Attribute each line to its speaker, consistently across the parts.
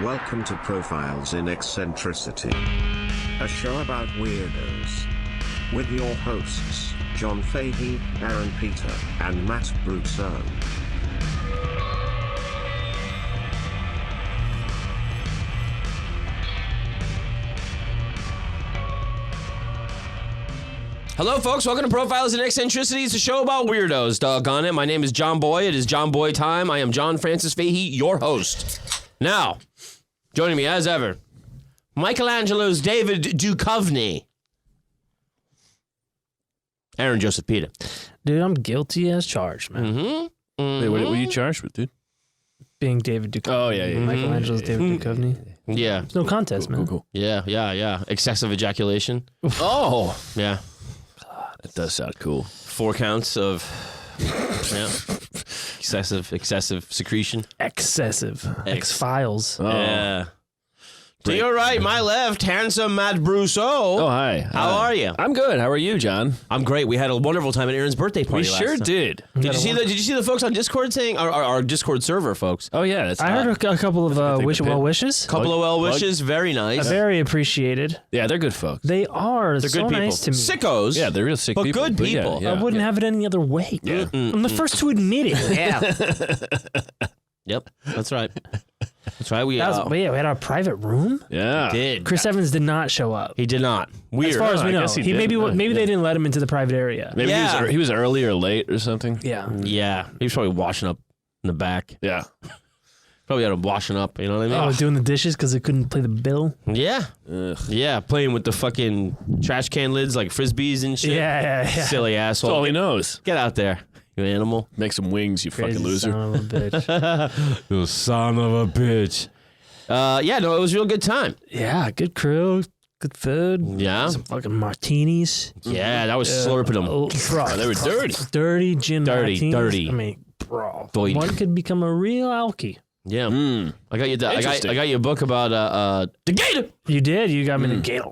Speaker 1: Welcome to Profiles in Eccentricity, a show about weirdos. With your hosts, John Fahey, Aaron Peter, and Matt Brousseau.
Speaker 2: Hello, folks. Welcome to Profiles in Eccentricity. It's a show about weirdos, doggone it. My name is John Boy. It is John Boy time. I am John Francis Fahey, your host. Now, joining me as ever, Michelangelo's David Duchovny. Aaron Joseph Peter.
Speaker 3: Dude, I'm guilty as charged, man.
Speaker 4: Wait, what are you charged with, dude?
Speaker 3: Being David Duchovny.
Speaker 4: Oh, yeah.
Speaker 3: Michelangelo's David Duchovny.
Speaker 2: Yeah.
Speaker 3: There's no contest, man.
Speaker 4: Cool.
Speaker 2: Yeah. Excessive ejaculation.
Speaker 4: Oh,
Speaker 2: Yeah.
Speaker 4: that does sound cool.
Speaker 2: 4 counts of excessive secretion.
Speaker 3: Excessive. X-Files.
Speaker 4: Oh.
Speaker 2: Yeah. To your right, my left, handsome Matt Brousseau.
Speaker 4: Oh, hi.
Speaker 2: How are you?
Speaker 4: I'm good. How are you, John?
Speaker 2: I'm great. We had a wonderful time at Aaron's birthday party.
Speaker 4: We
Speaker 2: last
Speaker 4: sure
Speaker 2: time.
Speaker 4: did.
Speaker 2: Did you see the folks on Discord saying our Discord server folks?
Speaker 4: Oh, yeah. That's
Speaker 3: I heard a couple of
Speaker 4: thing to
Speaker 3: well
Speaker 4: pit.
Speaker 3: wishes.
Speaker 2: Couple of well wishes, very nice.
Speaker 3: Very appreciated.
Speaker 4: Yeah, they're good folks.
Speaker 3: They are.
Speaker 2: They're
Speaker 3: so
Speaker 2: good people.
Speaker 3: nice to me.
Speaker 2: Sickos.
Speaker 4: Yeah, they're real sick
Speaker 2: But
Speaker 4: people.
Speaker 2: good people.
Speaker 4: Yeah,
Speaker 3: I wouldn't have it any other way.
Speaker 4: Yeah.
Speaker 3: I'm the first to admit it.
Speaker 2: Yeah. Yep. That's right. That's right. We
Speaker 3: we had our private room.
Speaker 4: Yeah.
Speaker 2: did.
Speaker 3: Chris Evans did not show up.
Speaker 2: He did not. Weird.
Speaker 3: As far as we
Speaker 4: I
Speaker 3: know,
Speaker 4: guess he
Speaker 3: he
Speaker 4: did.
Speaker 3: maybe they didn't let him into the private area.
Speaker 4: Maybe
Speaker 2: Yeah.
Speaker 4: he was early or late or something.
Speaker 3: Yeah.
Speaker 2: Yeah. He was probably washing up in the back.
Speaker 4: Yeah.
Speaker 2: Probably had him washing up. You know what I mean?
Speaker 3: Oh, doing the dishes because they couldn't play the bill.
Speaker 2: Yeah.
Speaker 4: Ugh.
Speaker 2: Yeah. Playing with the fucking trash can lids like frisbees and shit.
Speaker 3: Yeah.
Speaker 2: Silly
Speaker 4: That's
Speaker 2: asshole.
Speaker 4: all he knows.
Speaker 2: Get out there, you animal.
Speaker 4: Make some wings, you
Speaker 3: Crazy
Speaker 4: fucking loser.
Speaker 3: son of a bitch.
Speaker 2: You son of a bitch. Yeah, no, it was a real good time.
Speaker 3: Yeah, good crew, good food.
Speaker 2: Yeah.
Speaker 3: Some fucking martinis.
Speaker 2: Yeah, that was slurping them.
Speaker 3: Oh, bro,
Speaker 4: They were dirty.
Speaker 3: dirty gin martinis.
Speaker 2: dirty.
Speaker 3: I mean, bro,
Speaker 2: Boy.
Speaker 3: one could become a real alky.
Speaker 2: Yeah.
Speaker 4: Mm.
Speaker 2: I got you. I
Speaker 4: Interesting.
Speaker 2: got you a book about the gator.
Speaker 3: You did. You got me the gator.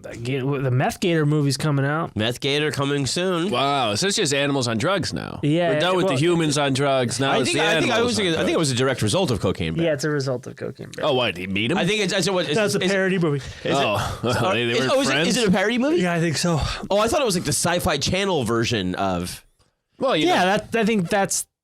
Speaker 3: The Meth Gator movie's coming out.
Speaker 2: Meth gator coming soon.
Speaker 4: Wow, so it's just animals on drugs now.
Speaker 3: Yeah,
Speaker 4: We're done with
Speaker 3: well,
Speaker 4: the humans on drugs. Now
Speaker 2: I
Speaker 4: it's
Speaker 2: think
Speaker 4: the
Speaker 2: I
Speaker 4: animals on
Speaker 2: think it
Speaker 4: drugs.
Speaker 2: was a direct result of Cocaine Bear.
Speaker 3: Yeah, it's a result of Cocaine Bear.
Speaker 4: Oh, what? Did he meet him?
Speaker 2: I think it's
Speaker 3: That's a parody movie.
Speaker 4: they were friends?
Speaker 2: Is it a parody movie?
Speaker 3: Yeah, I think so.
Speaker 2: Oh, I thought it was like the Sci-Fi Channel version of.
Speaker 4: Well, you know,
Speaker 3: Yeah, I think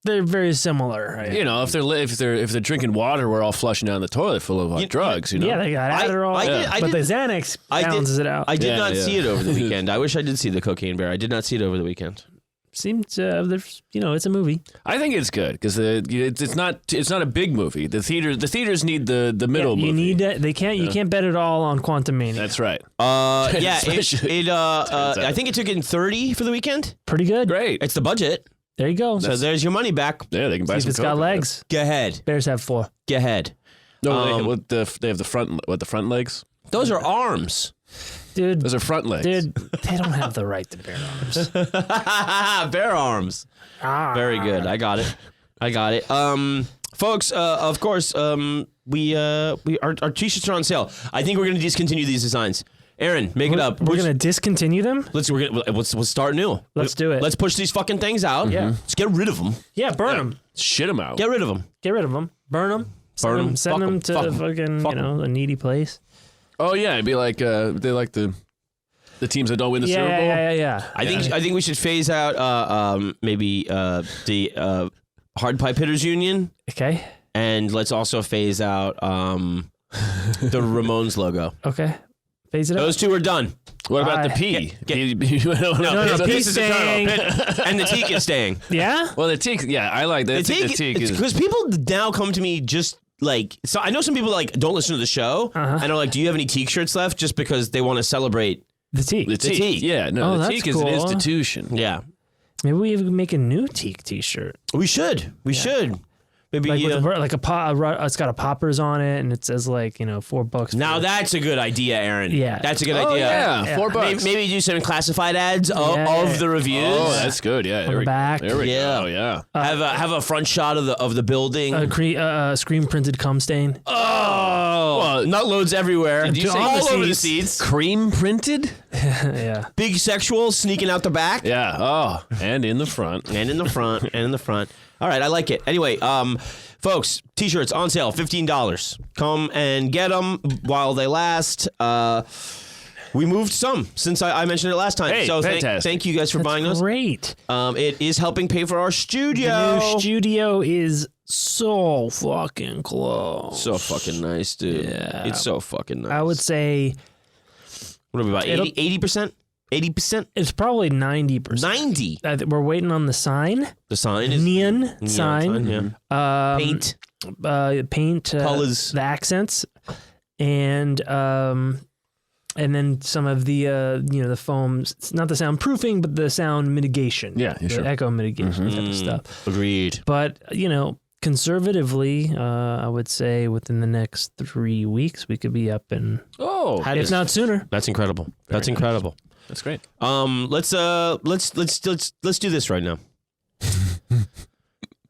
Speaker 3: they're very similar. Right?
Speaker 4: you know, if they're drinking water, we're all flushing down the toilet full of drugs. You know.
Speaker 3: Yeah, they got
Speaker 2: I-
Speaker 3: Adderall,
Speaker 2: I
Speaker 3: but the
Speaker 2: did-
Speaker 3: Xanax
Speaker 2: I did-
Speaker 3: balances it out.
Speaker 2: I did
Speaker 4: Yeah,
Speaker 2: not
Speaker 4: yeah.
Speaker 2: see it over the weekend. I wish I did see the Cocaine Bear. I did not see it over the weekend.
Speaker 3: Seems there's it's a movie.
Speaker 4: I think it's good because it's not a big movie. The theaters need the middle
Speaker 3: You
Speaker 4: movie.
Speaker 3: need that. They can't. You can't bet it all on Quantum Mania.
Speaker 4: That's right.
Speaker 2: Yeah,
Speaker 4: Especially-
Speaker 2: I think it took in 30 for the weekend.
Speaker 3: Pretty good.
Speaker 4: Great.
Speaker 2: It's the budget.
Speaker 3: There you go.
Speaker 2: So there's your money back.
Speaker 4: Yeah, they can buy
Speaker 3: See if
Speaker 4: some.
Speaker 3: it's got
Speaker 4: Coke.
Speaker 3: legs.
Speaker 2: Go ahead.
Speaker 3: Bears have 4.
Speaker 2: Go ahead.
Speaker 4: No, they have the front legs.
Speaker 2: Those are arms.
Speaker 3: Dude,
Speaker 4: Those are front legs.
Speaker 3: they don't have the right to bear arms.
Speaker 2: Bear arms. Very good. I got it. Folks, of course, our t-shirts are on sale. I think we're going to discontinue these designs. Aaron, make it up.
Speaker 3: We're gonna discontinue them.
Speaker 2: Let's start new.
Speaker 3: Let's do it.
Speaker 2: Let's push these fucking things out.
Speaker 3: Yeah.
Speaker 2: Let's get rid of them.
Speaker 3: Yeah, burn them.
Speaker 4: Shit them out.
Speaker 2: Get rid of them.
Speaker 3: Get rid of them. Burn them.
Speaker 2: Burn 'em.
Speaker 3: Send
Speaker 2: Fuck 'em.
Speaker 3: them to
Speaker 2: Fuck 'em.
Speaker 3: fucking
Speaker 2: Fuck 'em.
Speaker 3: a needy place.
Speaker 4: Oh yeah, it'd be like they like the teams that don't win the Super Bowl.
Speaker 3: Yeah.
Speaker 2: I think we should phase out maybe the hard pipe hitters union,
Speaker 3: Okay.
Speaker 2: and let's also phase out the Ramones logo.
Speaker 3: Okay. Phase it out.
Speaker 2: Those two are done.
Speaker 4: What about the
Speaker 3: I-
Speaker 4: P?
Speaker 3: No,
Speaker 2: P
Speaker 3: P's
Speaker 2: is
Speaker 3: staying.
Speaker 2: eternal, and the teak is staying.
Speaker 3: Yeah.
Speaker 4: Well, the teak. Yeah, I like that.
Speaker 2: The teak
Speaker 4: is
Speaker 2: because people now come to me just like so. I know some people like don't listen to the show and are like, "Do you have any teak shirts left?" Just because they want to celebrate.
Speaker 3: The teak.
Speaker 4: the teak.
Speaker 2: teak.
Speaker 4: Yeah, no,
Speaker 3: Oh,
Speaker 4: the
Speaker 3: that's
Speaker 4: teak is an
Speaker 3: cool.
Speaker 4: institution.
Speaker 2: Yeah,
Speaker 3: Maybe we even make a new teak T-shirt.
Speaker 2: we should. We should. Maybe
Speaker 3: Like with it's got a poppers on it, and it says like $4.
Speaker 2: now
Speaker 3: for-
Speaker 2: that's a good idea, Aaron.
Speaker 3: Yeah.
Speaker 2: That's a good
Speaker 4: Oh
Speaker 2: idea.
Speaker 4: yeah,
Speaker 3: Yeah.
Speaker 4: $4.
Speaker 2: Maybe do some classified ads
Speaker 3: Yeah.
Speaker 2: of the reviews.
Speaker 4: Oh, that's good. Yeah,
Speaker 3: the back.
Speaker 4: There we
Speaker 2: Yeah.
Speaker 4: go. Yeah.
Speaker 2: have a front shot of the building.
Speaker 3: screen printed cum stain.
Speaker 2: oh, nut loads everywhere.
Speaker 4: Did you say
Speaker 2: all
Speaker 3: the
Speaker 2: over the
Speaker 3: seats.
Speaker 2: seats.
Speaker 4: Cream printed?
Speaker 3: Yeah.
Speaker 2: Big sexual sneaking out the back.
Speaker 4: Yeah. Oh, and in the front.
Speaker 2: And in the front. And in the front. All right, I like it. Anyway, folks, T-shirts on sale, $15. Come and get them while they last. We moved some since I mentioned it last time.
Speaker 4: Hey,
Speaker 2: so
Speaker 4: fantastic.
Speaker 2: thank you guys for buying those.
Speaker 3: Great.
Speaker 2: It is helping pay for our studio.
Speaker 3: The new studio is so fucking close.
Speaker 2: So fucking nice, dude.
Speaker 3: Yeah.
Speaker 2: It's so fucking nice.
Speaker 3: I would say
Speaker 2: What are we about? 80%? 80%?
Speaker 3: it's probably 90%.
Speaker 2: 90.
Speaker 3: We're waiting on the sign.
Speaker 2: The sign is
Speaker 3: Neon sign.
Speaker 2: Yeah. Paint.
Speaker 3: Paint.
Speaker 2: Colors.
Speaker 3: The accents. And then some of the the foams. It's not the soundproofing, but the sound mitigation.
Speaker 4: Yeah,
Speaker 3: the
Speaker 4: sure.
Speaker 3: echo mitigation type of stuff.
Speaker 2: Agreed.
Speaker 3: But conservatively, I would say within the next 3 weeks we could be up and if not sooner.
Speaker 2: That's incredible. That's incredible.
Speaker 4: That's great.
Speaker 2: Let's do this right now.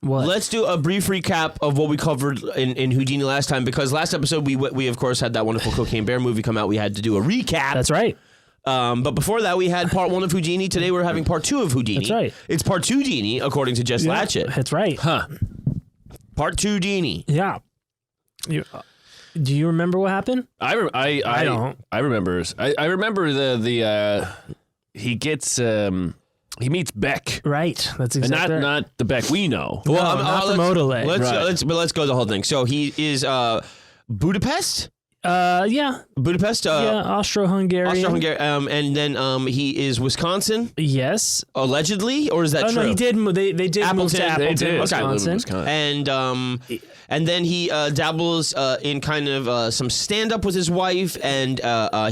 Speaker 3: What?
Speaker 2: Let's do a brief recap of what we covered in Houdini last time, because last episode we of course had that wonderful Cocaine Bear movie come out. We had to do a recap.
Speaker 3: That's right.
Speaker 2: But before that, we had part 1 of Houdini. Today we're having part 2 of Houdini.
Speaker 3: That's right.
Speaker 2: It's part 2 Dini, according to Jess Latchett.
Speaker 3: That's right.
Speaker 4: Huh.
Speaker 2: Part 2 Dini.
Speaker 3: Yeah. Do you remember what happened?
Speaker 4: I don't. I remember. I remember the he gets he meets Beck.
Speaker 3: Right. That's exactly
Speaker 4: And
Speaker 3: right.
Speaker 4: not the Beck we know.
Speaker 2: Well,
Speaker 3: not from Odelay.
Speaker 2: Let's go the whole thing. So he is Budapest.
Speaker 3: Yeah.
Speaker 2: Budapest.
Speaker 3: Yeah. Austro-Hungarian.
Speaker 2: Austro-Hungarian. And then he is Wisconsin.
Speaker 3: Yes.
Speaker 2: Allegedly, or is that true?
Speaker 3: No, he did. They did move to
Speaker 2: Appleton.
Speaker 3: Appleton,
Speaker 4: They did.
Speaker 3: Wisconsin.
Speaker 2: And then he dabbles in kind of some stand-up with his wife, and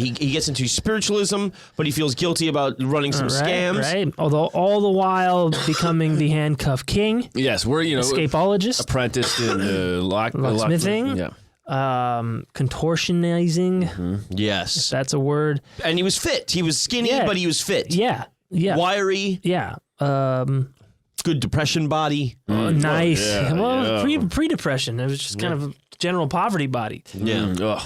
Speaker 2: he gets into spiritualism, but he feels guilty about running some scams.
Speaker 3: Right. Although all the while becoming the handcuff king,
Speaker 4: Yes, we're
Speaker 3: escapologist,
Speaker 4: apprenticed in
Speaker 3: locksmithing.
Speaker 4: Yeah.
Speaker 3: Contortionizing.
Speaker 2: Yes.
Speaker 3: That's a word.
Speaker 2: And he was fit. He was skinny,
Speaker 3: Yeah.
Speaker 2: but he was fit.
Speaker 3: Yeah. Yeah.
Speaker 2: Wiry.
Speaker 3: Yeah.
Speaker 2: Good depression body.
Speaker 3: Nice.
Speaker 4: yeah,
Speaker 3: Well,
Speaker 4: yeah.
Speaker 3: pre-depression. It was just kind of a general poverty body.
Speaker 2: Yeah.
Speaker 4: Ugh.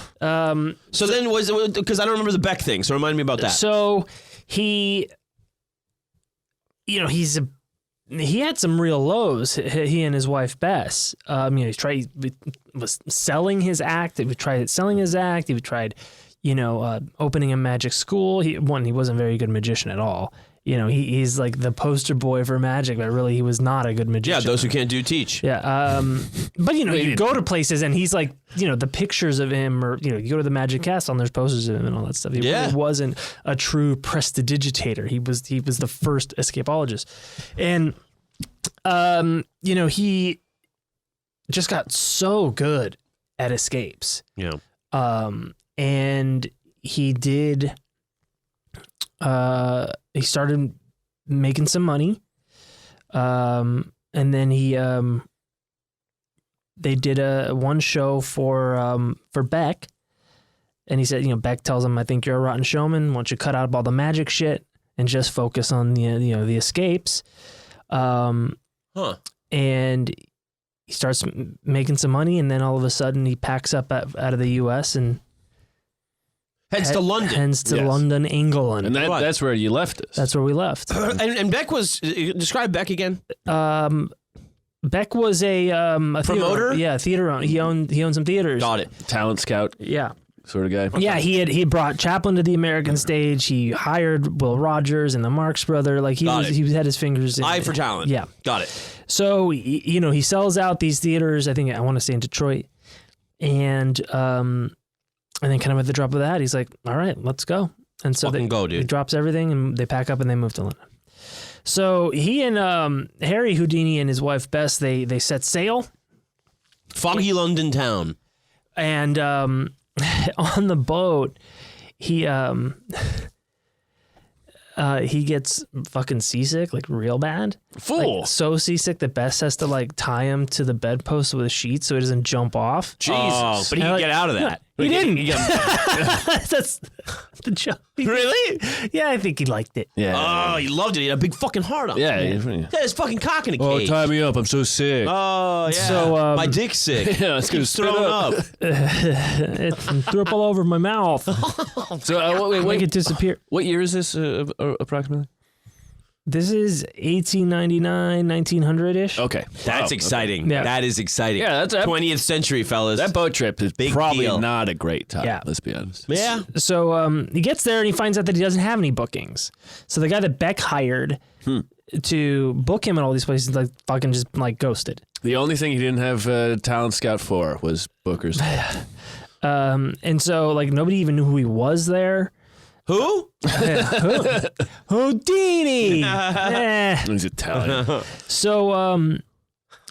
Speaker 2: So then because I don't remember the Beck thing, so remind me about that.
Speaker 3: So he had some real lows. He and his wife Bess. He was selling his act. He tried selling his act. He tried, opening a magic school. He wasn't a very good magician at all. He's like the poster boy for magic, but really he was not a good magician.
Speaker 2: Yeah, those who can't do teach.
Speaker 3: Yeah. But you go to places and he's like, the pictures of him, or you go to the Magic Castle and there's posters of him and all that stuff. He really wasn't a true prestidigitator. He was the first escapologist. And he just got so good at escapes.
Speaker 2: Yeah.
Speaker 3: And he did he started making some money. And then they did one show for Beck, and he said, Beck tells him, "I think you're a rotten showman. Why don't you cut out all the magic shit and just focus on the escapes?" And he starts making some money, and then all of a sudden he packs up out of the U.S. and
Speaker 2: Heads to London.
Speaker 3: Heads to
Speaker 4: Yes.
Speaker 3: London, England.
Speaker 4: And that's where you left us.
Speaker 3: That's where we left.
Speaker 2: And Beck was describe Beck again.
Speaker 3: Beck was a
Speaker 2: promoter.
Speaker 3: Theater owner. He owned some theaters.
Speaker 2: Got it.
Speaker 4: Talent scout
Speaker 3: Yeah.
Speaker 4: sort of guy.
Speaker 3: Yeah, he brought Chaplin to the American stage. He hired Will Rogers and the Marx Brother. Like he had his fingers in
Speaker 2: Eye for talent.
Speaker 3: Yeah.
Speaker 2: Got it.
Speaker 3: So he sells out these theaters. I want to say in Detroit, and then kind of at the drop of that, he's like, "All right, let's go." And so
Speaker 2: Fucking go, dude.
Speaker 3: He drops everything and they pack up and they move to London. So he and Harry Houdini and his wife Bess, they set sail.
Speaker 2: Foggy London town.
Speaker 3: And on the boat, he gets fucking seasick, like real bad.
Speaker 4: Fool.
Speaker 3: Like, so seasick that Bess has to like tie him to the bedpost with a sheet so he doesn't jump off.
Speaker 2: Jesus. But he
Speaker 3: And,
Speaker 2: can
Speaker 3: like,
Speaker 2: get out of that.
Speaker 3: He didn't. That's the joke.
Speaker 2: Really?
Speaker 3: Yeah, I think he liked it.
Speaker 4: Yeah.
Speaker 2: Oh, he loved it. He had a big fucking heart on.
Speaker 4: Yeah.
Speaker 2: He had his fucking cock in a
Speaker 4: Oh,
Speaker 2: cage.
Speaker 4: tie me up. I'm so sick.
Speaker 2: Oh, yeah.
Speaker 3: So,
Speaker 2: my dick's sick.
Speaker 4: Yeah, it's gonna
Speaker 2: Keeps
Speaker 4: spit
Speaker 2: throwing
Speaker 4: up.
Speaker 2: up.
Speaker 3: It threw up all over my mouth.
Speaker 4: So
Speaker 3: Make it disappear.
Speaker 4: what year is this approximately?
Speaker 3: This is 1899, 1900-ish.
Speaker 4: Okay.
Speaker 2: That's
Speaker 4: Wow,
Speaker 2: exciting.
Speaker 3: Yeah.
Speaker 2: That is exciting.
Speaker 4: Yeah, that's
Speaker 2: 20th century, fellas.
Speaker 4: That boat trip is
Speaker 2: Big
Speaker 4: probably
Speaker 2: deal.
Speaker 4: not a great time.
Speaker 3: Yeah.
Speaker 4: Let's be honest.
Speaker 2: yeah.
Speaker 3: So he gets there and he finds out that he doesn't have any bookings. So the guy that Beck hired to book him at all these places, like fucking just like ghosted.
Speaker 4: The only thing he didn't have talent scout for was bookers.
Speaker 3: And so like nobody even knew who he was there.
Speaker 2: Who?
Speaker 3: Houdini.
Speaker 4: He's Italian.
Speaker 3: So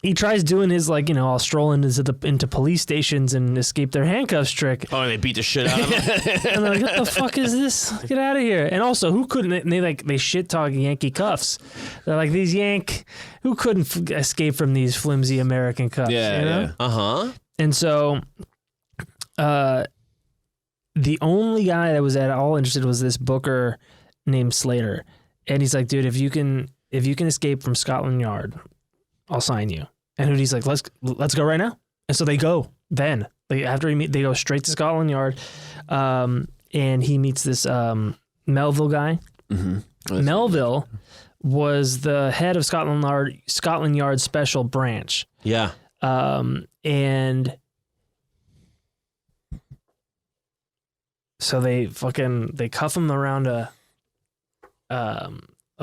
Speaker 3: he tries doing his like, I'll stroll into police stations and escape their handcuffs trick.
Speaker 2: Oh, they beat the shit out of him.
Speaker 3: And they're like, what the fuck is this? Get out of here. And also, who couldn't, and they shit talk Yankee cuffs. They're like, who couldn't escape from these flimsy American cuffs?
Speaker 4: Yeah,
Speaker 3: you know?
Speaker 4: yeah.
Speaker 2: Uh-huh.
Speaker 3: And so, the only guy that was at all interested was this booker named Slater. And he's like, dude, if you can escape from Scotland Yard, I'll sign you. And Houdini's like, let's go right now. And so they go then. After they go straight to Scotland Yard. And he meets this Melville guy.
Speaker 4: Mm-hmm.
Speaker 3: Melville was the head of Scotland Yard special branch.
Speaker 2: Yeah.
Speaker 3: And so they cuff him around a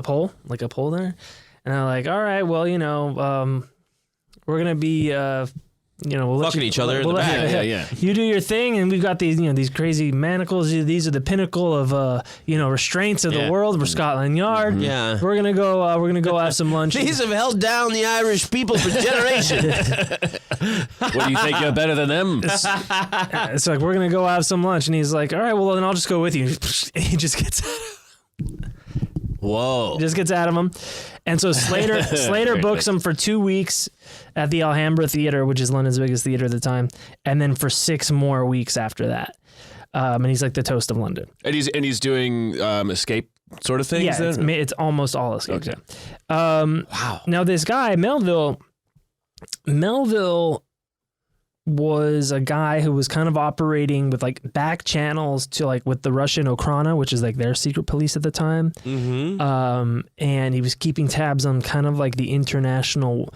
Speaker 3: pole, like a pole there. And they're like, all right, well, we're going to be, we'll let
Speaker 2: Fucking
Speaker 3: you,
Speaker 2: each other in
Speaker 3: we'll
Speaker 2: the
Speaker 3: let-
Speaker 2: back.
Speaker 4: Yeah.
Speaker 3: You do your thing, and we've got these, these crazy manacles. These are the pinnacle of, restraints of the
Speaker 2: Yeah.
Speaker 3: world. We're Scotland Yard.
Speaker 2: Yeah.
Speaker 3: We're gonna go have some lunch.
Speaker 2: These have held down the Irish people for generations.
Speaker 4: What do you think? You're better than them?
Speaker 3: It's like, we're gonna go have some lunch, and he's like, all right, well then I'll just go with you. He just gets
Speaker 2: Whoa.
Speaker 3: out of him, and so Slater books him for 2 weeks at the Alhambra Theater, which is London's biggest theater at the time, and then for 6 more weeks after that. And he's like the toast of London.
Speaker 4: And he's doing escape sort of things.
Speaker 3: Yeah,
Speaker 4: then?
Speaker 3: it's almost all escape.
Speaker 4: Okay.
Speaker 2: Wow.
Speaker 3: Now this guy Melville was a guy who was kind of operating with like back channels to like with the Russian Okhrana, which is like their secret police at the time.
Speaker 2: Mm-hmm.
Speaker 3: And he was keeping tabs on kind of like the international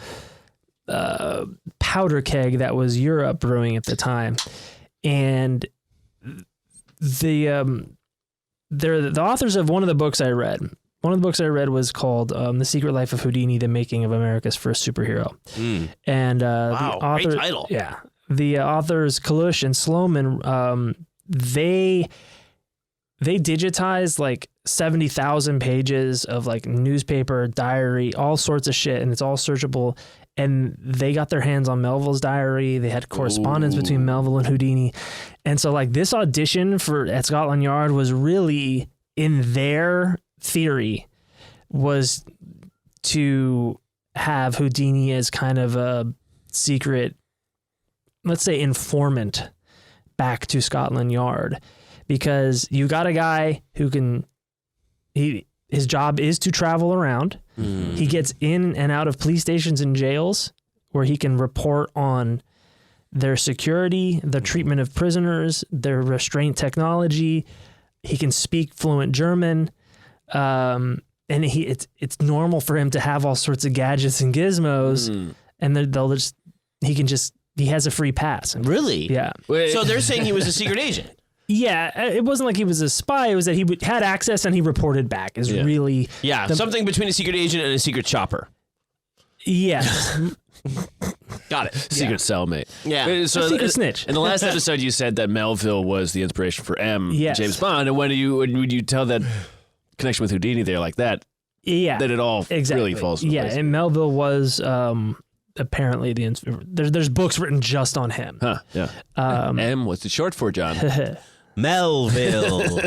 Speaker 3: powder keg that was Europe brewing at the time. And they're the authors of one of the books I read. One of the books I read was called The Secret Life of Houdini, The Making of America's First Superhero. And
Speaker 2: Wow,
Speaker 3: the author,
Speaker 2: great title.
Speaker 3: Yeah. The authors Kalush and Sloman, they digitized like 70,000 pages of like newspaper, diary, all sorts of shit, and it's all searchable. And they got their hands on Melville's diary. They had correspondence between Melville and Houdini. And so like this audition at Scotland Yard was really, in their theory, was to have Houdini as kind of a secret, let's say, informant back to Scotland Yard, because you got a guy who his job is to travel around. He gets in and out of police stations and jails where he can report on their security, the treatment of prisoners, their restraint technology. He can speak fluent German. And it's normal for him to have all sorts of gadgets and gizmos, and he has a free pass.
Speaker 2: Really?
Speaker 3: Yeah.
Speaker 2: So they're saying he was a secret agent.
Speaker 3: Yeah, it wasn't like he was a spy. It was that he had access and he reported back. Is really
Speaker 2: Yeah, something between a secret agent and a secret chopper.
Speaker 3: yes.
Speaker 2: Got it.
Speaker 4: Secret cellmate.
Speaker 2: Yeah.
Speaker 4: So
Speaker 3: A secret snitch.
Speaker 4: In the last episode, you said that Melville was the inspiration for
Speaker 3: Yes.
Speaker 4: James Bond. And when you tell that connection with Houdini there like that,
Speaker 3: Yeah,
Speaker 4: then it all really falls into place.
Speaker 3: and Melville was apparently there's books written just on him.
Speaker 4: Huh, yeah. M, what's it short for, John?
Speaker 2: Melville.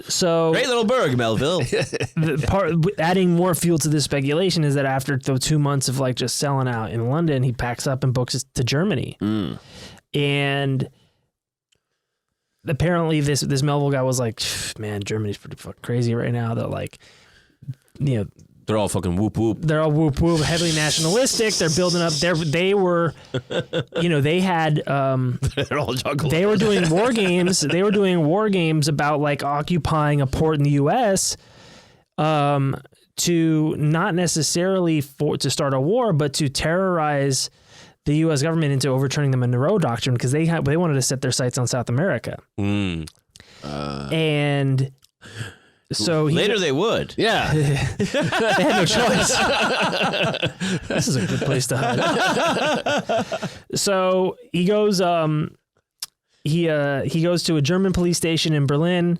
Speaker 3: So
Speaker 2: Great little burg, Melville.
Speaker 3: adding more fuel to this speculation is that after the 2 months of like just selling out in London, he packs up and books it to Germany. And apparently this Melville guy was like, man, Germany's pretty fucking crazy right now. They're like,
Speaker 2: They're all fucking whoop whoop.
Speaker 3: they're all whoop whoop, heavily nationalistic. They're building up. They were, they had.
Speaker 2: They're all juggalos.
Speaker 3: They were doing war games. They were doing war games about like occupying a port in the U.S. To not necessarily to start a war, but to terrorize the U.S. government into overturning the Monroe Doctrine because they wanted to set their sights on South America. And so
Speaker 2: later they would.
Speaker 4: Yeah.
Speaker 3: they had no choice. This is a good place to hide. So he goes. He goes to a German police station in Berlin,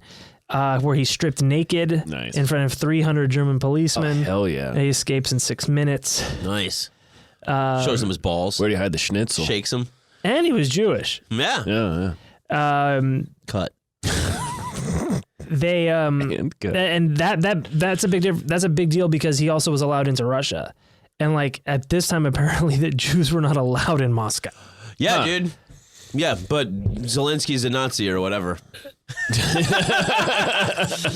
Speaker 3: where he's stripped naked in front of 300 German policemen.
Speaker 4: Oh, hell yeah!
Speaker 3: He escapes in 6 minutes.
Speaker 2: Nice. Shows him his balls.
Speaker 4: Where do you hide the schnitzel?
Speaker 2: Shakes him.
Speaker 3: And he was Jewish.
Speaker 2: Yeah.
Speaker 4: Yeah.
Speaker 2: Cut.
Speaker 3: They
Speaker 4: And good.
Speaker 3: and that's a big deal because he also was allowed into Russia, and like at this time apparently the Jews were not allowed in Moscow.
Speaker 2: Yeah, dude. Yeah, but Zelensky's a Nazi or whatever.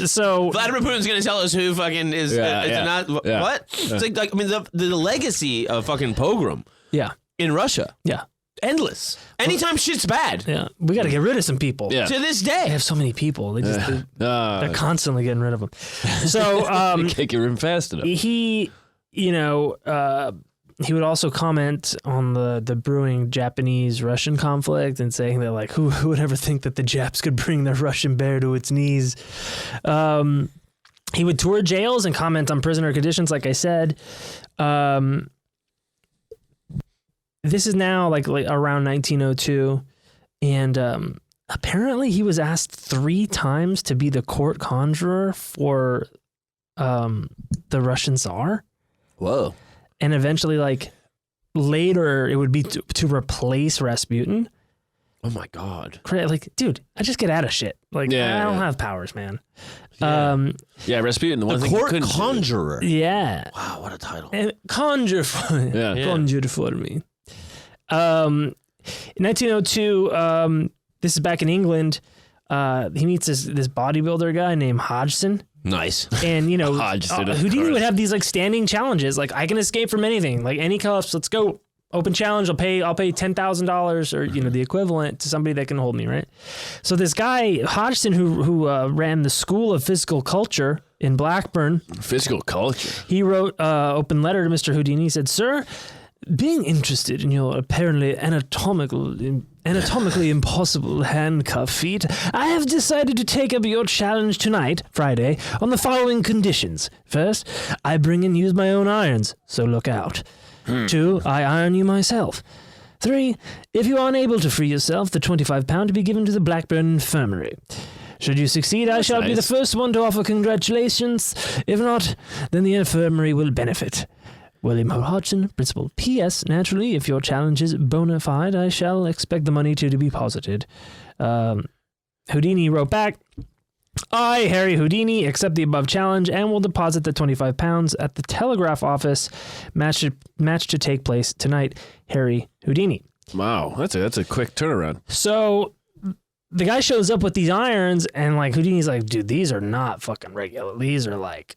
Speaker 3: So
Speaker 2: Vladimir Putin's gonna tell us who fucking is. What? It's like I mean the legacy of fucking pogrom.
Speaker 3: yeah,
Speaker 2: In Russia,
Speaker 3: yeah,
Speaker 2: endless. Anytime shit's bad.
Speaker 3: yeah. We got to get rid of some people.
Speaker 4: Yeah.
Speaker 2: To this
Speaker 3: They
Speaker 2: day.
Speaker 3: have so many people. They're
Speaker 4: Can't
Speaker 3: constantly getting rid of them. So
Speaker 4: get rid fast enough.
Speaker 3: he would also comment on the brewing Japanese-Russian conflict and saying that like who would ever think that the Japs could bring their Russian bear to its knees. He would tour jails and comment on prisoner conditions, like I said. This is now like around 1902, and apparently he was asked 3 times to be the court conjurer for the Russian Tsar.
Speaker 4: Whoa.
Speaker 3: And eventually, like, later, it would be to replace Rasputin.
Speaker 2: Oh my god.
Speaker 3: Like, dude, I just get out of shit. Like,
Speaker 4: Yeah,
Speaker 3: I don't
Speaker 4: yeah.
Speaker 3: have powers, man.
Speaker 4: Yeah, Rasputin, the one
Speaker 2: The
Speaker 4: thing he
Speaker 2: court
Speaker 4: couldn't do.
Speaker 2: conjurer.
Speaker 3: Yeah.
Speaker 2: Wow, what a title.
Speaker 3: And conjure for
Speaker 4: Yeah.
Speaker 3: conjure for me. In 1902, this is back in England. He meets this bodybuilder guy named Hodgson.
Speaker 2: Nice.
Speaker 3: And,
Speaker 4: Hodgson, of
Speaker 3: Houdini
Speaker 4: course.
Speaker 3: would have these like standing challenges. Like, I can escape from anything. Like, any cuffs, let's go. Open challenge. I'll pay $10,000 or, the equivalent to somebody that can hold me, right? So this guy, Hodgson, who ran the School of Physical Culture in Blackburn,
Speaker 4: Physical culture.
Speaker 3: he wrote an open letter to Mr. Houdini. He said, "Sir, being interested in your apparently anatomically impossible handcuff feat, I have decided to take up your challenge tonight, Friday, on the following conditions. First, I bring and use my own irons, so look out. 2, I iron you myself. 3, if you are unable to free yourself, the £25 to be given to the Blackburn Infirmary. Should you succeed, I shall be the first one to offer congratulations. If not, then the infirmary will benefit. William O. Hodgson, Principal. P.S. Naturally, if your challenge is bona fide, I shall expect the money to be posited." Houdini wrote back, "I, Harry Houdini, accept the above challenge and will deposit the £25 at the telegraph office. Match to take place tonight. Harry Houdini."
Speaker 4: Wow, that's a quick turnaround.
Speaker 3: So the guy shows up with these irons, and like Houdini's like, "Dude, these are not fucking regular. These are like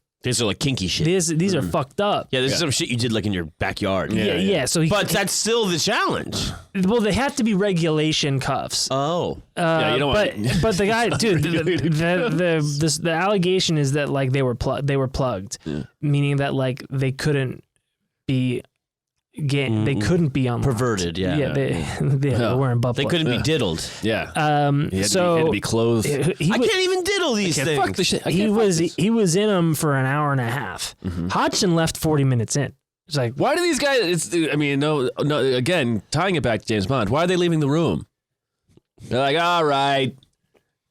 Speaker 2: kinky shit.
Speaker 3: these are fucked up."
Speaker 2: Yeah, this is some shit you did like in your backyard.
Speaker 3: Yeah. So
Speaker 2: But that's still the challenge.
Speaker 3: well, they have to be regulation cuffs.
Speaker 2: Oh.
Speaker 4: Yeah, you don't
Speaker 3: but
Speaker 4: want-
Speaker 3: but the guy, dude, the allegation is that like they were plugged, meaning that like they couldn't be they couldn't be on
Speaker 2: Perverted, yeah.
Speaker 3: they were wearing butt
Speaker 2: They
Speaker 3: plugs.
Speaker 2: couldn't be diddled.
Speaker 4: Yeah.
Speaker 3: He
Speaker 4: He had to be clothed.
Speaker 3: he
Speaker 2: I
Speaker 3: was,
Speaker 2: can't even diddle these things.
Speaker 4: Fuck this shit. I
Speaker 3: he
Speaker 4: can't fuck
Speaker 3: was
Speaker 4: this.
Speaker 3: he was in them for an hour and a half. Hodgson left 40 minutes in. It's like,
Speaker 4: Why do these guys? No. Again, tying it back to James Bond. Why are they leaving the room? They're like, all right,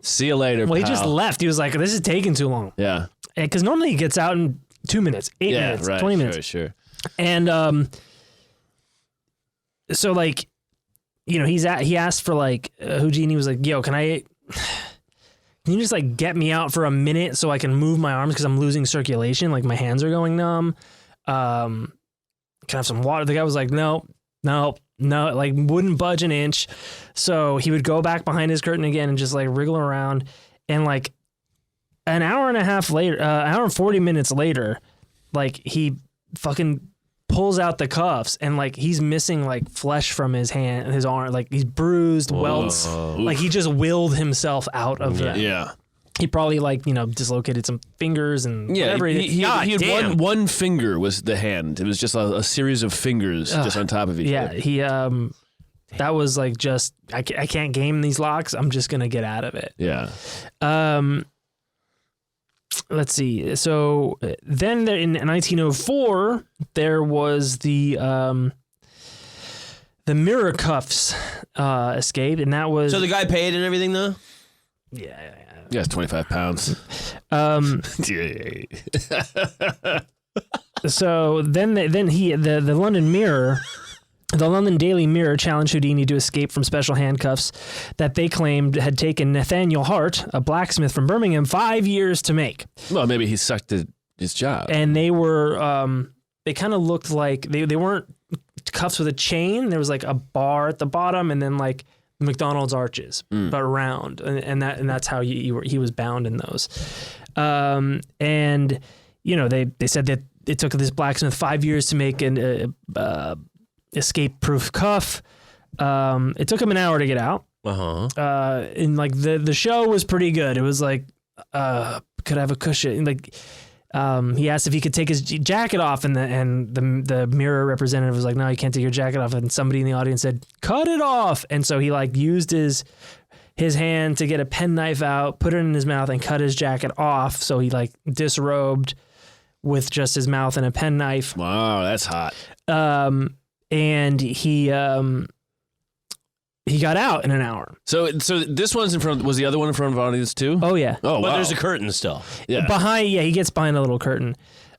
Speaker 4: see you later.
Speaker 3: well, he
Speaker 4: pal."
Speaker 3: just left. He was like, "This is taking too long,"
Speaker 4: Yeah.
Speaker 3: because normally he gets out in 2 minutes, 8
Speaker 4: Yeah.
Speaker 3: minutes,
Speaker 4: Right.
Speaker 3: 20 minutes.
Speaker 4: Sure.
Speaker 3: And so like, he asked for like Houdini was like, "Yo, can you just like get me out for a minute so I can move my arms because I'm losing circulation, like my hands are going numb. Can I have some water?" The guy was like, "No, No, like wouldn't budge an inch. So he would go back behind his curtain again and just like wriggle around. And like an hour and a half later, hour and 40 minutes later, like he fucking pulls out the cuffs and like he's missing like flesh from his hand, his arm, like he's bruised, welts. Like he just willed himself out of that.
Speaker 4: Yeah.
Speaker 3: He probably like, dislocated some fingers and whatever.
Speaker 4: He had one finger was the hand. It was just a series of fingers just on top of each other.
Speaker 3: Yeah, he that was like just I can't game these locks. I'm just gonna get out of it.
Speaker 4: Yeah.
Speaker 3: Let's see. So then there, in 1904 there was the mirror cuffs escape, and that was
Speaker 2: So the guy paid and everything though?
Speaker 3: yeah.
Speaker 4: Yeah, it's 25 pounds.
Speaker 3: So then the London Mirror, the London Daily Mirror challenged Houdini to escape from special handcuffs that they claimed had taken Nathaniel Hart, a blacksmith from Birmingham, 5 years to make.
Speaker 4: Well, maybe he sucked at his job.
Speaker 3: And they were they kind of looked like they weren't cuffs with a chain. There was like a bar at the bottom, and then like McDonald's arches, but round, and that's how he was bound in those. And they said that it took this blacksmith 5 years to make an escape-proof cuff. It took him an hour to get out. And like the show was pretty good. It was like, could I have a cushion? Like, he asked if he could take his jacket off, and the mirror representative was like, "No, you can't take your jacket off." And somebody in the audience said, "Cut it off!" And so he like used his hand to get a penknife out, put it in his mouth, and cut his jacket off. So he like disrobed with just his mouth and a penknife.
Speaker 4: Wow, that's hot.
Speaker 3: And he got out in an hour.
Speaker 4: So this one's in front. Was the other one in front of audience too?
Speaker 3: Oh yeah.
Speaker 4: Oh,
Speaker 2: But
Speaker 4: wow.
Speaker 2: there's a curtain still.
Speaker 4: Yeah.
Speaker 3: He gets behind a little curtain.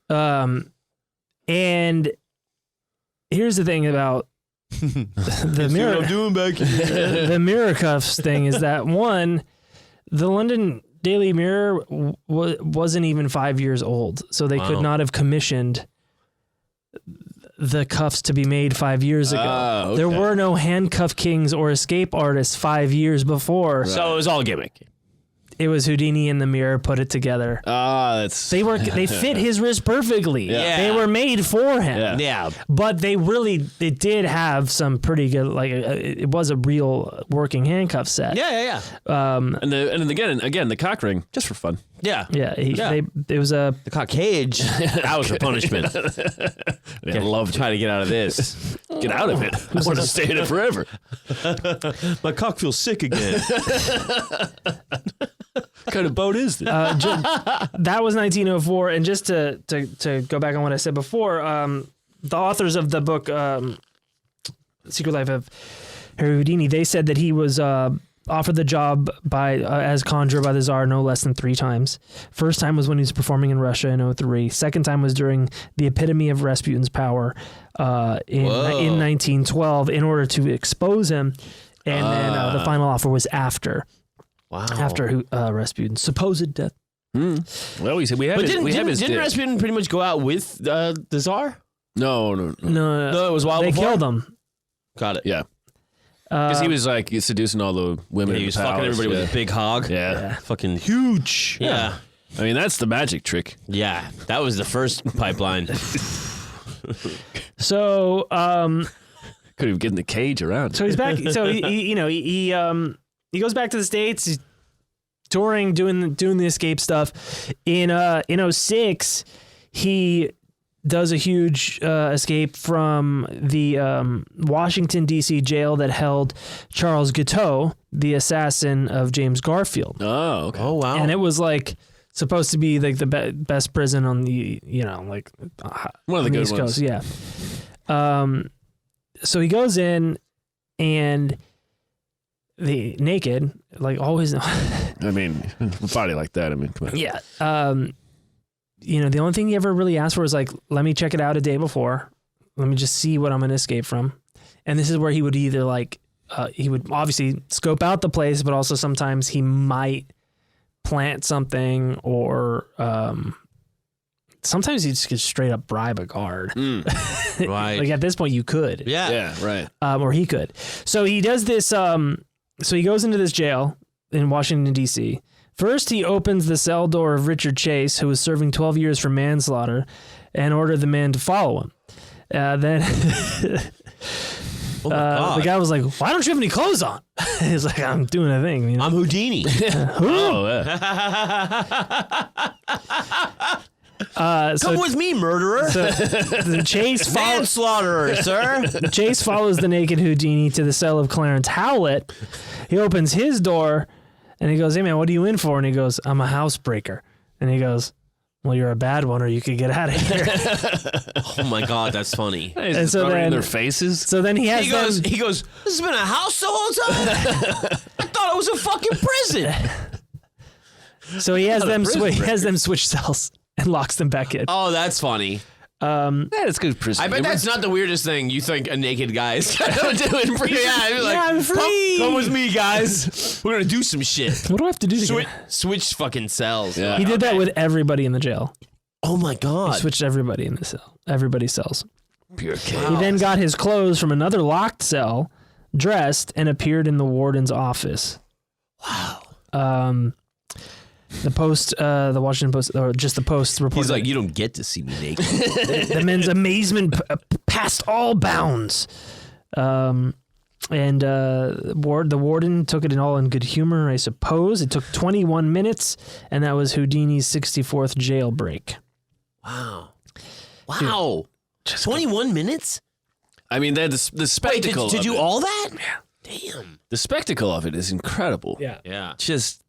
Speaker 3: And here's the thing about the mirror.
Speaker 2: What I'm doing back here.
Speaker 3: The mirror cuffs thing is that one, the London Daily Mirror wasn't even 5 years old, so they could not have commissioned the cuffs to be made 5 years ago.
Speaker 4: Okay.
Speaker 3: There were no handcuff kings or escape artists 5 years before.
Speaker 4: Right.
Speaker 2: So it was all gimmick.
Speaker 3: It was Houdini and the mirror put it together.
Speaker 4: That's
Speaker 3: They fit his wrist perfectly.
Speaker 2: Yeah.
Speaker 3: They were made for him.
Speaker 4: Yeah.
Speaker 2: Yeah.
Speaker 3: But they did have some pretty good, like it was a real working handcuff set.
Speaker 2: Yeah.
Speaker 4: and again the cock ring just for fun.
Speaker 2: Yeah.
Speaker 3: Yeah, it was a
Speaker 2: The cock cage. That was the punishment.
Speaker 4: I love
Speaker 2: Try to get out of this.
Speaker 4: get out of it. I want to stay in it forever.
Speaker 2: My cock feels sick again.
Speaker 4: What kind of boat is this?
Speaker 3: that was 1904. And just to go back on what I said before, the authors of the book Secret Life of Harry Houdini, they said that he was offered the job as conjurer by the Tsar no less than 3 times. First time was when he was performing in Russia in 2003. Second time was during the epitome of Rasputin's power in 1912 in order to expose him. And then the final offer was after Rasputin's supposed death.
Speaker 4: Well, we said we have.
Speaker 2: But
Speaker 4: his
Speaker 2: didn't Rasputin pretty much go out with the Tsar?
Speaker 4: No.
Speaker 3: No,
Speaker 2: it was while
Speaker 3: they
Speaker 2: before?
Speaker 3: killed him.
Speaker 2: Got it.
Speaker 4: Yeah. Because he was like seducing all the women.
Speaker 2: He
Speaker 4: in
Speaker 2: was
Speaker 4: the
Speaker 2: fucking
Speaker 4: palace.
Speaker 2: everybody with a big hog.
Speaker 4: Yeah.
Speaker 2: Fucking huge. Yeah.
Speaker 4: I mean, that's the magic trick.
Speaker 2: Yeah. That was the first pipeline.
Speaker 3: So,
Speaker 4: Could have gotten the cage around.
Speaker 3: so he's back. So he goes back to the States. He's touring, doing the escape stuff. In 2006, he does a huge escape from the Washington, D.C. jail that held Charles Guiteau, the assassin of James Garfield.
Speaker 4: Oh, okay.
Speaker 2: Oh, wow.
Speaker 3: And it was like supposed to be like the best prison on the, like
Speaker 4: One of the
Speaker 3: on
Speaker 4: good
Speaker 3: East
Speaker 4: ones.
Speaker 3: Coast. Yeah. So he goes in and the naked, like always.
Speaker 4: I mean, a body like that. I mean, come on.
Speaker 3: Yeah. The only thing he ever really asked for was like, let me check it out a day before. Let me just see what I'm going to escape from. And this is where he would either like, he would obviously scope out the place, but also sometimes he might plant something or sometimes you just could straight up bribe a guard.
Speaker 2: Right.
Speaker 3: Like at this point, you could.
Speaker 4: Yeah, right.
Speaker 3: Or he could. So he does this. So he goes into this jail in Washington, D.C. First, he opens the cell door of Richard Chase, who was serving 12 years for manslaughter, and ordered the man to follow him. Then
Speaker 2: Oh my God.
Speaker 3: the guy was like, "Why don't you have any clothes on?" He's like, "I'm doing a thing." You know?
Speaker 2: I'm Houdini.
Speaker 4: Oh, yeah.
Speaker 2: Come with me, murderer.
Speaker 3: So the Chase
Speaker 2: Manslaughterer, sir.
Speaker 3: Chase follows the naked Houdini to the cell of Clarence Howlett. He opens his door and he goes, "Hey man, what are you in for?" And he goes, "I'm a housebreaker." And he goes, "Well, you're a bad one, or you could get out of here."
Speaker 2: Oh my God, that's funny.
Speaker 4: He's
Speaker 3: And so
Speaker 4: throwing in
Speaker 3: then-
Speaker 4: their faces.
Speaker 3: So then he has
Speaker 2: He goes,
Speaker 3: them.
Speaker 2: this has been a house the whole time? I thought it was a fucking prison.
Speaker 3: So he has them.
Speaker 4: prison
Speaker 3: He has them switch cells and locks them back in.
Speaker 2: Oh, that's funny.
Speaker 4: That's good prison.
Speaker 2: I bet
Speaker 4: humor.
Speaker 2: that's not the weirdest thing you think a naked guy is going to do in prison. Yeah, I'd be like,
Speaker 3: I'm free.
Speaker 2: Come with me, guys. We're going to do some shit.
Speaker 3: What do I have to do to
Speaker 2: Switch,
Speaker 3: get?
Speaker 2: switch fucking cells.
Speaker 4: Yeah.
Speaker 3: He did that with everybody in the jail.
Speaker 2: Oh my
Speaker 3: He
Speaker 2: God.
Speaker 3: switched everybody in the cell. Everybody's cells.
Speaker 4: Pure chaos.
Speaker 3: He then got his clothes from another locked cell, dressed, and appeared in the warden's office. Wow. The Post, the Washington Post, or just the Post reported.
Speaker 2: He's like, you don't get to see me naked.
Speaker 3: the men's amazement passed all bounds. And the warden took it all in good humor, I suppose. It took 21 minutes, and that was Houdini's 64th jailbreak.
Speaker 2: Wow. Wow. 21 minutes?
Speaker 4: I mean, the
Speaker 2: Wait,
Speaker 4: spectacle.
Speaker 2: did
Speaker 4: of
Speaker 2: you
Speaker 4: it,
Speaker 2: all that? Damn.
Speaker 4: The spectacle of it is incredible.
Speaker 3: Yeah.
Speaker 2: Yeah.
Speaker 4: Just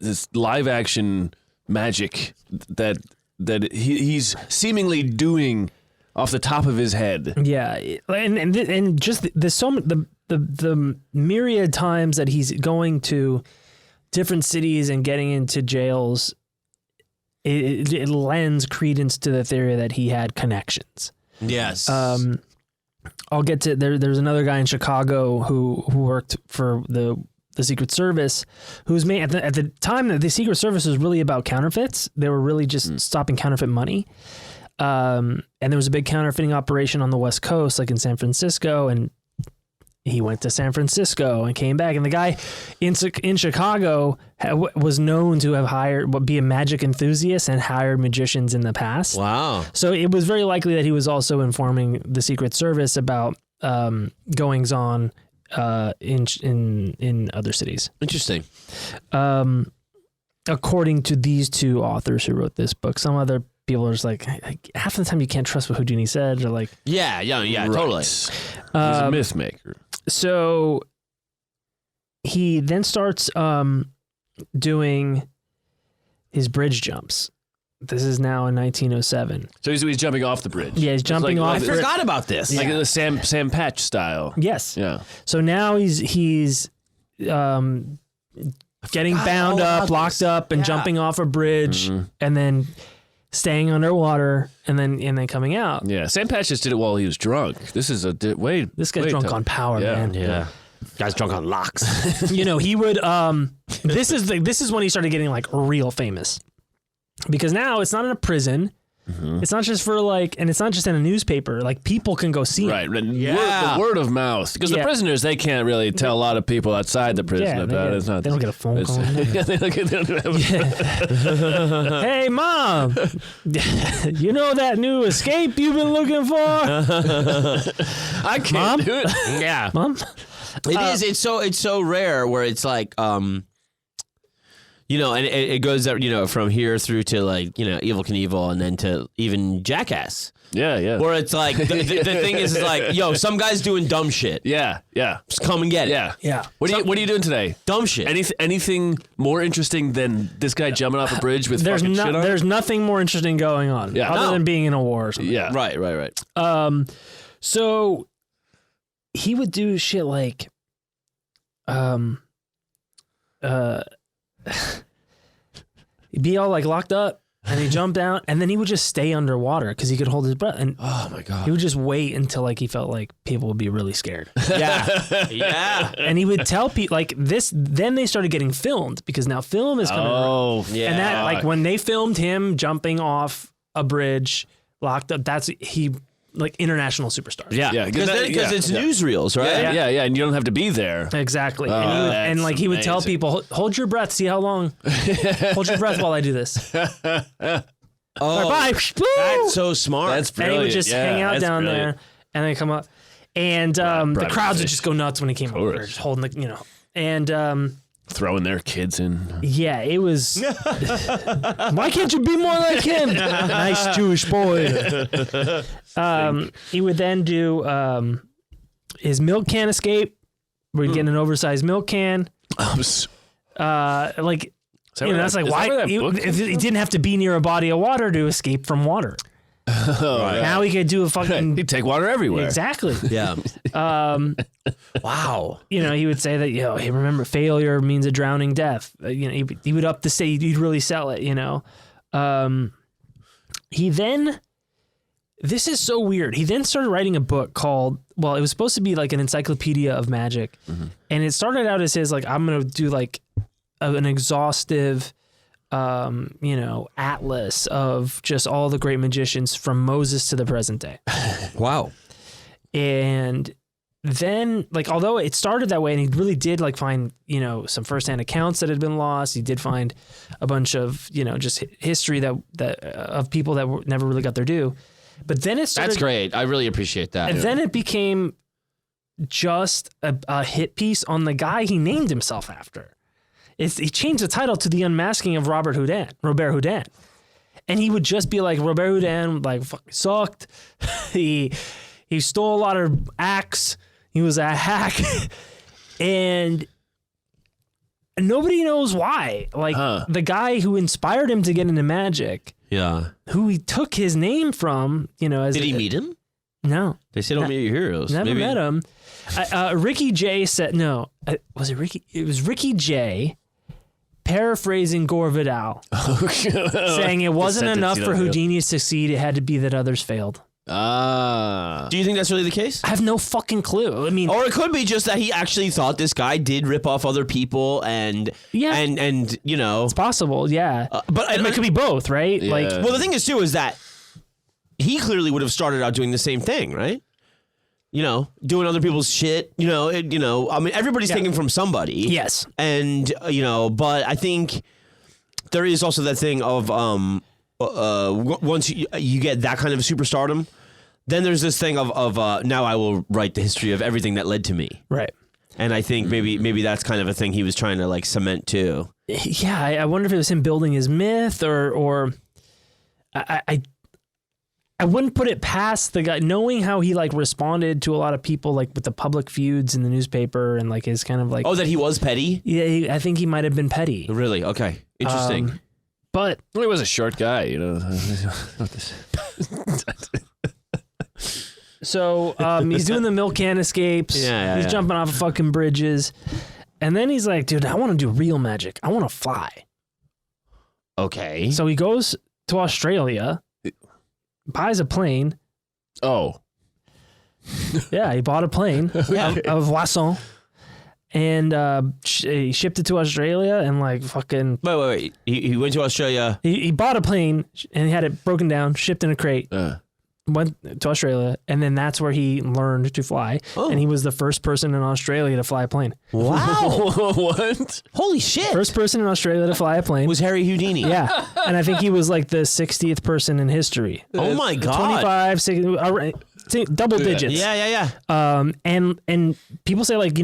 Speaker 4: this live action magic that he's seemingly doing off the top of his head.
Speaker 3: Yeah, and just the myriad times that he's going to different cities and getting into jails, it lends credence to the theory that he had connections.
Speaker 2: Yes.
Speaker 3: I'll get to there's another guy in Chicago who worked for the Secret Service, who's made at the time that the Secret Service was really about counterfeits. They were really just stopping counterfeit money. And there was a big counterfeiting operation on the West Coast, like in San Francisco, and he went to San Francisco and came back. And the guy in Chicago was known to have be a magic enthusiast and hired magicians in the past.
Speaker 2: Wow.
Speaker 3: So it was very likely that he was also informing the Secret Service about goings on in other cities.
Speaker 2: Interesting.
Speaker 3: According to these two authors who wrote this book, some other people are just like, half the time you can't trust what Houdini said, or like,
Speaker 2: Yeah,
Speaker 4: Right.
Speaker 2: totally.
Speaker 4: He's a myth maker.
Speaker 3: so he then starts doing his bridge jumps. This is now in 1907.
Speaker 4: So he's jumping off the bridge.
Speaker 3: Yeah, he's jumping
Speaker 4: like-
Speaker 3: off.
Speaker 2: I forgot about this.
Speaker 4: Like the Sam Patch style.
Speaker 3: Yes.
Speaker 4: Yeah.
Speaker 3: So now he's getting bound
Speaker 2: all
Speaker 3: up,
Speaker 2: about
Speaker 3: locked
Speaker 2: this.
Speaker 3: up, and
Speaker 2: Yeah.
Speaker 3: jumping off a bridge, and then staying underwater, and then coming out.
Speaker 4: Yeah. Sam Patch just did it while he was drunk. This is
Speaker 3: This guy's drunk on power,
Speaker 4: Yeah.
Speaker 3: man.
Speaker 2: Yeah. Guy's drunk on locks.
Speaker 3: You know, he would. This is when he started getting like real famous, because now it's not in a prison. It's not just for like, and it's not just in a newspaper. Like people can go see
Speaker 4: Right.
Speaker 3: him.
Speaker 2: Yeah.
Speaker 4: The word of mouth. Because the
Speaker 3: Yeah.
Speaker 4: prisoners, they can't really tell a lot of people outside the prison
Speaker 3: Yeah,
Speaker 4: about it. It's not,
Speaker 3: they don't get a phone
Speaker 4: it's-
Speaker 3: call.
Speaker 4: Yeah, they don't have-
Speaker 3: Hey, Mom, you know that new escape you've been looking for?
Speaker 4: I can't
Speaker 3: Mom?
Speaker 4: do it.
Speaker 2: Yeah.
Speaker 3: Mom?
Speaker 2: It is. It's so rare where it's like, you know, and it goes, you know, from here through to like, you know, Evel Knievel and then to even Jackass.
Speaker 4: Yeah.
Speaker 2: Where it's like, the thing is like, yo, some guy's doing dumb shit.
Speaker 4: Yeah.
Speaker 2: Just come and get it.
Speaker 4: Yeah.
Speaker 3: Yeah.
Speaker 4: What are you doing today?
Speaker 2: Dumb shit.
Speaker 4: Anything more interesting than this guy jumping off a bridge with
Speaker 3: There's
Speaker 4: fucking shit on?
Speaker 3: there's nothing more interesting going on
Speaker 4: Yeah.
Speaker 3: other
Speaker 2: No.
Speaker 3: than being in a war or something.
Speaker 4: Yeah.
Speaker 2: Right.
Speaker 3: So he would do shit like, he'd be all like locked up, and he jumped out, and then he would just stay underwater because he could hold his breath. And
Speaker 2: Oh my god.
Speaker 3: he would just wait until like he felt like people would be really scared.
Speaker 2: Yeah. Yeah.
Speaker 3: And he would tell people like this. Then they started getting filmed because now film is coming around.
Speaker 4: Oh,
Speaker 2: Yeah.
Speaker 3: And that like when they filmed him jumping off a bridge, locked up. That's he like international superstar.
Speaker 2: Yeah.
Speaker 4: Yeah,
Speaker 2: Because it's newsreels, right?
Speaker 4: yeah, and you don't have to be there.
Speaker 3: Exactly.
Speaker 4: Oh,
Speaker 3: and like he would tell
Speaker 4: amazing.
Speaker 3: people, hold your breath, see how long. Hold your breath while I do this.
Speaker 2: Oh,
Speaker 3: Bye.
Speaker 2: that's so smart.
Speaker 4: That's
Speaker 3: And
Speaker 4: brilliant.
Speaker 3: he would just
Speaker 4: Yeah,
Speaker 3: hang out
Speaker 4: that's
Speaker 3: down
Speaker 4: brilliant.
Speaker 3: there and then come up. And the
Speaker 4: Brad
Speaker 3: crowds would
Speaker 4: Fish.
Speaker 3: just go nuts when he came over, just holding the, And
Speaker 4: Throwing their kids in.
Speaker 3: yeah, it was. Why can't you be more like him? Nice Jewish boy. He would then do his milk can escape, where he'd get an oversized milk can. Like, that's like why if he didn't have to be near a body of water to escape from water. Now he could do a fucking
Speaker 4: He'd take water everywhere.
Speaker 3: exactly.
Speaker 2: yeah. Wow.
Speaker 3: He would say that, hey, remember, failure means a drowning death. He would up the say he'd really sell it. He then, this is so weird. He then started writing a book called, well, it was supposed to be like an encyclopedia of magic, and it started out as his like, I'm gonna do like an exhaustive, atlas of just all the great magicians from Moses to the present day.
Speaker 2: Wow.
Speaker 3: And then, like, although it started that way, and he really did like find, some firsthand accounts that had been lost. He did find a bunch of, just history that of people that never really got their due. But then it started.
Speaker 2: That's great. I really appreciate that.
Speaker 3: And then it became just a hit piece on the guy he named himself after. He changed the title to The Unmasking of Robert Houdin. And he would just be like, Robert Houdin, like, fucking sucked. He stole a lot of acts. He was a hack. And nobody knows why. Like, the guy who inspired him to get into magic,
Speaker 2: yeah.
Speaker 3: who he took his name from, as
Speaker 2: Did he meet him?
Speaker 3: No.
Speaker 2: They say don't meet your heroes.
Speaker 3: Never
Speaker 2: Maybe.
Speaker 3: met him. Ricky J said, no, was it Ricky? It was Ricky J paraphrasing Gore Vidal, saying it wasn't
Speaker 4: sentence
Speaker 3: enough
Speaker 4: you
Speaker 3: for
Speaker 4: don't know.
Speaker 3: Houdini to succeed. It had to be that others failed.
Speaker 2: Do you think that's really the case?
Speaker 3: I have no fucking clue. I mean,
Speaker 2: Or it could be just that he actually thought this guy did rip off other people and
Speaker 3: Yeah.
Speaker 2: and
Speaker 3: it's possible, yeah.
Speaker 2: but
Speaker 3: it could be both, right?
Speaker 4: Yeah.
Speaker 3: Like,
Speaker 2: well, the thing is too is that he clearly would have started out doing the same thing, right? Doing other people's shit. I mean, everybody's taking from somebody.
Speaker 3: yes.
Speaker 2: And but I think there is also that thing of once you get that kind of superstardom, then there's this thing of now I will write the history of everything that led to me.
Speaker 3: Right.
Speaker 2: And I think maybe that's kind of a thing he was trying to like cement too.
Speaker 3: Yeah, I wonder if it was him building his myth or I wouldn't put it past the guy, knowing how he like responded to a lot of people, like with the public feuds in the newspaper and like his kind of like,
Speaker 2: Oh, that he was petty?
Speaker 3: yeah, I think he might have been petty.
Speaker 2: Really? Okay. Interesting.
Speaker 3: But
Speaker 4: Well, he was a short guy,
Speaker 3: so he's doing the milk can escapes.
Speaker 2: Yeah,
Speaker 3: he's
Speaker 2: yeah.
Speaker 3: jumping off of fucking bridges. And then he's like, dude, I want to do real magic. I want to fly.
Speaker 2: Okay.
Speaker 3: So he goes to Australia, buys a plane.
Speaker 4: Oh.
Speaker 3: Yeah, he bought a plane
Speaker 2: Yeah.
Speaker 3: of Voisson. And he shipped it to Australia and like fucking...
Speaker 2: Wait. He went to Australia.
Speaker 3: He bought a plane and he had it broken down, shipped in a crate, went to Australia, and then that's where he learned to fly.
Speaker 2: Oh.
Speaker 3: And he was the first person in Australia to fly a plane.
Speaker 2: Wow.
Speaker 4: What?
Speaker 2: Holy shit.
Speaker 3: First person in Australia to fly a plane.
Speaker 2: was Harry Houdini.
Speaker 3: Yeah. And I think he was like the 60th person in history.
Speaker 2: Oh my God.
Speaker 3: 25, 60, double digits.
Speaker 2: Yeah.
Speaker 3: And people say like,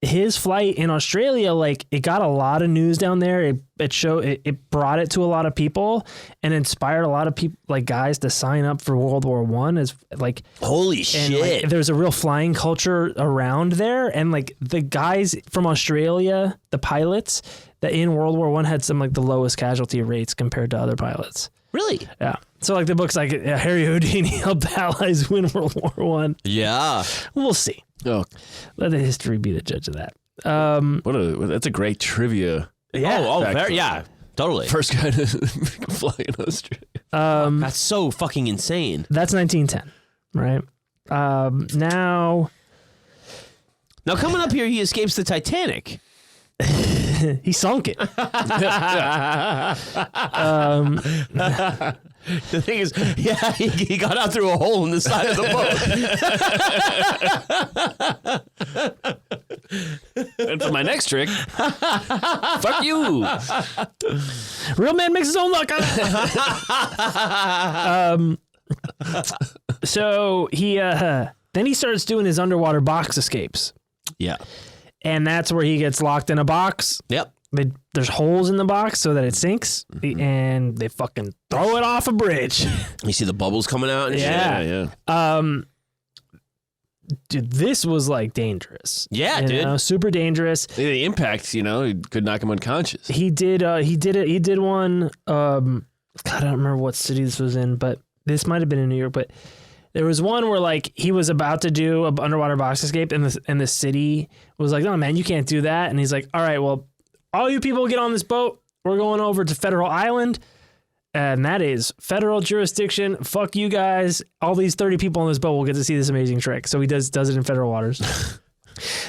Speaker 3: his flight in Australia, like it got a lot of news down there. It brought it to a lot of people and inspired a lot of people, like guys, to sign up for World War I. As like,
Speaker 2: Holy
Speaker 3: and
Speaker 2: shit.
Speaker 3: like, there's a real flying culture around there, and like the guys from Australia, the pilots that in World War I had some like the lowest casualty rates compared to other pilots.
Speaker 2: Really?
Speaker 3: Yeah. So like the book's like Harry Houdini helped the Allies win World War I.
Speaker 2: Yeah.
Speaker 3: We'll see.
Speaker 4: Oh,
Speaker 3: Let the history be the judge of that.
Speaker 4: that's a great trivia.
Speaker 3: Yeah.
Speaker 2: Oh,
Speaker 4: Fact.
Speaker 2: very, yeah. Totally.
Speaker 4: First guy to fly in Australia.
Speaker 2: That's so fucking insane.
Speaker 3: That's 1910, right? Now
Speaker 2: coming up here, he escapes the Titanic.
Speaker 3: he sunk it.
Speaker 2: The thing is, yeah, he got out through a hole in the side of the boat.
Speaker 4: And for my next trick, fuck you.
Speaker 3: Real man makes his own luck. So he then he starts doing his underwater box escapes,
Speaker 2: Yeah.
Speaker 3: and that's where he gets locked in a box.
Speaker 2: Yep.
Speaker 3: There's holes in the box so that it sinks, and they fucking throw it off a bridge.
Speaker 2: You see the bubbles coming out and
Speaker 3: Yeah.
Speaker 2: shit.
Speaker 3: Dude, this was like dangerous.
Speaker 2: Yeah,
Speaker 3: You
Speaker 2: dude.
Speaker 3: know, super dangerous.
Speaker 4: The impact, it could knock him unconscious.
Speaker 3: He did one. God, I don't remember what city this was in, but this might have been in New York. But there was one where like he was about to do an underwater box escape, and the city was like, "No, man, you can't do that." And he's like, "All right, well, all you people get on this boat. We're going over to Federal Island, and that is federal jurisdiction. Fuck you guys. All these 30 people on this boat will get to see this amazing trick." So he does it in federal waters.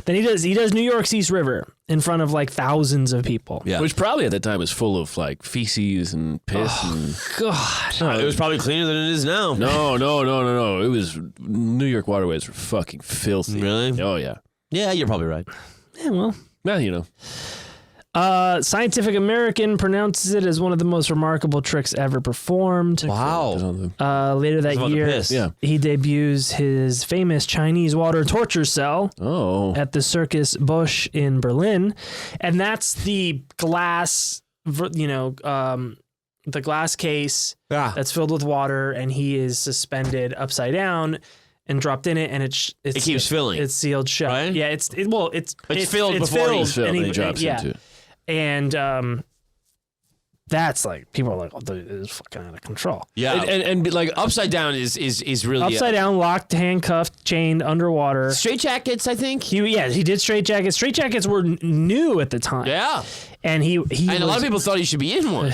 Speaker 3: Then he does New York's East River in front of like thousands of people.
Speaker 2: Yeah.
Speaker 4: Which probably at that time was full of like feces and piss and
Speaker 3: God.
Speaker 2: It was probably cleaner than it is now.
Speaker 4: no. It was New York waterways were fucking filthy.
Speaker 2: Really?
Speaker 4: Oh yeah.
Speaker 2: Yeah, you're probably right.
Speaker 3: Yeah, well.
Speaker 4: Well,
Speaker 3: Scientific American pronounces it as one of the most remarkable tricks ever performed.
Speaker 2: Wow.
Speaker 3: Later that
Speaker 2: About the
Speaker 3: year,
Speaker 2: piss.
Speaker 4: Yeah.
Speaker 3: he debuts his famous Chinese water torture cell
Speaker 4: Oh.
Speaker 3: at the Circus Busch in Berlin, and that's the glass, the glass case
Speaker 2: Yeah.
Speaker 3: that's filled with water, and he is suspended upside down and dropped in it, and it
Speaker 2: keeps filling.
Speaker 3: It's sealed shut.
Speaker 2: Right?
Speaker 3: Yeah, it's filled
Speaker 2: before he's
Speaker 4: Filled,
Speaker 3: and
Speaker 4: and he drops
Speaker 3: yeah.
Speaker 4: into it.
Speaker 3: And that's like, people are like, "Oh, dude, this is fucking out of control."
Speaker 2: Yeah.
Speaker 4: And like
Speaker 2: upside down is really
Speaker 3: Upside down, locked, handcuffed, chained, underwater.
Speaker 2: Straight jackets, I think.
Speaker 3: He did straight jackets. Straight jackets were new at the time.
Speaker 2: Yeah.
Speaker 3: And he
Speaker 2: And a lot of people thought he should be in one.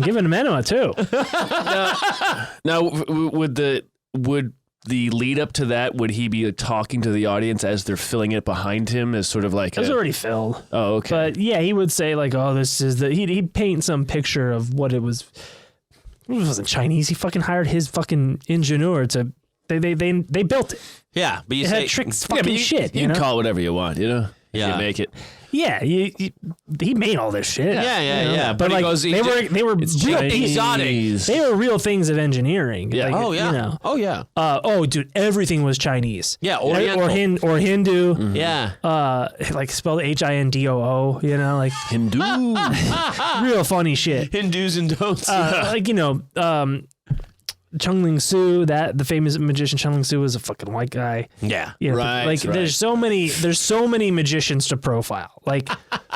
Speaker 3: giving him enema too.
Speaker 4: now would the lead up to that, would he be talking to the audience as they're filling it behind him as sort of like
Speaker 3: It was already filled.
Speaker 4: Oh, okay.
Speaker 3: But yeah, he would say like, "Oh, this is the." He'd paint some picture of what it was. It wasn't Chinese. He fucking hired his fucking engineer to. They built it.
Speaker 2: Yeah, but you
Speaker 3: It
Speaker 2: say
Speaker 3: had tricks,
Speaker 4: Yeah,
Speaker 3: fucking
Speaker 4: but you
Speaker 3: shit.
Speaker 4: You
Speaker 3: You
Speaker 4: can
Speaker 3: know?
Speaker 4: call it whatever you want, if
Speaker 2: Yeah.
Speaker 4: you make it.
Speaker 3: Yeah, he made all this shit.
Speaker 2: Yeah, yeah.
Speaker 3: But
Speaker 2: he
Speaker 3: like
Speaker 2: goes,
Speaker 3: they were real
Speaker 2: exotic.
Speaker 3: They were real things of engineering.
Speaker 4: Yeah.
Speaker 3: Like,
Speaker 2: Oh yeah.
Speaker 3: You know.
Speaker 2: Oh yeah.
Speaker 3: Dude, everything was Chinese.
Speaker 2: Yeah,
Speaker 3: or
Speaker 2: Oriental.
Speaker 3: or Hindu.
Speaker 2: Yeah.
Speaker 3: Like spelled Hindoo. You know, like
Speaker 4: Hindu.
Speaker 3: real funny shit.
Speaker 2: Hindus and don'ts.
Speaker 3: Chung Ling Soo, the famous magician Chung Ling Soo was a fucking white guy.
Speaker 2: yeah.
Speaker 3: You know,
Speaker 4: Right,
Speaker 3: like
Speaker 4: right.
Speaker 3: there's so many magicians to profile. Like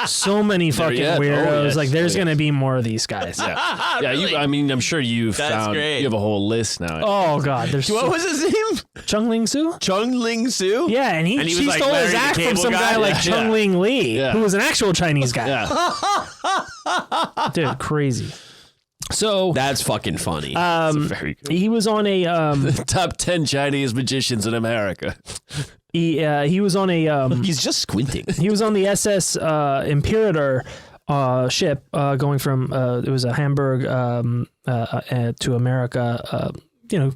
Speaker 3: so many fucking
Speaker 4: yeah. Oh,
Speaker 3: weirdos.
Speaker 4: yes.
Speaker 3: Like there's
Speaker 4: Oh, yes.
Speaker 3: gonna be more of these guys.
Speaker 4: Yeah,
Speaker 2: Really?
Speaker 4: I'm sure you've
Speaker 2: That's
Speaker 4: found
Speaker 2: great.
Speaker 4: you have a whole list now.
Speaker 3: Oh god, there's
Speaker 2: What was his name?
Speaker 3: Chung Ling Soo?
Speaker 2: Chung Ling Soo?
Speaker 3: Yeah, and he
Speaker 2: was
Speaker 3: she
Speaker 2: like
Speaker 3: stole his
Speaker 2: Larry the
Speaker 3: act from
Speaker 2: Cable
Speaker 3: some guy
Speaker 2: Guy?
Speaker 3: like
Speaker 2: Yeah.
Speaker 3: Chung Ling Lee,
Speaker 4: Yeah.
Speaker 3: who was an actual Chinese guy.
Speaker 4: Yeah.
Speaker 3: Dude, crazy. So
Speaker 2: That's fucking funny.
Speaker 4: Very good.
Speaker 3: he was on a
Speaker 4: Top 10 Chinese magicians in America.
Speaker 3: he was on a
Speaker 2: He's just squinting.
Speaker 3: he was on the SS Imperator ship going from it was a Hamburg to America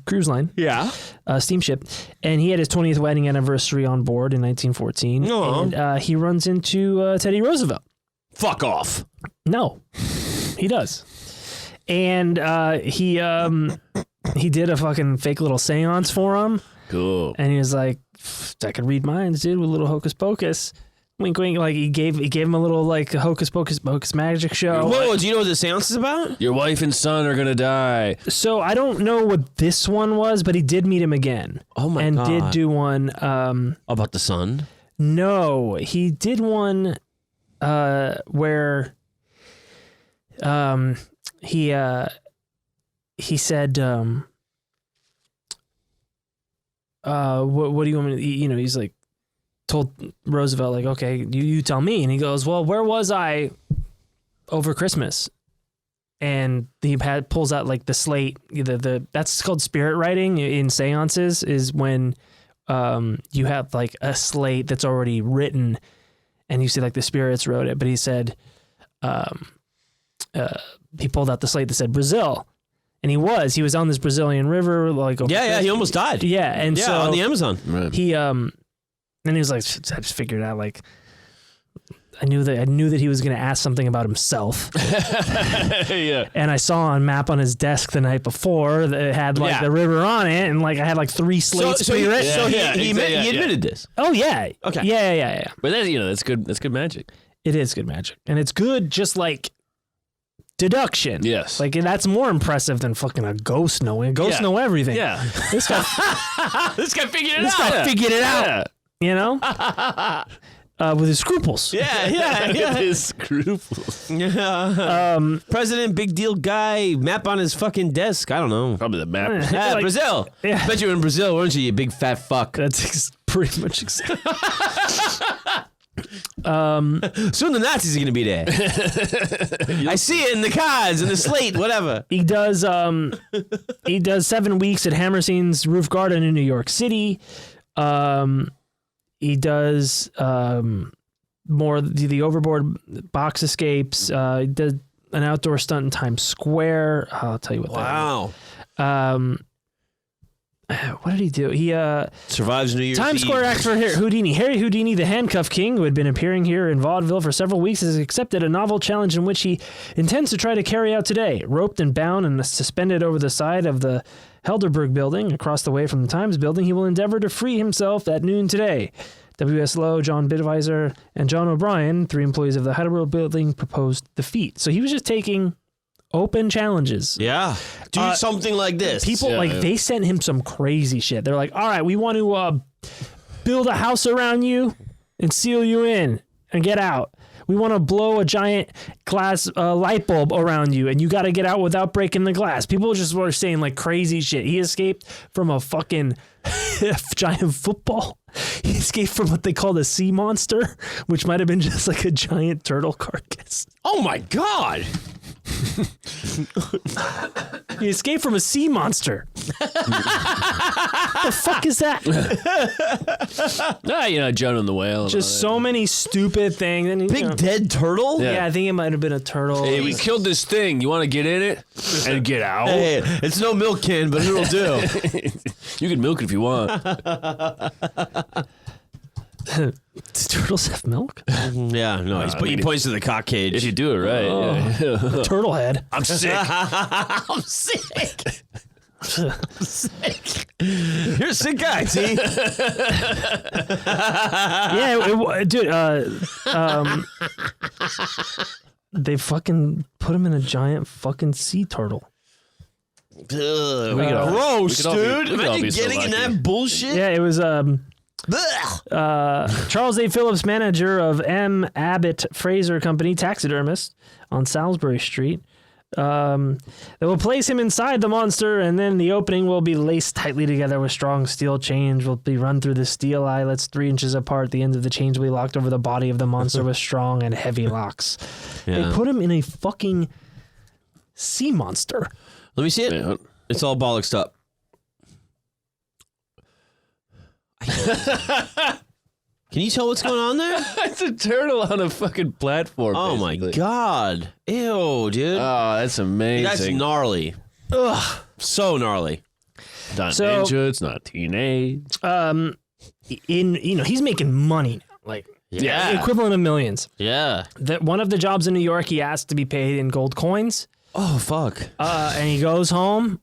Speaker 3: cruise line
Speaker 2: Yeah.
Speaker 3: steamship, and he had his 20th wedding anniversary on board in 1914.
Speaker 2: Aw.
Speaker 3: And he runs into Teddy Roosevelt.
Speaker 2: Fuck off.
Speaker 3: No, he does. And he did a fucking fake little seance for him,
Speaker 4: Cool.
Speaker 3: and he was like, "I could read minds, dude, with a little hocus pocus." Wink, wink. Like he gave him a little like hocus pocus magic show.
Speaker 2: Whoa, do you know what the seance is about?
Speaker 4: Your wife and son are gonna die.
Speaker 3: So I don't know what this one was, but he did meet him again.
Speaker 2: Oh my
Speaker 3: and
Speaker 2: God.
Speaker 3: did do one.
Speaker 2: About the sun?
Speaker 3: No, he did one where he said what do you want me to, he's like told Roosevelt like, okay, you tell me, and he goes, well, where was I over Christmas, and he pulls out like the slate. That's called spirit writing in seances. Is when you have like a slate that's already written, and you see like the spirits wrote it. But he said, he pulled out the slate that said Brazil. And he was on this Brazilian river, like
Speaker 2: he almost died.
Speaker 3: Yeah, and so
Speaker 2: on the Amazon.
Speaker 4: Right.
Speaker 3: he and he was like, I just figured out like I knew that he was going to ask something about himself.
Speaker 4: Yeah.
Speaker 3: And I saw a map on his desk the night before that had like the river on it, and like I had like 3 slates.
Speaker 2: He
Speaker 4: exactly,
Speaker 2: admitted this.
Speaker 3: Oh yeah.
Speaker 2: Okay.
Speaker 3: Yeah.
Speaker 4: But that's good. That's good magic.
Speaker 3: It is good magic, and it's good just like deduction.
Speaker 4: Yes.
Speaker 3: Like that's more impressive than fucking a ghost knowing. A ghost know everything.
Speaker 4: Yeah.
Speaker 3: This guy
Speaker 2: figured it
Speaker 3: This guy figured it out. You know? With his scruples.
Speaker 2: Yeah.
Speaker 4: His scruples.
Speaker 2: President, big deal guy, map on his fucking desk. I don't know.
Speaker 4: Probably the map.
Speaker 3: Like-
Speaker 2: Brazil.
Speaker 3: Yeah.
Speaker 2: Bet you were in Brazil, weren't you, you big fat fuck?
Speaker 3: That's pretty much exactly.
Speaker 2: Soon the Nazis are going to be there. I see it in the cards, in the slate, whatever.
Speaker 3: He does 7 weeks at Hammerstein's Roof Garden in New York City. He does more the overboard box escapes. He did an outdoor stunt in Times Square. I'll tell you what
Speaker 2: Wow.
Speaker 3: that was. What did he do? He
Speaker 2: Survives New Year's
Speaker 3: Times
Speaker 2: Eve.
Speaker 3: Square actor Houdini. Harry Houdini, the handcuff king, who had been appearing here in vaudeville for several weeks, has accepted a novel challenge in which he intends to try to carry out today. Roped and bound and suspended over the side of the Helderberg building across the way from the Times building, he will endeavor to free himself at noon today. W.S. Lowe, John Bidweiser, and John O'Brien, 3 employees of the Heidelberg building, proposed the feat. So he was just taking open challenges.
Speaker 2: Yeah. Do something like this.
Speaker 3: People they sent him some crazy shit. They're like, all right, we want to build a house around you and seal you in and get out. We want to blow a giant glass light bulb around you, and you got to get out without breaking the glass. People just were saying like crazy shit. He escaped from a fucking giant football. He escaped from what they called a sea monster, which might have been just like a giant turtle carcass.
Speaker 2: Oh my God.
Speaker 3: He escaped from a sea monster. What the fuck is that?
Speaker 4: Jonah and the whale.
Speaker 3: Just so many stupid things. And,
Speaker 2: Big dead turtle?
Speaker 3: Yeah, I think it might have been a turtle.
Speaker 4: Hey, we killed this thing. You want to get in it and get out?
Speaker 2: Hey, it's no milk can, but it'll do.
Speaker 4: You can milk it if you want.
Speaker 3: Do turtles have milk?
Speaker 2: Yeah, no, he points to the cock cage.
Speaker 4: If you do it right. Yeah.
Speaker 3: Turtle head.
Speaker 2: I'm sick. I'm sick. You're a sick guy, T.
Speaker 3: Yeah, dude. They fucking put him in a giant fucking sea turtle.
Speaker 2: Gross, dude. Imagine getting in that bullshit.
Speaker 3: Yeah, it was Charles A. Phillips, manager of M. Abbott Fraser Company, taxidermist on Salisbury Street. They will place him inside the monster, and then the opening will be laced tightly together with strong steel chains. Will be run through the steel eyelets 3 inches apart. The ends of the chains will be locked over the body of the monster with strong and heavy locks.
Speaker 2: Yeah.
Speaker 3: They put him in a fucking sea monster.
Speaker 2: Let me see it.
Speaker 4: Yeah.
Speaker 2: It's all bollocksed up. Can you tell what's going on there?
Speaker 4: It's a turtle on a fucking platform.
Speaker 2: Oh my
Speaker 4: basically.
Speaker 2: God. Ew, dude.
Speaker 4: Oh, that's amazing.
Speaker 2: That's gnarly. Ugh. So gnarly.
Speaker 4: Not
Speaker 3: So-
Speaker 4: ninja, it's not teenage.
Speaker 3: He's making money now, like
Speaker 2: Yeah.
Speaker 3: equivalent of millions.
Speaker 2: Yeah.
Speaker 3: That one of the jobs in New York, he asked to be paid in gold coins.
Speaker 2: Oh, fuck.
Speaker 3: And he goes home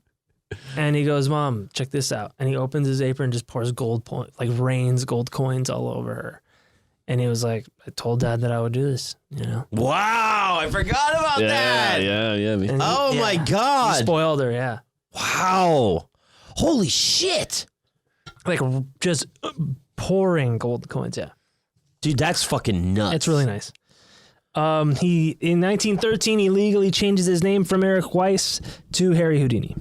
Speaker 3: and he goes, Mom, check this out. And he opens his apron and just pours rains gold coins all over her. And he was like, I told Dad that I would do this, you know?
Speaker 2: Wow. I forgot about that.
Speaker 4: Yeah.
Speaker 3: And
Speaker 2: Oh, my
Speaker 3: He
Speaker 2: God.
Speaker 3: spoiled her, yeah.
Speaker 2: Wow. Holy shit.
Speaker 3: Like just pouring gold coins, yeah.
Speaker 2: Dude, that's fucking nuts.
Speaker 3: It's really nice. In 1913, he legally changes his name from Eric Weiss to Harry Houdini.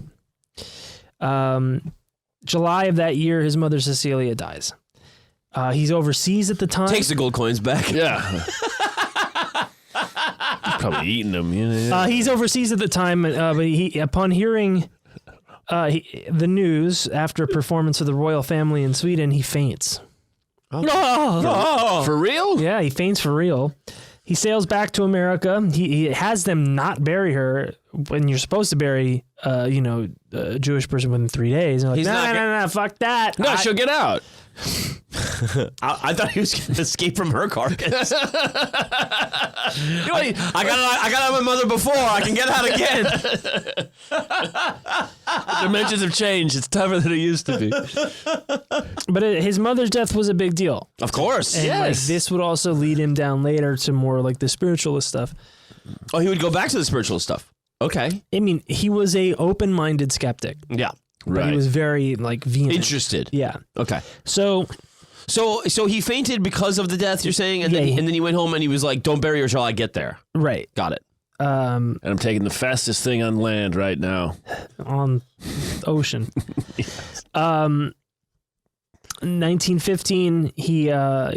Speaker 3: July of that year, his mother Cecilia dies. He's overseas at the time.
Speaker 2: Takes the gold coins back.
Speaker 4: Yeah. Probably eating them. Yeah.
Speaker 3: He's overseas at the time, but upon hearing the news after a performance of the royal family in Sweden, he faints.
Speaker 4: For real?
Speaker 3: Yeah, he faints for real. He sails back to America. He has them not bury her when you're supposed to bury, a Jewish person within 3 days. And they're like, no, fuck that.
Speaker 4: No, she'll get out.
Speaker 2: I thought he was going to escape from her carcass. I got out of my mother before. I can get out again.
Speaker 4: Dimensions have changed. It's tougher than it used to be.
Speaker 3: But his mother's death was a big deal.
Speaker 2: Of course.
Speaker 3: And like, this would also lead him down later to more like the spiritualist stuff.
Speaker 2: Oh, he would go back to the spiritual stuff. Okay.
Speaker 3: I mean, he was a open-minded skeptic.
Speaker 2: Yeah.
Speaker 3: But he was very like vehement.
Speaker 2: Interested.
Speaker 3: Yeah.
Speaker 2: Okay.
Speaker 3: So
Speaker 2: he fainted because of the death, you're saying, and then he went home and he was like, "Don't bury her till I get there."
Speaker 3: Right.
Speaker 2: Got it.
Speaker 4: And I'm taking the fastest thing on land right now.
Speaker 3: On ocean. 1915, he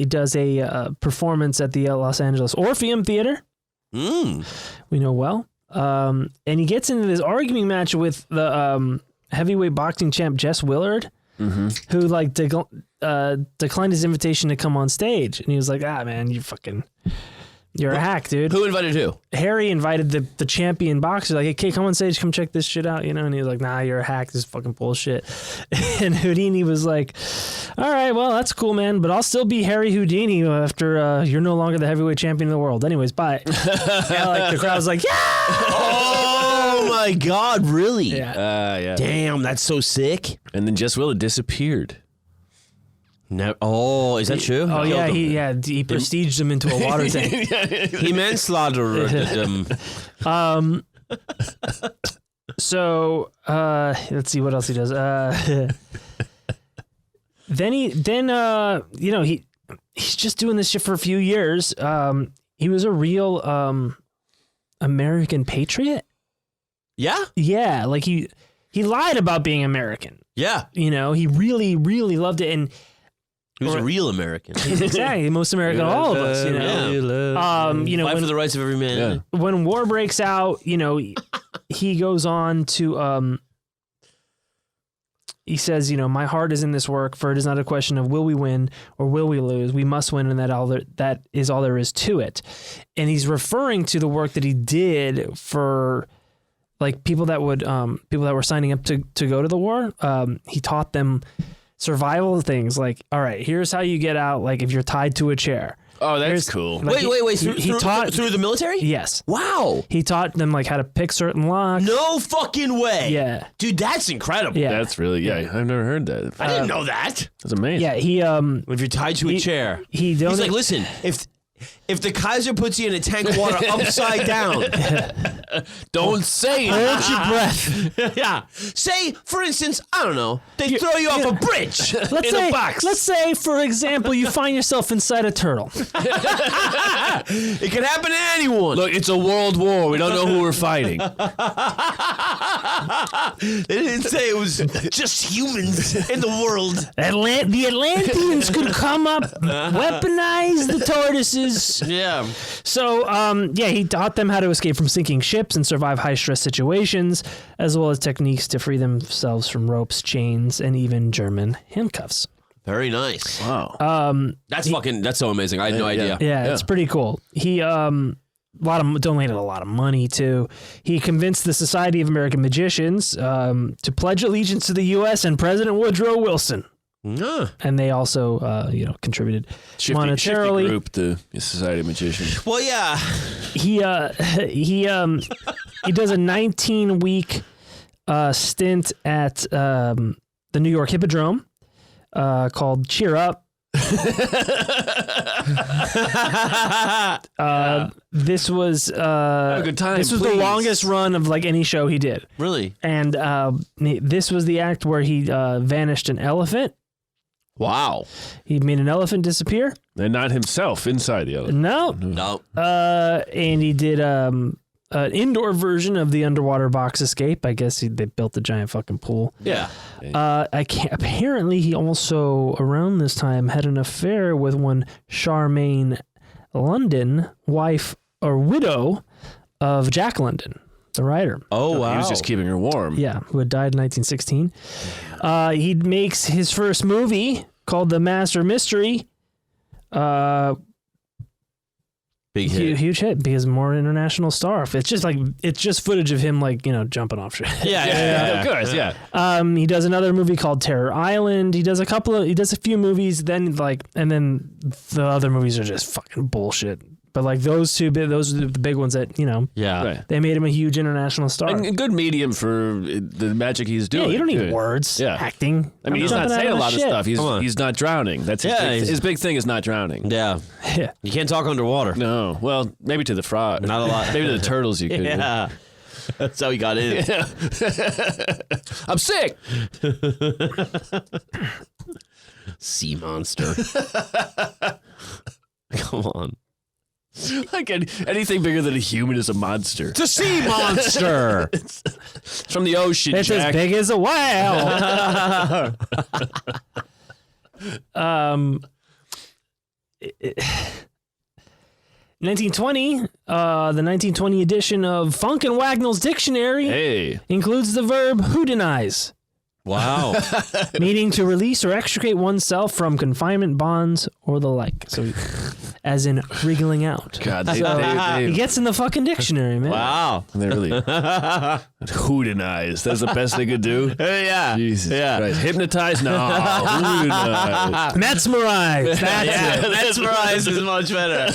Speaker 3: does a performance at the Los Angeles Orpheum Theater. We know well. And he gets into this arguing match with the heavyweight boxing champ Jess Willard, who like declined his invitation to come on stage, and he was like, man, you're a hack, dude.
Speaker 2: Who invited who?
Speaker 3: Harry invited the champion boxer, like, hey, come on stage, come check this shit out, and he was like, nah, you're a hack, this is fucking bullshit. And Houdini was like, all right, well, that's cool, man, but I'll still be Harry Houdini after you're no longer the heavyweight champion of the world. Anyways, bye. And like the crowd was like, yeah!
Speaker 2: Oh my God, really?
Speaker 3: Yeah.
Speaker 4: Yeah.
Speaker 2: Damn, that's so sick.
Speaker 4: And then Jess Willard disappeared.
Speaker 2: No. Oh, is that true?
Speaker 3: Oh yeah, he prestiged him into a water tank.
Speaker 2: He manslaughtered him.
Speaker 3: So let's see what else he does. He's just doing this shit for a few years. He was a real American patriot.
Speaker 2: Yeah.
Speaker 3: Yeah, like he lied about being American.
Speaker 2: Yeah.
Speaker 3: He really, really loved it, and
Speaker 2: he was a real American.
Speaker 3: exactly most American of all of us.
Speaker 2: Fight for the rights of every man.
Speaker 4: Yeah.
Speaker 3: When war breaks out, he goes on to he says, my heart is in this work, for it is not a question of will we win or will we lose. We must win, and that is all there is to it. And he's referring to the work that he did for like people that were signing up to go to the war. He taught them survival things, like, all right, here's how you get out, like if you're tied to a chair.
Speaker 4: Oh, that's cool.
Speaker 3: Like
Speaker 2: wait.
Speaker 3: He taught
Speaker 2: through the military?
Speaker 3: Yes.
Speaker 2: Wow.
Speaker 3: He taught them like how to pick certain locks.
Speaker 2: No fucking way.
Speaker 3: Yeah.
Speaker 2: Dude, that's incredible.
Speaker 3: Yeah.
Speaker 4: That's really, I've never heard that.
Speaker 2: I didn't know that.
Speaker 4: That's amazing.
Speaker 3: Yeah, he
Speaker 2: If you're tied to a chair.
Speaker 3: He's
Speaker 2: He's like, listen, if the Kaiser puts you in a tank of water upside down,
Speaker 4: Don't say it.
Speaker 3: hold your breath.
Speaker 2: yeah. Say, for instance, I don't know, they throw you off a bridge in a box.
Speaker 3: Let's say, for example, you find yourself inside a turtle.
Speaker 2: It can happen to anyone.
Speaker 4: Look, it's a world war. We don't know who we're fighting.
Speaker 2: They didn't say it was just humans in the world.
Speaker 3: The Atlanteans could come up, weaponize the tortoises.
Speaker 2: Yeah.
Speaker 3: So, he taught them how to escape from sinking ships and survive high-stress situations, as well as techniques to free themselves from ropes, chains, and even German handcuffs.
Speaker 2: Very nice.
Speaker 4: Wow.
Speaker 2: That's so amazing. I had no idea.
Speaker 3: Yeah, it's pretty cool. He donated a lot of money too. He convinced the Society of American Magicians to pledge allegiance to the U.S. and President Woodrow Wilson. And they also, contributed monetarily.
Speaker 4: Shifty group, the Society of Magicians.
Speaker 2: Well, yeah.
Speaker 3: He does a 19-week stint at the New York Hippodrome called Cheer Up. This was
Speaker 4: Have a good time,
Speaker 3: this was the
Speaker 4: please.
Speaker 3: longest run of like any show he did.
Speaker 2: Really?
Speaker 3: And this was the act where he vanished an elephant.
Speaker 2: Wow.
Speaker 3: He made an elephant disappear.
Speaker 4: And not himself inside the elephant.
Speaker 3: No.
Speaker 2: No.
Speaker 3: And he did an indoor version of the underwater box escape. I guess they built a giant fucking pool.
Speaker 2: Yeah.
Speaker 3: Apparently, he also around this time had an affair with one Charmaine London, wife or widow of Jack London, the writer.
Speaker 2: Oh, wow.
Speaker 4: He was just keeping her warm.
Speaker 3: Yeah, who had died in 1916. He makes his first movie called The Master Mystery.
Speaker 2: Big hit.
Speaker 3: Huge hit because more international star. It's just footage of him jumping off shit.
Speaker 2: Yeah.
Speaker 4: Of course, yeah.
Speaker 3: He does another movie called Terror Island. He does a few movies, then the other movies are just fucking bullshit. But those are the big ones that
Speaker 2: Yeah.
Speaker 4: Right.
Speaker 3: they made him a huge international star.
Speaker 4: And a good medium for the magic he's doing.
Speaker 3: Yeah, you don't need
Speaker 4: too.
Speaker 3: words.
Speaker 4: Yeah.
Speaker 3: Acting.
Speaker 4: I mean, he's not
Speaker 3: jumping out
Speaker 4: saying a
Speaker 3: of
Speaker 4: lot of
Speaker 3: shit.
Speaker 4: stuff.
Speaker 2: Come on.
Speaker 4: He's not drowning. That's his big thing is not drowning.
Speaker 2: Yeah.
Speaker 3: Yeah.
Speaker 2: You can't talk underwater.
Speaker 4: No. Well, maybe to the frog.
Speaker 2: Not a lot.
Speaker 4: Maybe to the turtles you could.
Speaker 2: Yeah. That's how he got in.
Speaker 4: I'm sick.
Speaker 2: Sea monster. Come on.
Speaker 4: Like anything bigger than a human is a monster.
Speaker 2: It's a sea monster.
Speaker 4: It's from the ocean,
Speaker 3: It's
Speaker 4: Jack.
Speaker 3: as big as a whale. 1920, the 1920 edition of Funk and Wagnall's dictionary
Speaker 4: Hey.
Speaker 3: includes the verb Houdinize,
Speaker 2: Wow.
Speaker 3: meaning to release or extricate oneself from confinement bonds or the like. So, as in wriggling out.
Speaker 4: God,
Speaker 3: It
Speaker 4: they
Speaker 3: gets in the fucking dictionary, man.
Speaker 2: Wow.
Speaker 4: really Houdinize. That's the best they could do.
Speaker 2: Yeah.
Speaker 4: Jesus
Speaker 2: Yeah.
Speaker 4: Christ. Hypnotize? No. Houdinize.
Speaker 3: Mesmerize. That's it.
Speaker 2: Mesmerize is much better.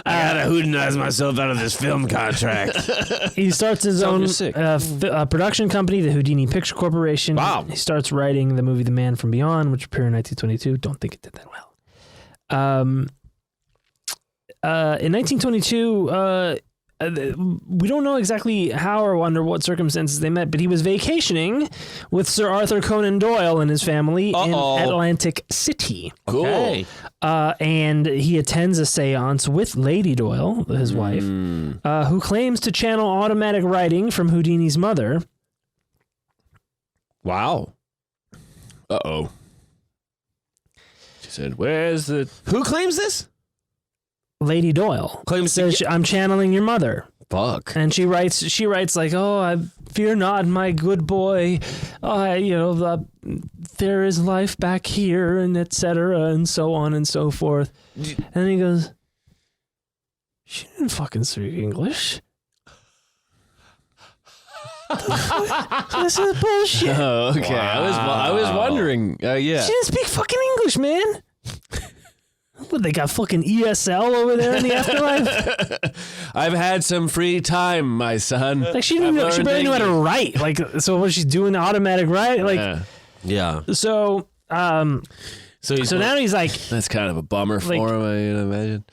Speaker 2: I gotta Houdinize myself out of this film contract.
Speaker 3: He starts his own
Speaker 4: you're sick.
Speaker 3: production company, the Houdini Picture Corporation.
Speaker 2: Wow.
Speaker 3: He starts writing the movie The Man from Beyond, which appeared in 1922. Don't think it did that well. In 1922, we don't know exactly how or under what circumstances they met, but he was vacationing with Sir Arthur Conan Doyle and his family in Atlantic City.
Speaker 2: Cool.
Speaker 3: And he attends a seance with Lady Doyle, his wife, who claims to channel automatic writing from Houdini's mother.
Speaker 2: Wow.
Speaker 4: Uh-oh. She said, where's the...
Speaker 2: Who claims this?
Speaker 3: Lady Doyle
Speaker 2: Claims
Speaker 3: says, I'm channeling your mother.
Speaker 2: Fuck.
Speaker 3: And she writes like, oh, I fear not, my good boy. There is life back here, and etc., and so on and so forth. And he goes, she didn't fucking speak English. This is bullshit.
Speaker 4: Oh, okay. I was wondering. Yeah.
Speaker 3: She didn't speak fucking English, man. What, they got fucking ESL over there in the afterlife?
Speaker 4: I've had some free time, my son.
Speaker 3: Like she didn't know, she barely knew how to write. Like, so was she doing the automatic write? Like,
Speaker 2: Yeah.
Speaker 3: so now he's like,
Speaker 4: That's kind of a bummer for him, I imagine.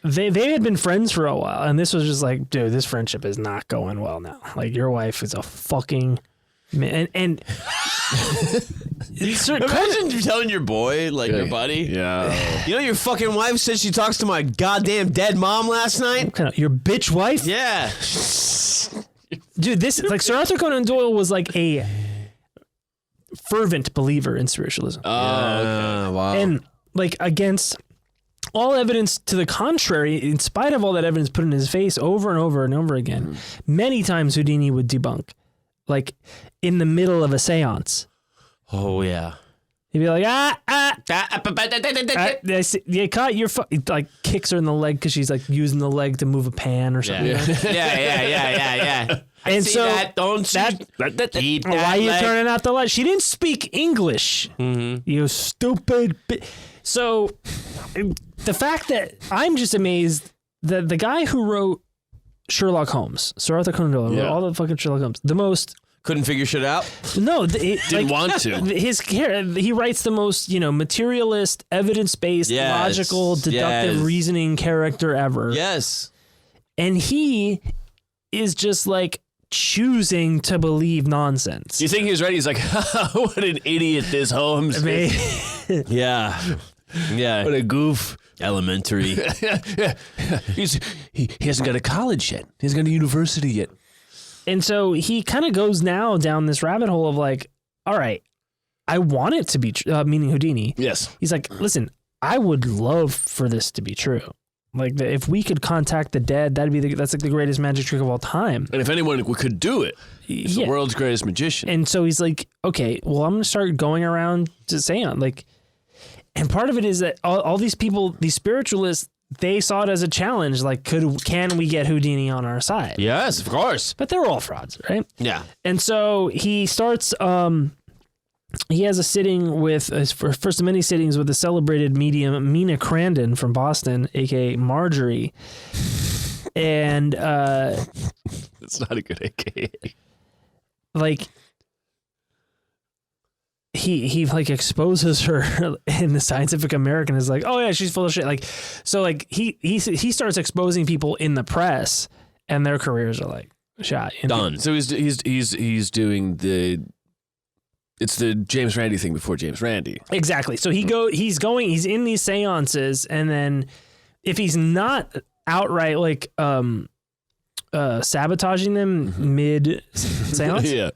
Speaker 3: they had been friends for a while, and this was just like, dude, this friendship is not going well now. Like, your wife is a fucking man, and
Speaker 2: Imagine telling your boy, like your buddy.
Speaker 4: Yeah.
Speaker 2: You know your fucking wife said she talks to my goddamn dead mom last night?
Speaker 3: kind of your bitch wife.
Speaker 2: Yeah.
Speaker 3: Dude, this like Sir Arthur Conan Doyle was like a fervent believer in spiritualism,
Speaker 2: Wow.
Speaker 3: and like against all evidence to the contrary, in spite of all that evidence put in his face over and over and over again, many times Houdini would debunk, like in the middle of a seance.
Speaker 2: Oh, yeah.
Speaker 3: He'd be like, you caught your like kicks her in the leg because she's like using the leg to move a pan or something.
Speaker 2: Yeah.
Speaker 3: And
Speaker 2: See
Speaker 3: so
Speaker 2: that, don't
Speaker 3: that-
Speaker 2: keep that
Speaker 3: why are you
Speaker 2: leg.
Speaker 3: turning out the light? She didn't speak English. You stupid. So the fact that I'm just amazed that the guy who wrote Sherlock Holmes, Sir Arthur Conan Doyle, wrote all the fucking Sherlock Holmes, the most.
Speaker 2: Couldn't figure shit out?
Speaker 3: No,
Speaker 4: Didn't want to.
Speaker 3: He writes the most, materialist, evidence-based, logical, deductive reasoning character ever.
Speaker 2: Yes.
Speaker 3: And he is just like choosing to believe nonsense.
Speaker 4: You think he was ready? He's like, what an idiot this Holmes is.
Speaker 2: Yeah. Yeah.
Speaker 4: What a goof.
Speaker 2: Elementary.
Speaker 4: He hasn't got a college yet. He hasn't got a university yet.
Speaker 3: And so he kind of goes now down this rabbit hole of like, all right, I want it to be, meaning Houdini.
Speaker 4: Yes.
Speaker 3: He's like, listen, I would love for this to be true. Like if we could contact the dead, that's like the greatest magic trick of all time.
Speaker 4: And if anyone could do it, he's the world's greatest magician.
Speaker 3: And so he's like, okay, well, I'm going to start going around to seance. Like, and part of it is that all these people, these spiritualists, they saw it as a challenge. Like, can we get Houdini on our side?
Speaker 2: Yes, of course.
Speaker 3: But they were all frauds, right?
Speaker 2: Yeah.
Speaker 3: And so he starts, he has a sitting with, his first of many sittings with the celebrated medium Mina Crandon from Boston, aka Marjorie. And
Speaker 4: It's not a good AKA.
Speaker 3: Like he like exposes her in the Scientific American is like, oh yeah, she's full of shit. Like, so like he starts exposing people in the press, and their careers are like shot.
Speaker 2: Done.
Speaker 4: So he's doing it's the James Randi thing before James Randi.
Speaker 3: Exactly. So he's in these seances, and then if he's not outright like sabotaging them mid seance,
Speaker 4: Yeah.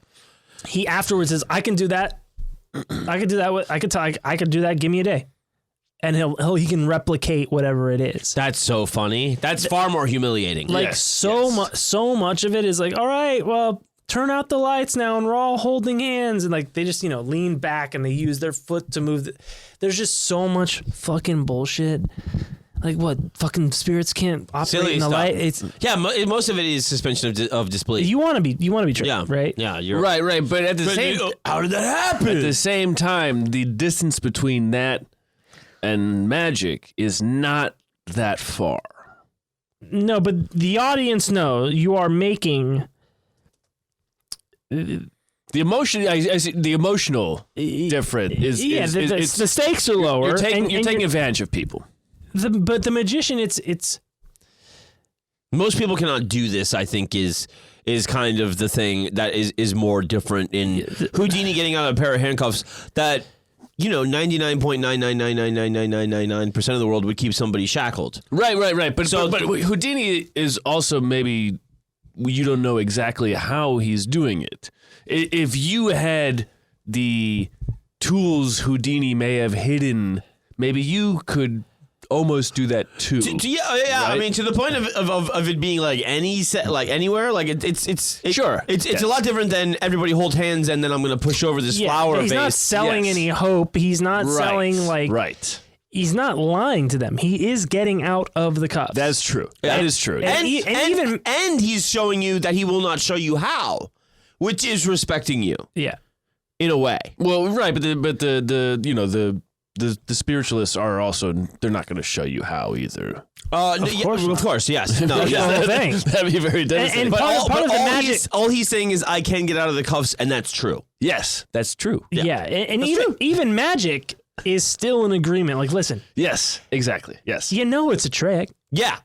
Speaker 3: he afterwards says, I can do that. I could do that. I could do that. Give me a day. And he can replicate whatever it is.
Speaker 2: That's so funny. That's far more humiliating.
Speaker 3: Like so much of it is like, all right, well, turn out the lights now, and we're all holding hands, and like they just lean back and they use their foot to move. There's just so much fucking bullshit. Like what? Fucking spirits can't operate
Speaker 2: Silly
Speaker 3: in the
Speaker 2: stuff.
Speaker 3: light. It's
Speaker 2: most of it is suspension of disbelief.
Speaker 3: you want to be tricked,
Speaker 2: Yeah,
Speaker 3: right?
Speaker 2: Yeah, you're
Speaker 4: Right. But at the same,
Speaker 2: how did that happen?
Speaker 4: At the same time, the distance between that and magic is not that far.
Speaker 3: No, but the audience know you are making.
Speaker 4: The emotion, I see the emotional different is
Speaker 3: the stakes are lower.
Speaker 4: You're taking
Speaker 3: and
Speaker 4: advantage of people.
Speaker 3: But the magician, it's
Speaker 2: Most people cannot do this. I think is kind of the thing that is more different in Houdini getting out of a pair of handcuffs that 99.9999999% of the world would keep somebody shackled.
Speaker 4: Right. But Houdini is also maybe you don't know exactly how he's doing it. If you had the tools Houdini may have hidden, maybe you could almost do that too.
Speaker 2: Yeah. Right? I mean, to the point of it being like any set, like anywhere, like it's
Speaker 4: sure.
Speaker 2: It's a lot different than everybody hold hands and then I'm going to push over this flower
Speaker 3: he's
Speaker 2: vase.
Speaker 3: not selling any hope. He's not selling like
Speaker 4: right.
Speaker 3: He's not lying to them. He is getting out of the cuffs.
Speaker 4: That's true.
Speaker 2: Yeah.
Speaker 4: That is true.
Speaker 2: And he's showing you that he will not show you how, which is respecting you.
Speaker 3: Yeah.
Speaker 2: In a way.
Speaker 4: Well, right, but the spiritualists are also, they're not going to show you how either.
Speaker 2: Of course, yes. No,
Speaker 3: That's the whole thing.
Speaker 4: That'd be very devastating.
Speaker 3: And part of the magic.
Speaker 2: All he's saying is, I can get out of the cuffs, and that's true.
Speaker 4: Yes, that's true.
Speaker 3: Yeah, and even magic is still an agreement. Like, listen.
Speaker 4: Yes, exactly. Yes.
Speaker 3: It's a trick.
Speaker 2: Yeah.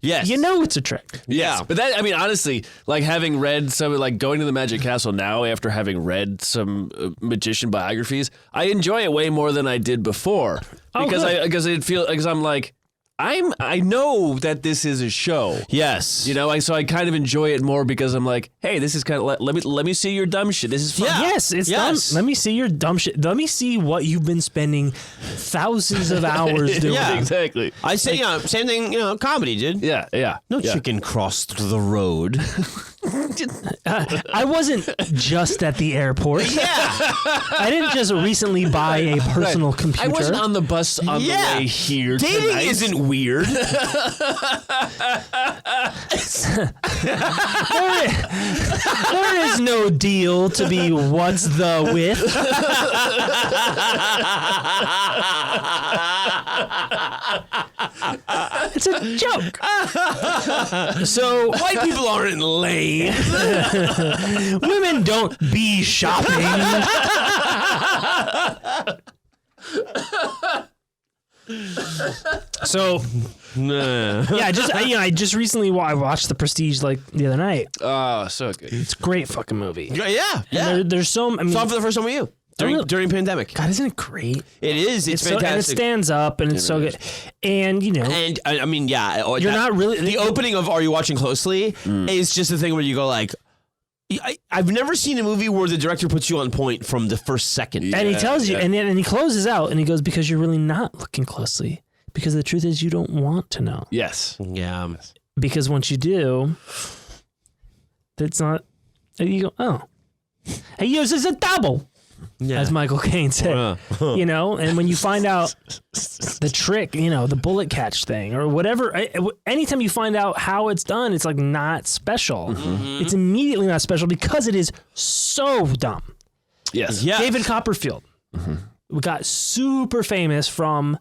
Speaker 2: Yes.
Speaker 3: It's a trick.
Speaker 2: Yeah.
Speaker 4: But that, I mean, honestly, like having read some, like going to the Magic Castle now after having read some magician biographies, I enjoy it way more than I did before. Because I'm like, I know that this is a show.
Speaker 2: Yes.
Speaker 4: So I kind of enjoy it more because I'm like, hey, this is kind of let me see your dumb shit. This is fun.
Speaker 2: Yeah.
Speaker 3: Yes, it's dumb. Let me see your dumb shit. Let me see what you've been spending thousands of hours doing.
Speaker 2: Yeah.
Speaker 4: Exactly.
Speaker 2: I say, same thing, comedy, dude.
Speaker 4: Yeah.
Speaker 2: No chicken crossed the road.
Speaker 3: I wasn't just at the airport.
Speaker 2: Yeah.
Speaker 3: I didn't just recently buy a personal computer.
Speaker 4: I wasn't on the bus on the way here.
Speaker 2: Dating
Speaker 4: tonight.
Speaker 2: isn't weird.
Speaker 3: There is no deal to be what's the with. It's a joke.
Speaker 2: So white people aren't lame.
Speaker 3: Women don't be shopping. So yeah, I just recently watched The Prestige like the other night.
Speaker 4: Oh, so good.
Speaker 3: It's a great fucking movie.
Speaker 2: Yeah.
Speaker 3: There's so
Speaker 2: Saw it for the first time with you during pandemic.
Speaker 3: God, isn't it great?
Speaker 2: It is. It's
Speaker 3: So,
Speaker 2: fantastic.
Speaker 3: and it stands up, and it's so good. And
Speaker 2: And I mean, yeah,
Speaker 3: you're not really
Speaker 2: the opening of "Are You Watching Closely" is just a thing where you go like, I've never seen a movie where the director puts you on point from the first second.
Speaker 3: And he tells you, and then he closes out, and he goes, because you're really not looking closely, Because the truth is you don't want to know.
Speaker 4: Yes.
Speaker 2: Yeah.
Speaker 3: Because once you do, it's not, you go, oh, he uses a double,
Speaker 2: Yeah.
Speaker 3: as Michael Caine said, you know, and when you find out the trick, you know, the bullet catch thing or whatever, anytime you find out how it's done, it's like not special. It's immediately not special because it is so dumb.
Speaker 4: Yes.
Speaker 2: Yeah.
Speaker 3: David Copperfield got super famous from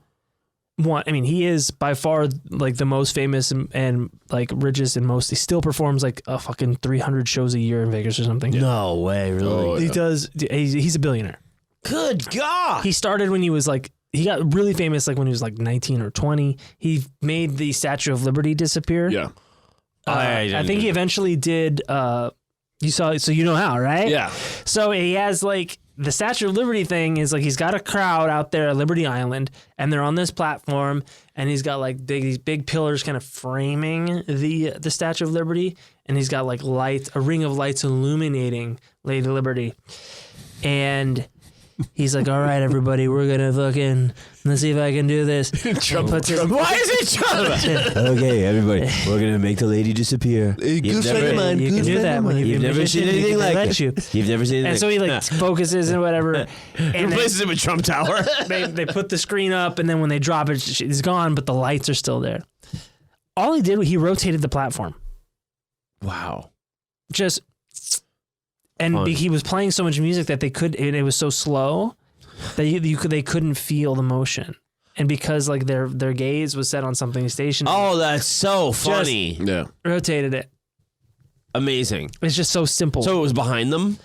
Speaker 3: one. I mean, he is by far like the most famous and like richest and most. He still performs like a fucking 300 shows a year in Vegas or something.
Speaker 2: No way, really.
Speaker 4: Oh,
Speaker 3: He does. He's a billionaire.
Speaker 2: Good God.
Speaker 3: He started when he was like, he got really famous like when he was like 19 or 20. He made the Statue of Liberty disappear.
Speaker 4: Yeah.
Speaker 3: I think he eventually did. You saw, so you know how, right?
Speaker 4: Yeah.
Speaker 3: So he has like the Statue of Liberty thing is like he's got a crowd out there at Liberty Island, and they're on this platform, and he's got like these big pillars kind of framing the Statue of Liberty, and he's got like lights, a ring of lights illuminating Lady Liberty, and he's like, all right, everybody, we're gonna let's see if I can do this.
Speaker 2: Why is it Trump?
Speaker 5: Okay, everybody, we're gonna make the lady disappear.
Speaker 3: You can do that when
Speaker 5: You've never seen anything like it. You've never seen anything.
Speaker 3: And so he like focuses and whatever, and then
Speaker 2: Replaces it with Trump Tower.
Speaker 3: they put the screen up, and then when they drop it, it's gone, but the lights are still there. All he did was he rotated the platform.
Speaker 2: Wow.
Speaker 3: Just and
Speaker 2: Fun.
Speaker 3: he was playing so much music that it was so slow that they couldn't feel the motion. And because like their gaze was set on something stationary,
Speaker 2: Oh, that's so funny.
Speaker 4: Yeah.
Speaker 3: rotated it.
Speaker 2: Amazing.
Speaker 3: It's just so simple.
Speaker 2: So it was behind them?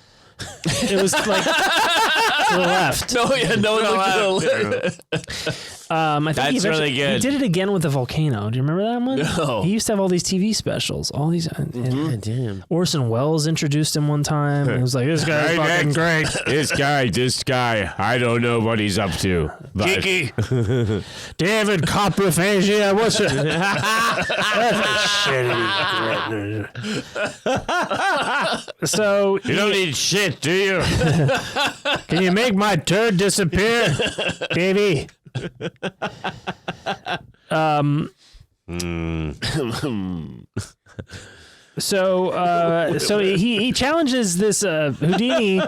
Speaker 3: it was like to the left.
Speaker 4: No, yeah, no,
Speaker 3: I think
Speaker 2: That's really good.
Speaker 3: He did it again with the volcano. Do you remember that one?
Speaker 4: No.
Speaker 3: He used to have all these TV specials. All these.
Speaker 2: Damn.
Speaker 3: Orson Welles introduced him one time. It was like, this guy's fucking great.
Speaker 6: This guy, I don't know what he's up to. But
Speaker 3: David Copperfield. What's it? So
Speaker 6: you don't need shit, do you?
Speaker 3: can you make my turd disappear, Davey? So he challenges this Houdini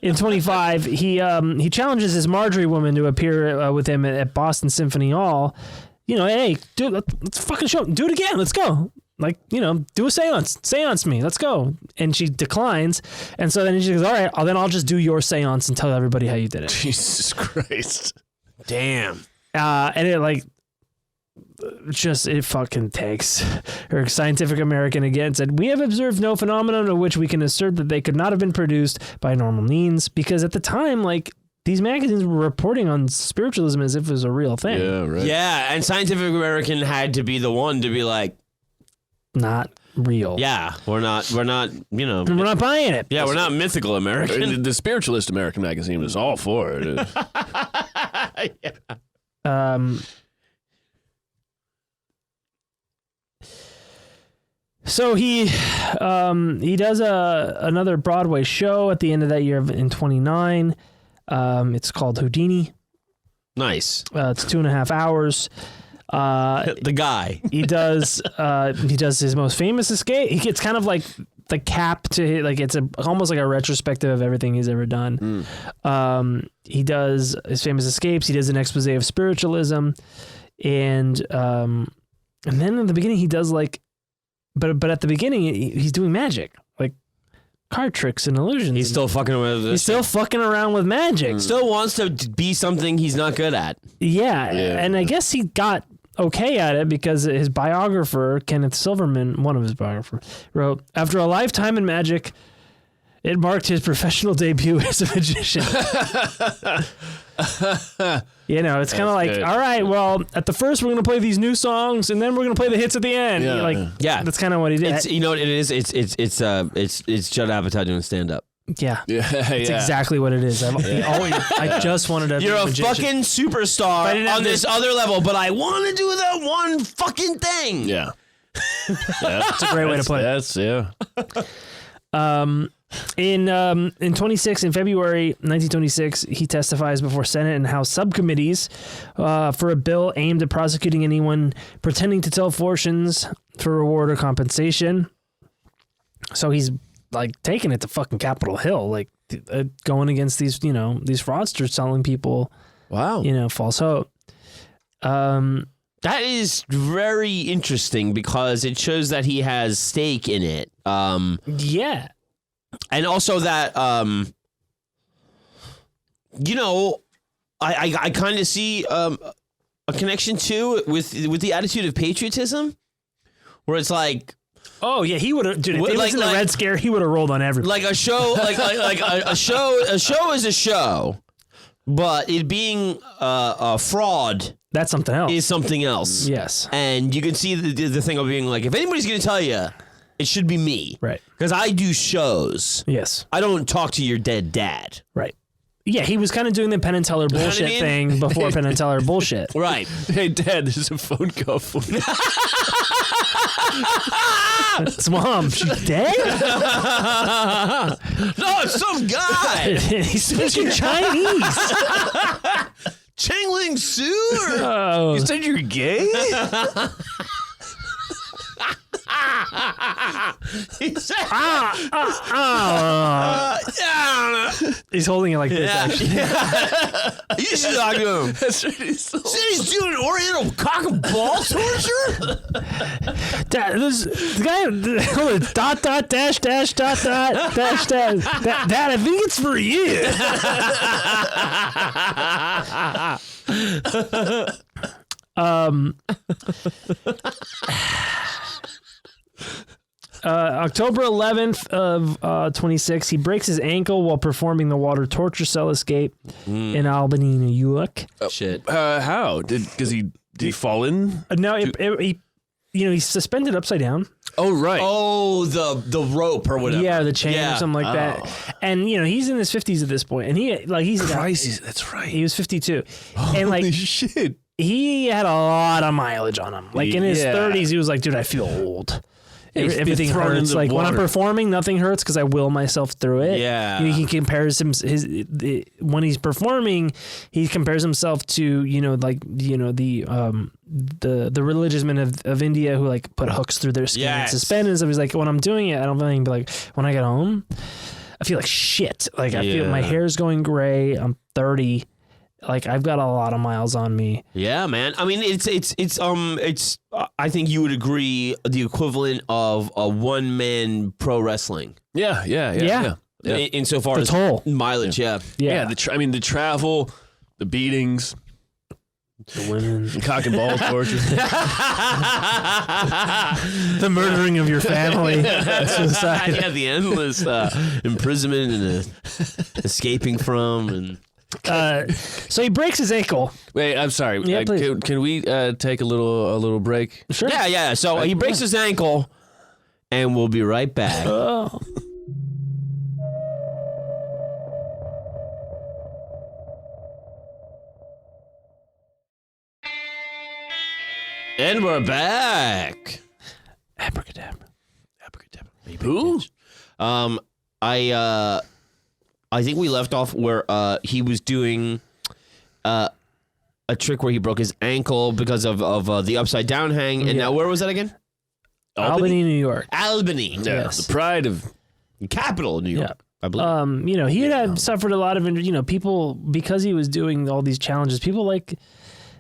Speaker 3: in 25. He challenges this Marjorie woman to appear with him at Boston Symphony Hall. You know, hey, dude, let's fucking show. Do it again. Let's go. Like, you know, do a seance me. Let's go. And she declines. And so then she goes, all right, then I'll just do your seance and tell everybody how you did it.
Speaker 4: Jesus Christ.
Speaker 2: Damn.
Speaker 3: And it like, it fucking takes. Her Scientific American again said, we have observed no phenomenon of which we can assert that they could not have been produced by normal means. Because at the time, like, these magazines were reporting on spiritualism as if it was a real thing.
Speaker 4: Yeah, right.
Speaker 2: Yeah, and Scientific American had to be the one to be like,
Speaker 3: Not real.
Speaker 2: yeah, we're not, you know.
Speaker 3: And we're not buying it.
Speaker 2: Yeah, we're not mythical American.
Speaker 4: The Spiritualist American magazine was all for it.
Speaker 3: So he does another Broadway show at the end of that year in 29. It's called Houdini.
Speaker 2: Nice.
Speaker 3: It's 2.5 hours.
Speaker 2: The guy.
Speaker 3: He does his most famous escape. He gets kind of like the cap to, like, it's almost like a retrospective of everything he's ever done. He does his famous escapes. He does an expose of spiritualism, and then in the beginning he does like, but at the beginning he's doing magic, like card tricks and illusions.
Speaker 2: He's still fucking around with this.
Speaker 3: He's still fucking around with magic.
Speaker 2: Still wants to be something he's not good at.
Speaker 3: Yeah, and I guess he got okay at it because his biographer, Kenneth Silverman, one of his biographers, wrote, after a lifetime in magic, it marked his professional debut as a magician. You know, it's kind of like,
Speaker 4: good.
Speaker 3: all right, well, at the first we're going to play these new songs, and then we're going to play the hits at the end.
Speaker 4: Yeah,
Speaker 3: Like,
Speaker 2: yeah.
Speaker 3: that's kind of what he did.
Speaker 2: It's, you know what it is? It's Judd Apatow doing stand up.
Speaker 3: Yeah.
Speaker 4: Yeah,
Speaker 3: It's exactly what it is. I just wanted to.
Speaker 2: You're
Speaker 3: be
Speaker 2: a
Speaker 3: magician.
Speaker 2: fucking superstar on this other level, but I want to do that one fucking thing.
Speaker 4: Yeah.
Speaker 3: That's a great way to put it.
Speaker 4: That's, yeah.
Speaker 3: In February 1926, he testifies before Senate and House subcommittees for a bill aimed at prosecuting anyone pretending to tell fortunes for reward or compensation. So he's like taking it to fucking Capitol Hill, like going against these, these fraudsters selling people, false hope.
Speaker 2: That is very interesting because it shows that he has stake in it.
Speaker 3: Yeah.
Speaker 2: And also that, I kind of see a connection too with the attitude of patriotism, where it's like,
Speaker 3: oh yeah, he would have. Dude, if it was in the Red Scare, he would have rolled on everything.
Speaker 2: Like a show, a show is a show, but it being a fraud.
Speaker 3: That's something else.
Speaker 2: Is something else.
Speaker 3: Yes.
Speaker 2: And you can see the thing of being like, if anybody's going to tell you, it should be me.
Speaker 3: Right.
Speaker 2: Because I do shows.
Speaker 3: Yes.
Speaker 2: I don't talk to your dead dad.
Speaker 3: Right. Yeah, he was kind of doing the Penn and Teller bullshit thing before Penn and Teller bullshit.
Speaker 2: Right.
Speaker 4: Hey, Dad, there's a phone call for you.
Speaker 3: It's Mom. She's dead?
Speaker 2: No, it's some guy.
Speaker 3: He's speaking Chinese.
Speaker 2: Changling Su?
Speaker 3: Oh.
Speaker 4: You said you're gay?
Speaker 2: He said,
Speaker 3: He's holding it like this, actually.
Speaker 2: You should talk to him.
Speaker 4: That's right.
Speaker 2: He's doing Oriental cock and ball torture?
Speaker 3: Dad, the guy, dot, dot, dash, dash, dot, dot, dash, dash. Dad, I think it's for you. October 11th of 26, he breaks his ankle while performing the water torture cell escape in Albany, New York.
Speaker 2: Shit.
Speaker 4: How? Did he fall in?
Speaker 3: No, he's suspended upside down.
Speaker 4: Oh, right.
Speaker 2: Oh, the rope or whatever.
Speaker 3: Yeah, the chain or something like that. And he's in his 50s at this point, and he's
Speaker 4: Christ, that's right.
Speaker 3: He was 52,
Speaker 4: Holy
Speaker 3: and like
Speaker 4: shit.
Speaker 3: he had a lot of mileage on him. Like in his 30s, he was like, dude, I feel old. Everything hurts. Like when I'm performing, nothing hurts because I will myself through it.
Speaker 2: Yeah.
Speaker 3: He compares when he's performing, he compares himself to the religious men of India who like put hooks through their skin and suspend and stuff. He's like, when I'm doing it, I don't feel anything, but like when I get home, I feel like shit. Like I feel my hair's going gray. I'm 30. Like I've got a lot of miles on me.
Speaker 2: Yeah, man. I mean, it's I think you would agree the equivalent of a one-man pro wrestling.
Speaker 4: Yeah.
Speaker 2: Insofar
Speaker 3: The
Speaker 2: as
Speaker 3: toll.
Speaker 2: mileage, yeah.
Speaker 4: The travel, the beatings,
Speaker 3: The women.
Speaker 4: the cock and ball torture.
Speaker 3: The murdering of your family. Suicide.
Speaker 2: Yeah, the endless imprisonment and escaping from and.
Speaker 3: So he breaks his ankle.
Speaker 4: Wait, I'm sorry.
Speaker 3: Yeah, please.
Speaker 4: Can we take a little break?
Speaker 3: Sure.
Speaker 2: Yeah. So he breaks his ankle, and we'll be right back.
Speaker 3: Oh.
Speaker 2: And we're back.
Speaker 3: Abracadabra.
Speaker 2: Who? I think we left off where he was doing a trick where he broke his ankle because of the upside down hang. And now where was that again?
Speaker 3: Albany, New York.
Speaker 2: Albany.
Speaker 3: Yes.
Speaker 4: The pride of
Speaker 2: Capital of New York.
Speaker 3: Yeah.
Speaker 2: I believe.
Speaker 3: He had suffered a lot of, people, because he was doing all these challenges, people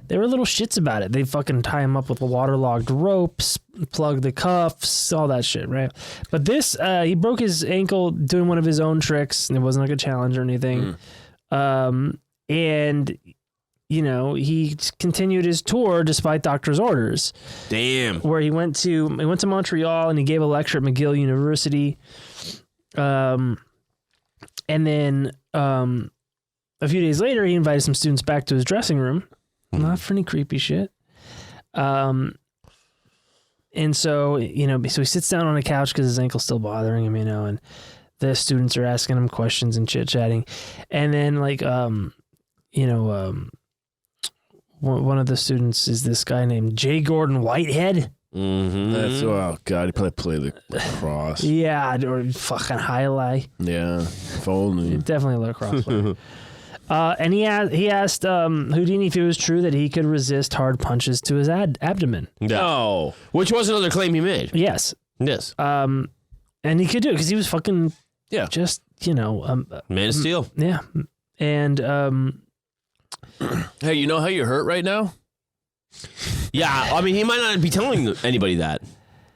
Speaker 3: they were little shits about it. They fucking tie him up with waterlogged ropes, plug the cuffs, all that shit, right? But this, he broke his ankle doing one of his own tricks, and it wasn't like a challenge or anything. And, he continued his tour despite doctor's orders.
Speaker 2: Damn.
Speaker 3: Where he went to Montreal and he gave a lecture at McGill University. And then a few days later, he invited some students back to his dressing room. Not for any creepy shit. And so, so he sits down on a couch because his ankle's still bothering him, and the students are asking him questions and chit-chatting. And then, one of the students is this guy named J. Gordon Whitehead.
Speaker 2: Mm-hmm.
Speaker 4: That's oh god, he probably played the lacrosse.
Speaker 3: Yeah, or fucking highlight.
Speaker 4: Yeah, if only.
Speaker 3: Definitely a lacrosse player. And he asked Houdini if it was true that he could resist hard punches to his abdomen.
Speaker 2: No. Which was another claim he made.
Speaker 3: Yes.
Speaker 2: Yes.
Speaker 3: And he could do it because he was fucking just
Speaker 2: Man of Steel.
Speaker 3: Yeah. And
Speaker 4: Hey, you know how you're hurt right now?
Speaker 2: Yeah, I mean, he might not be telling anybody that.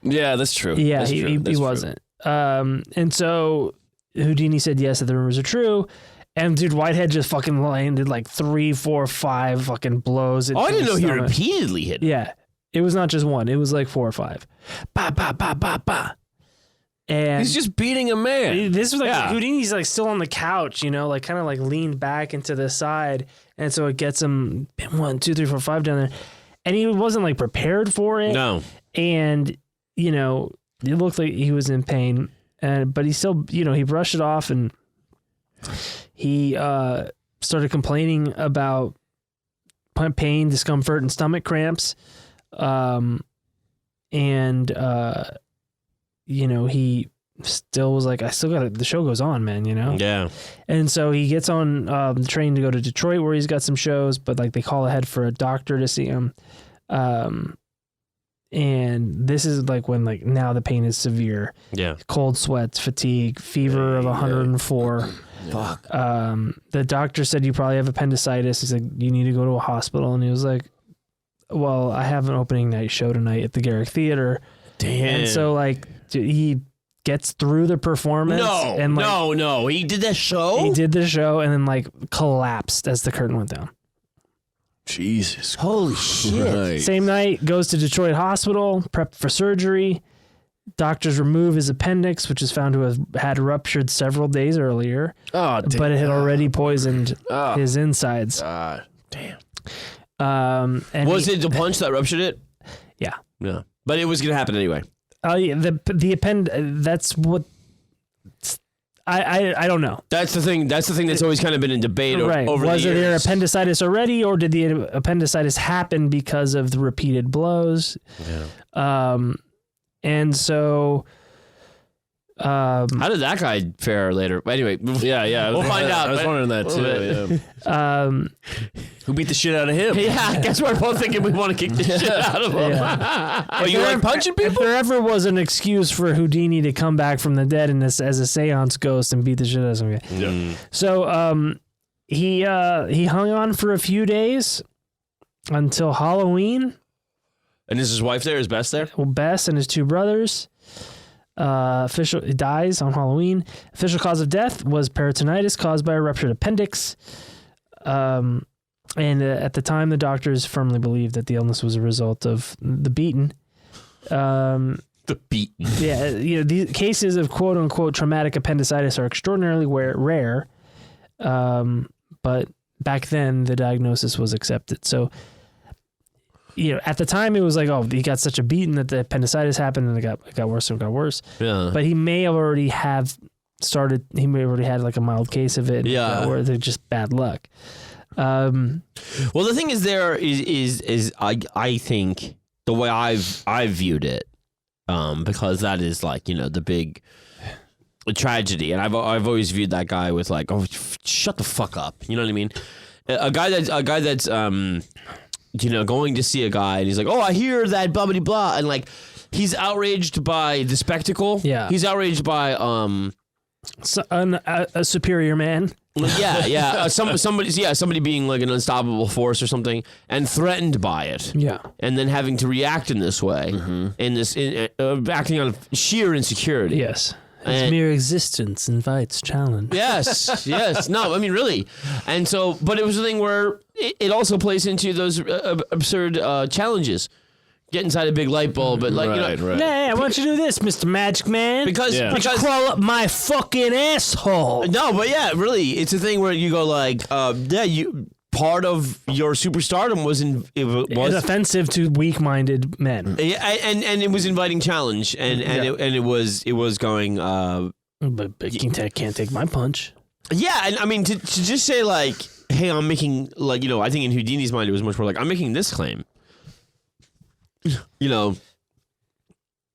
Speaker 4: Yeah, that's true.
Speaker 3: yeah,
Speaker 4: That's true.
Speaker 3: he
Speaker 4: That's true.
Speaker 3: wasn't. And so Houdini said yes, that the rumors are true. And dude, Whitehead just fucking landed like 3, 4, 5 fucking blows.
Speaker 2: Oh, I didn't know he
Speaker 3: stomach.
Speaker 2: repeatedly hit.
Speaker 3: Yeah. It was not just one. It was like 4 or 5. Ba, ba, ba, ba, ba. And
Speaker 4: He's just beating a man.
Speaker 3: this was like
Speaker 2: Yeah.
Speaker 3: Houdini's like still on the couch, like kind of like leaned back into the side. And so it gets him 1, 2, 3, 4, 5 down there. And he wasn't like prepared for it.
Speaker 2: No.
Speaker 3: And, it looked like he was in pain. But he still, he brushed it off and he started complaining about pain, discomfort, and stomach cramps. He still was like, I still got it. The show goes on, man,
Speaker 2: Yeah.
Speaker 3: And so he gets on the train to go to Detroit where he's got some shows, but like they call ahead for a doctor to see him. And this is like when like now the pain is severe.
Speaker 2: Yeah.
Speaker 3: Cold sweats, fatigue, fever of 104.
Speaker 2: Fuck.
Speaker 3: The doctor said you probably have appendicitis. He said you need to go to a hospital. And he was like, well, I have an opening night show tonight at the Garrick Theater.
Speaker 2: Damn.
Speaker 3: And so like he gets through the performance.
Speaker 2: No.
Speaker 3: And like,
Speaker 2: no. He did that show?
Speaker 3: he did the show and then like collapsed as the curtain went down.
Speaker 4: Jesus.
Speaker 2: Holy shit.
Speaker 4: Christ.
Speaker 3: Same night, goes to Detroit Hospital, prepped for surgery. Doctors remove his appendix, which is found to have had ruptured several days earlier,
Speaker 4: Oh, damn.
Speaker 3: but it had already poisoned
Speaker 4: Oh.
Speaker 3: his insides.
Speaker 4: Damn.
Speaker 3: And
Speaker 2: Was it the punch that ruptured it?
Speaker 3: Yeah.
Speaker 2: Yeah. But it was going to happen anyway.
Speaker 3: Yeah, the that's what I don't know.
Speaker 2: That's the thing. That's the thing that's always kind of been in debate
Speaker 3: Right.
Speaker 2: over
Speaker 3: Was
Speaker 2: the
Speaker 3: it their
Speaker 2: years.
Speaker 3: appendicitis already, or did the appendicitis happen because of the repeated blows?
Speaker 2: Yeah.
Speaker 3: And so
Speaker 2: How did that guy fare later? Anyway,
Speaker 4: Yeah.
Speaker 2: We'll find out,
Speaker 4: I was
Speaker 2: but-
Speaker 4: wondering that too. Yeah. Who beat the shit out of him?
Speaker 2: yeah, I guess we're both thinking we want to kick the shit out of him.
Speaker 4: Oh, you like punching
Speaker 3: If
Speaker 4: people?
Speaker 3: there ever was an excuse for Houdini to come back from the dead as a seance ghost and beat the shit out of some guy.
Speaker 2: Yeah.
Speaker 3: So he hung on for a few days until Halloween.
Speaker 2: And is his wife there? His best there?
Speaker 3: Well, Bess and his 2 brothers. He dies on Halloween. Official cause of death was peritonitis caused by a ruptured appendix. And at the time, the doctors firmly believed that the illness was a result of the beating.
Speaker 2: The beaten.
Speaker 3: Yeah, these cases of quote unquote traumatic appendicitis are extraordinarily rare. But back then, the diagnosis was accepted. So, at the time, it was like, oh, he got such a beating that the appendicitis happened, and it got worse and got worse.
Speaker 2: Yeah.
Speaker 3: But he may have already he may have already had like a mild case of it.
Speaker 2: Yeah.
Speaker 3: Or they're just bad luck.
Speaker 2: Well, the thing is, there is I think the way I've viewed it, because that is like the big tragedy, and I've always viewed that guy with like, oh, shut the fuck up, you know what I mean? A guy that's going to see a guy and he's like, oh, I hear that blah blah blah, and like he's outraged by the spectacle.
Speaker 3: Yeah.
Speaker 2: He's outraged by
Speaker 3: a superior man.
Speaker 2: somebody being like an unstoppable force or something, and threatened by it.
Speaker 3: Yeah.
Speaker 2: And then having to react in this way, acting on sheer insecurity.
Speaker 3: Yes.
Speaker 2: And-
Speaker 3: His mere existence invites challenge.
Speaker 2: Yes. No, I mean, really. And so, but it was a thing where it also plays into those absurd challenges. Get inside a big light bulb, but like,
Speaker 4: Right.
Speaker 3: Hey, why don't you do this, Mr. Magic Man?
Speaker 2: because
Speaker 4: Yeah.
Speaker 3: Why don't you crawl up my fucking asshole?
Speaker 2: no, but yeah, really, it's a thing where you go like, part of your superstardom was
Speaker 3: It's offensive to weak-minded men.
Speaker 2: Yeah, and it was inviting challenge, and it was going.
Speaker 3: But you can't take my punch.
Speaker 2: Yeah, and I mean to just say like, hey, I'm making like I think in Houdini's mind it was much more like I'm making this claim.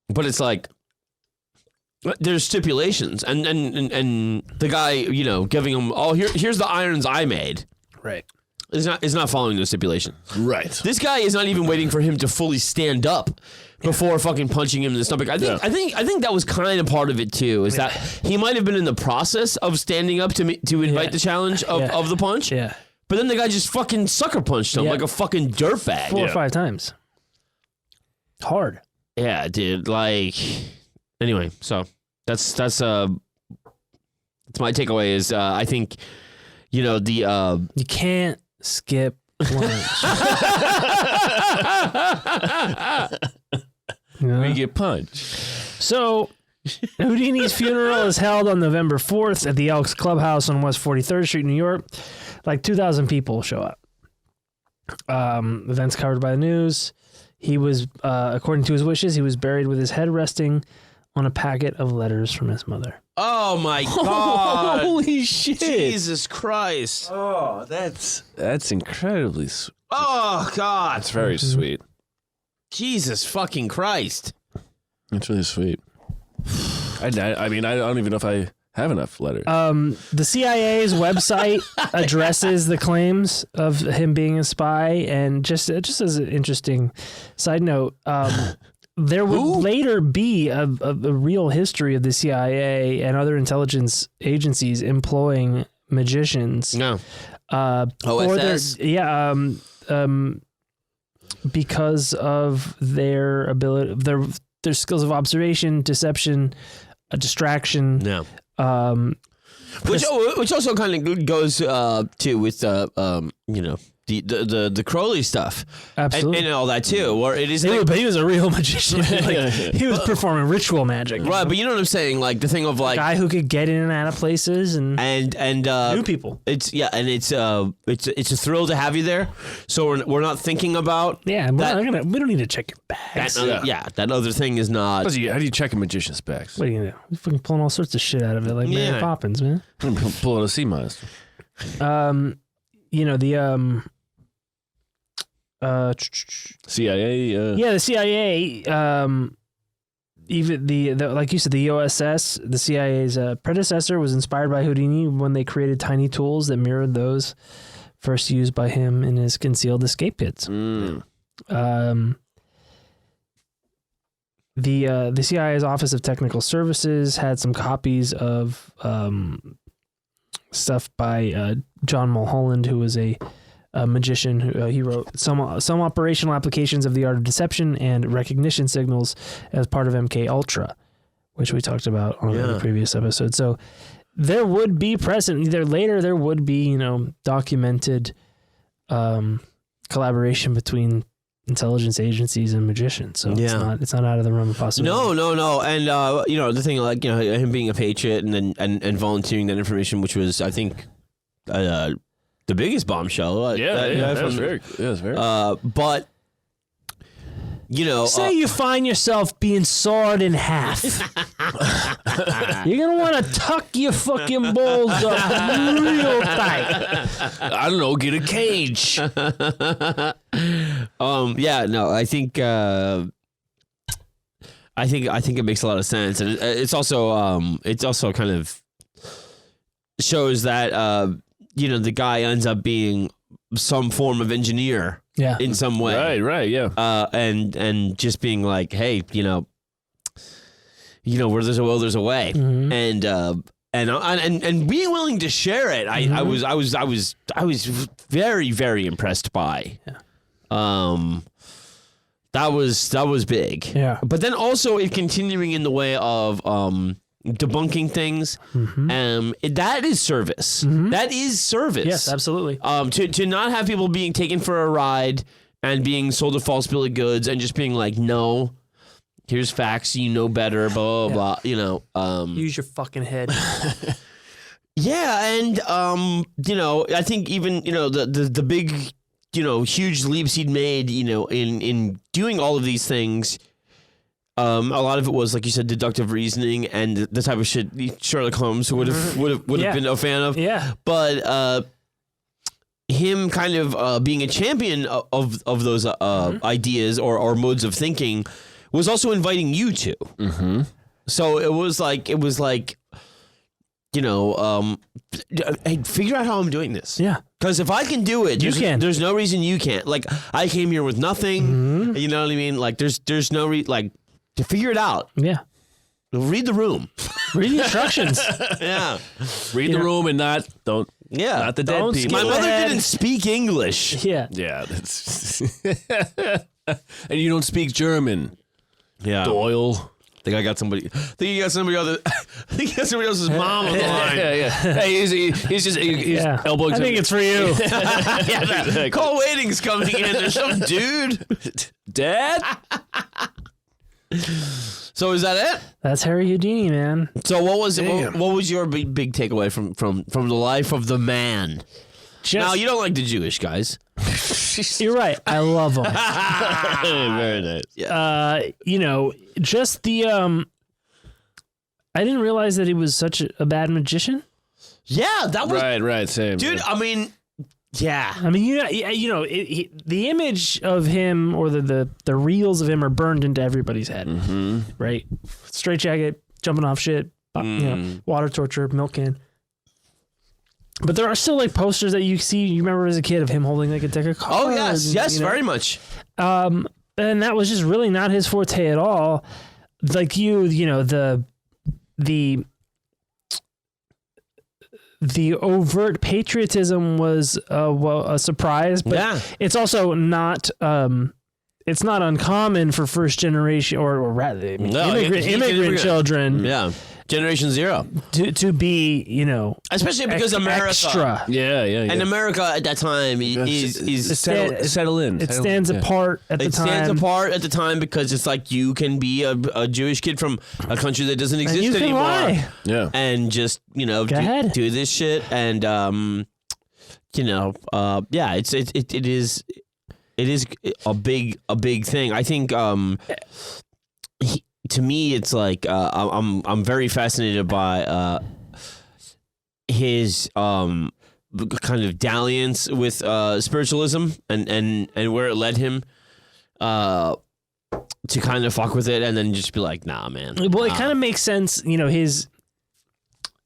Speaker 2: but it's like there's stipulations, and the guy, you know, giving him, here's the irons I made.
Speaker 3: Right.
Speaker 2: Is not following the stipulation.
Speaker 4: Right.
Speaker 2: This guy is not even waiting for him to fully stand up before fucking punching him in the stomach. I think that was kind of part of it too. Is that he might have been in the process of standing up to invite the challenge of the punch.
Speaker 3: Yeah.
Speaker 2: But then the guy just fucking sucker punched him like a fucking dirtbag.
Speaker 3: 4 or 5 times. Hard.
Speaker 2: Yeah, dude. Like, anyway, so that's my takeaway. Is I think, you know, the
Speaker 3: you can't skip lunch.
Speaker 4: We get punched.
Speaker 3: So, Houdini's funeral is held on November 4th at the Elks Clubhouse on West 43rd Street, New York. Like 2,000 people show up. Events covered by the news. He was, according to his wishes, he was buried with his head resting on a packet of letters from his mother.
Speaker 2: Oh my God!
Speaker 4: Holy shit!
Speaker 2: Jesus Christ!
Speaker 4: Oh, that's incredibly sweet.
Speaker 2: Oh God!
Speaker 4: That's very sweet.
Speaker 2: Jesus fucking Christ!
Speaker 4: That's really sweet. I mean, I don't even know if I have enough letters.
Speaker 3: The CIA's website addresses the claims of him being a spy, and just as an interesting side note, there would later be a real history of the CIA and other intelligence agencies employing magicians.
Speaker 2: No.
Speaker 3: OSS? Because of their ability, their skills of observation, deception, distraction.
Speaker 2: No. Which also kind of goes to with you know, the Crowley stuff,
Speaker 3: Absolutely,
Speaker 2: and all that too. Where it is,
Speaker 3: but he was a real magician. Like, he was performing ritual magic,
Speaker 2: right? But you know what I'm saying, like the thing of like
Speaker 3: a guy who could get in and out of places and new people.
Speaker 2: It's it's a thrill to have you there. So we're not thinking about
Speaker 3: we don't need to check your bags.
Speaker 2: That other thing is not.
Speaker 4: How do you check a magician's bags?
Speaker 3: What are you gonna do? You're fucking pulling all sorts of shit out of it, like Mary Poppins, man.
Speaker 4: I'm pull out a sea monster.
Speaker 3: You know the
Speaker 4: CIA.
Speaker 3: the CIA. Even the like you said, the OSS, the CIA's predecessor, was inspired by Houdini when they created tiny tools that mirrored those first used by him in his concealed escape pits. The CIA's Office of Technical Services had some copies of stuff by John Mulholland, who was a magician. He wrote some operational applications of the art of deception and recognition signals as part of MK Ultra, which we talked about on the previous episode. So there would be present there would be, you know, documented collaboration between intelligence agencies and magicians. So it's not out of the realm of possibility.
Speaker 2: No. And you know, the thing, like, you know, him being a patriot and volunteering that information, which was, I think, the biggest bombshell.
Speaker 4: That's very.
Speaker 2: But you know,
Speaker 3: say you find yourself being sawed in half. You're gonna want to tuck your fucking balls up real tight.
Speaker 4: I don't know. Get a cage.
Speaker 2: I think it makes a lot of sense, and it's also kind of shows that you know, the guy ends up being some form of engineer in some way.
Speaker 4: Right, yeah.
Speaker 2: And just being like, hey, you know, where there's a will, there's a way.
Speaker 3: Mm-hmm.
Speaker 2: And being willing to share it. I was very, very impressed by. Yeah. That was big.
Speaker 3: Yeah.
Speaker 2: But then also it continuing in the way of debunking things.
Speaker 3: Mm-hmm.
Speaker 2: That is service.
Speaker 3: Mm-hmm.
Speaker 2: That is service.
Speaker 3: Yes, absolutely.
Speaker 2: To not have people being taken for a ride and being sold a false bill of goods and just being like, no, here's facts, you know better, blah, blah, blah, you know.
Speaker 3: Use your fucking head.
Speaker 2: Yeah, and, you know, I think even, you know, the big, you know, huge leaps he'd made, you know, in doing all of these things, a lot of it was, like you said, deductive reasoning and the type of shit Sherlock Holmes would have been a fan of.
Speaker 3: Yeah.
Speaker 2: But him kind of being a champion of those ideas or modes of thinking was also inviting you to. Mm-hmm. So it was like, you know, hey, figure out how I'm doing this.
Speaker 3: Yeah.
Speaker 2: Because if I can do it, there's no reason you can't. Like, I came here with nothing.
Speaker 3: Mm-hmm.
Speaker 2: You know what I mean? Like, there's no like to figure it out.
Speaker 3: Yeah.
Speaker 2: Read the room.
Speaker 3: Read the instructions.
Speaker 2: Yeah.
Speaker 4: Read the room and not the dead
Speaker 3: Don't
Speaker 4: people.
Speaker 2: My mother
Speaker 3: ahead.
Speaker 2: didn't speak English.
Speaker 3: Yeah.
Speaker 4: Yeah, that's and you don't speak German.
Speaker 2: Yeah.
Speaker 4: Doyle.
Speaker 2: I think you got somebody other. I think you got somebody else's mom on the line.
Speaker 4: Yeah. Hey, he's just
Speaker 3: Yeah.
Speaker 4: elbowing.
Speaker 3: I think it's for you.
Speaker 2: Yeah, call waiting's coming in. There's some dude.
Speaker 4: Dad.
Speaker 2: So is that it?
Speaker 3: That's Harry Houdini, man.
Speaker 2: So what was it? What was your big takeaway from the life of the man? Now you don't like the Jewish guys.
Speaker 3: You're right. I love them.
Speaker 4: Very nice.
Speaker 3: You know, just the I didn't realize that he was such a bad magician.
Speaker 2: Yeah, that was
Speaker 4: Right. Same,
Speaker 2: dude. I mean, yeah.
Speaker 3: I mean, the image of him or the reels of him are burned into everybody's head, right? Straight jacket, jumping off shit, you know, water torture, milk can. But there are still like posters that you see. You remember as a kid of him holding like a deck of cards.
Speaker 2: Oh yes,
Speaker 3: you know?
Speaker 2: very much.
Speaker 3: And that was just really not his forte at all. Like you know, the overt patriotism was a surprise, but it's also not. It's not uncommon for first generation or rather immigrant children.
Speaker 2: Yeah. Generation Zero.
Speaker 3: To be, you know,
Speaker 2: especially because America.
Speaker 3: Extra.
Speaker 4: Yeah.
Speaker 2: And America at that time is
Speaker 4: settle in.
Speaker 3: It stands apart at the time.
Speaker 2: It stands apart at the time because it's like you can be a Jewish kid from a country that doesn't exist
Speaker 3: you can
Speaker 2: anymore.
Speaker 3: lie.
Speaker 4: Yeah.
Speaker 2: And just, you know, do this shit. And, you know, yeah, it is a big thing. I think, to me, it's like I'm very fascinated by his kind of dalliance with spiritualism and where it led him to kind of fuck with it and then just be like, nah, man.
Speaker 3: Well, it kind of makes sense, you know, his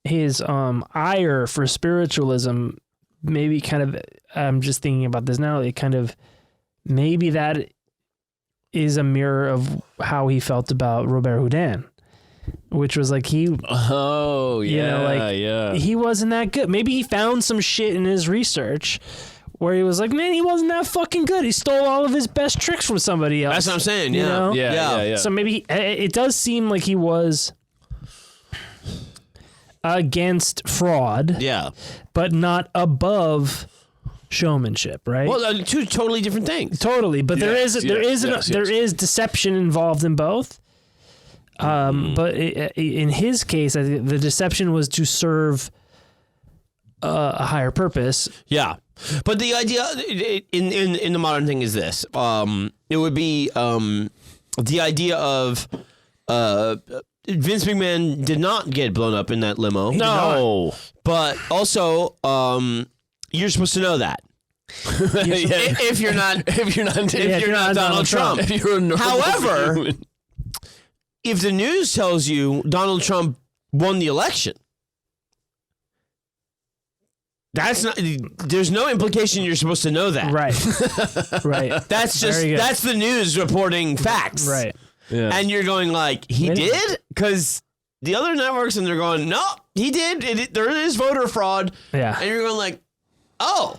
Speaker 3: ire for spiritualism. Maybe kind of. I'm just thinking about this now. It kind of maybe that is a mirror of how he felt about Robert Houdin, which was like he wasn't that good. Maybe he found some shit in his research where he was like, man, he wasn't that fucking good. He stole all of his best tricks from somebody else.
Speaker 2: That's what I'm saying.
Speaker 3: You
Speaker 2: Yeah.
Speaker 3: know?
Speaker 4: Yeah.
Speaker 3: So maybe it does seem like he was against fraud.
Speaker 2: Yeah.
Speaker 3: But not above showmanship, right?
Speaker 2: Well, two totally different things.
Speaker 3: Totally, but there is deception involved in both. But in his case, I think the deception was to serve a higher purpose.
Speaker 2: Yeah, but the idea in the modern thing is this: it would be the idea of Vince McMahon did not get blown up in that limo.
Speaker 4: No,
Speaker 2: but also you're supposed to know that. if you're not Donald Trump.
Speaker 4: If you're a
Speaker 2: However,
Speaker 4: human.
Speaker 2: if the news tells you Donald Trump won the election, that's not. There's no implication you're supposed to know that.
Speaker 3: Right.
Speaker 2: That's the news reporting facts.
Speaker 3: Right.
Speaker 4: Yeah.
Speaker 2: And you're going like, he did? Because the other networks and they're going, no, he did. There is voter fraud.
Speaker 3: Yeah.
Speaker 2: And you're going like, oh,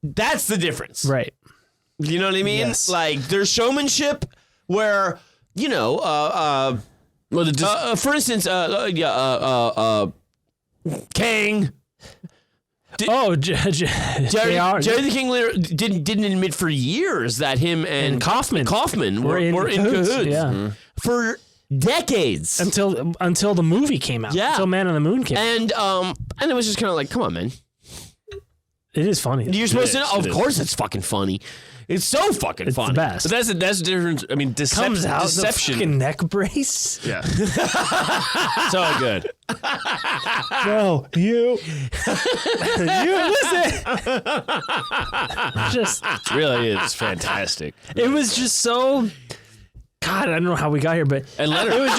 Speaker 2: that's the difference.
Speaker 3: Right.
Speaker 2: You know what I mean?
Speaker 3: Yes.
Speaker 2: Like there's showmanship where, you know, for instance, King.
Speaker 3: Jerry
Speaker 2: the King didn't admit for years that him and Kaufman were in cahoots.
Speaker 3: Yeah.
Speaker 2: For decades.
Speaker 3: Until the movie came out.
Speaker 2: Yeah.
Speaker 3: Until Man on the Moon came out.
Speaker 2: And it was just kind of like, come on, man.
Speaker 3: It is funny.
Speaker 2: You're supposed to know. Of course it's fucking funny. It's so fucking
Speaker 3: It's
Speaker 2: funny.
Speaker 3: the best.
Speaker 4: But that's the difference. I mean,
Speaker 3: Comes out
Speaker 4: deception.
Speaker 3: the fucking neck brace.
Speaker 4: Yeah. So good.
Speaker 3: No, you listen. Just
Speaker 4: It really is fantastic.
Speaker 3: it was just so God, I don't know how we got here, but
Speaker 4: And Leonard.
Speaker 3: it was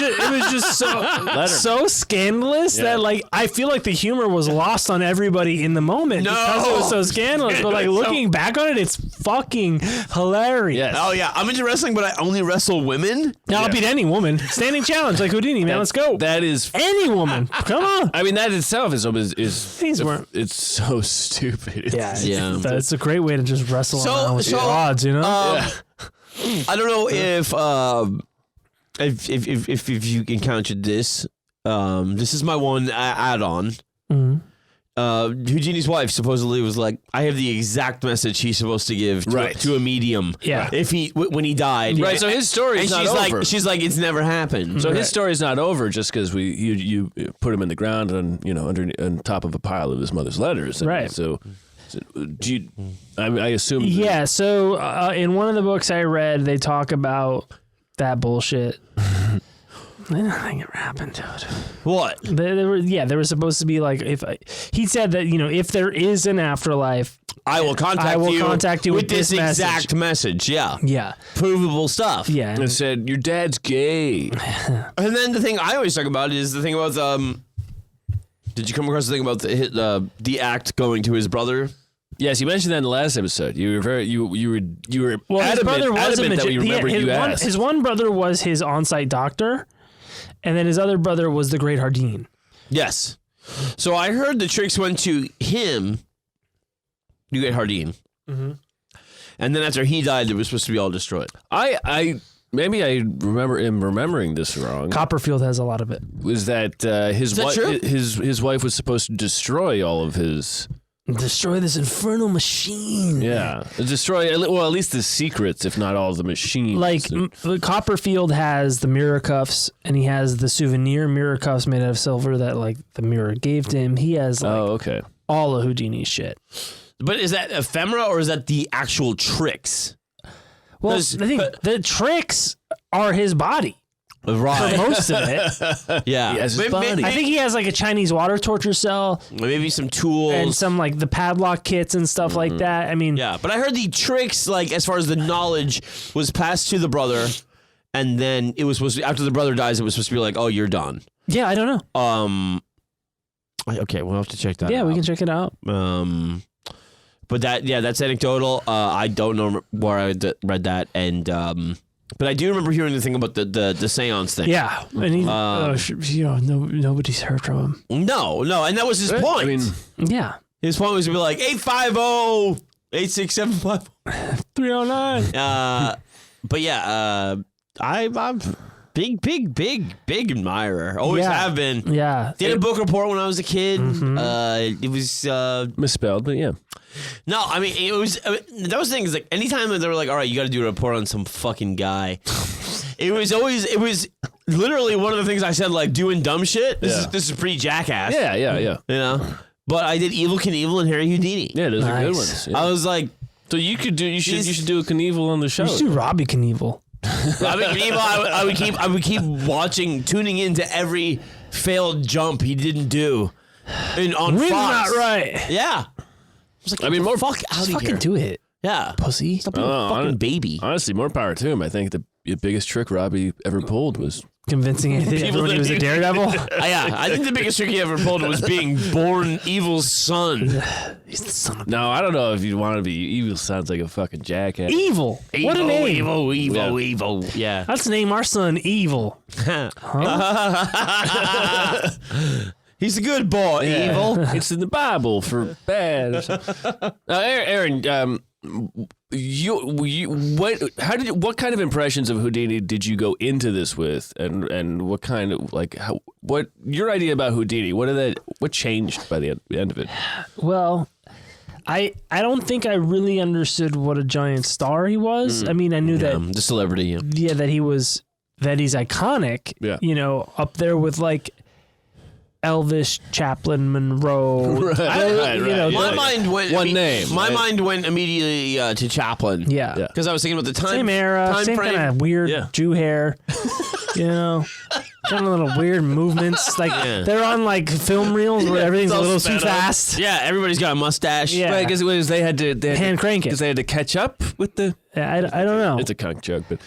Speaker 3: just so scandalous that like I feel like the humor was lost on everybody in the moment because it was so scandalous. But like looking back on it, it's fucking hilarious.
Speaker 4: Yes.
Speaker 2: Oh yeah, I'm into wrestling, but I only wrestle women.
Speaker 3: Now I'll beat any woman. Standing challenge like Houdini, man. Let's go.
Speaker 4: That is.
Speaker 3: Any woman. Come on.
Speaker 4: I mean, that itself is
Speaker 3: These weren't.
Speaker 4: it's so stupid.
Speaker 3: It's a great way to just wrestle around with the odds, you know?
Speaker 5: I don't know if you encountered this. This is my one add-on.
Speaker 3: Mm-hmm.
Speaker 5: Houdini's wife supposedly was like, I have the exact message he's supposed to give to a medium.
Speaker 3: Yeah.
Speaker 5: If when he died.
Speaker 4: Right. So his story is not over.
Speaker 5: She's like, it's never happened.
Speaker 4: So his story's not over just because you put him in the ground and on top of a pile of his mother's letters. And
Speaker 3: right.
Speaker 4: So do you? I assume.
Speaker 3: Yeah. So in one of the books I read, they talk about that bullshit. Nothing ever happened to it.
Speaker 5: What?
Speaker 3: There was supposed to be like he said that if there is an afterlife,
Speaker 5: I will contact you
Speaker 3: with
Speaker 5: this exact message. Yeah.
Speaker 3: Yeah.
Speaker 5: Provable stuff.
Speaker 3: Yeah.
Speaker 4: And said your dad's gay.
Speaker 5: And then the thing I always talk about is the thing about did you come across the thing about the act going to his brother?
Speaker 4: Yes, you mentioned that in the last episode. You were very you were
Speaker 3: well,
Speaker 4: adamant,
Speaker 3: his brother was
Speaker 4: adamant that we remembered you asked.
Speaker 3: His one brother was his on-site doctor, and then his other brother was the Great Houdini.
Speaker 5: Yes. So I heard the tricks went to him, the Great Houdini, and then after he died, it was supposed to be all destroyed.
Speaker 4: Maybe I remembering this wrong.
Speaker 3: Copperfield has a lot of it.
Speaker 4: Was that his wife was supposed to destroy all of his.
Speaker 3: Destroy this infernal machine.
Speaker 4: Yeah. Destroy, well, at least the secrets, if not all of the machines.
Speaker 3: Like, Copperfield has the mirror cuffs, and he has the souvenir mirror cuffs made out of silver that, like, the mirror gave to him. He has, like, all of Houdini's shit.
Speaker 5: But is that ephemera, or is that the actual tricks?
Speaker 3: Well, the tricks are his body.
Speaker 5: Right.
Speaker 3: For most of it.
Speaker 5: Yeah.
Speaker 4: He has his body.
Speaker 3: I think he has like a Chinese water torture cell.
Speaker 5: Maybe some tools.
Speaker 3: And some like the padlock kits and stuff like that. I mean.
Speaker 5: Yeah, but I heard the tricks, like as far as the knowledge, was passed to the brother. And then it was supposed to, after the brother dies, it was supposed to be like, oh, you're done.
Speaker 3: Yeah, I don't know.
Speaker 5: Okay, we'll have to check that out.
Speaker 3: Yeah, we can check it out.
Speaker 5: But that's anecdotal. I don't know where I read that. And, but I do remember hearing the thing about the seance thing.
Speaker 3: Yeah, and he, nobody's heard from him.
Speaker 5: No, and that was his point.
Speaker 4: I mean,
Speaker 3: yeah,
Speaker 5: his point was to be like 850-867-5
Speaker 3: 309.
Speaker 5: But yeah, I'm big admirer. Always have been.
Speaker 3: Yeah,
Speaker 5: did a book report when I was a kid. It was
Speaker 4: misspelled, but yeah.
Speaker 5: No, I mean, that was the thing is like anytime they were like, all right, you got to do a report on some fucking guy. it was literally one of the things I said, like doing dumb shit. This is pretty jackass.
Speaker 4: Yeah.
Speaker 5: You know, but I did Evel Knievel and Harry Houdini.
Speaker 4: Yeah, those are good ones. Yeah.
Speaker 5: I was like,
Speaker 4: so you should do a Knievel on the show.
Speaker 3: You should do Robbie Knievel.
Speaker 5: Robbie Knievel, I would keep tuning into every failed jump he didn't do on
Speaker 3: Wind's
Speaker 5: Fox.
Speaker 3: not right.
Speaker 5: Yeah. I mean, more fuck out of here.
Speaker 3: Fucking do it.
Speaker 5: Yeah.
Speaker 3: Pussy.
Speaker 5: Stop being a fucking baby.
Speaker 4: Honestly, more power to him. I think the biggest trick Robbie ever pulled was
Speaker 3: convincing everyone he was a daredevil.
Speaker 5: Yeah, I think the biggest trick he ever pulled was being born Evil's son.
Speaker 3: He's the son of.
Speaker 4: No, I don't know if you want to be evil. Sounds like a fucking jackass.
Speaker 3: Evil. What a name.
Speaker 5: Evil. Yeah.
Speaker 3: Let's name our son Evil.
Speaker 5: He's a good boy, Evil.
Speaker 4: It's in the Bible for bad. Aaron, what kind of impressions of Houdini did you go into this with, and what kind of what your idea about Houdini? What changed by the end of it?
Speaker 3: Well, I don't think I really understood what a giant star he was. I mean, I knew that
Speaker 5: the celebrity.
Speaker 3: Yeah, that he's iconic.
Speaker 4: Yeah.
Speaker 3: You know, up there with like Elvis, Chaplin, Monroe.
Speaker 4: Right.
Speaker 5: My mind went mind went immediately to Chaplin.
Speaker 3: Yeah.
Speaker 5: Because I was thinking about the time
Speaker 3: same era,
Speaker 5: time
Speaker 3: same
Speaker 5: frame.
Speaker 3: kind of weird Jew hair. You know. kind of little weird movements. Like they're on like film reels where everything's a little too fast.
Speaker 5: Yeah, everybody's got a mustache.
Speaker 3: Yeah.
Speaker 4: Because it was they had to
Speaker 3: hand crank it
Speaker 4: because they had to catch up with the.
Speaker 3: I don't know.
Speaker 4: It's a cunt joke, but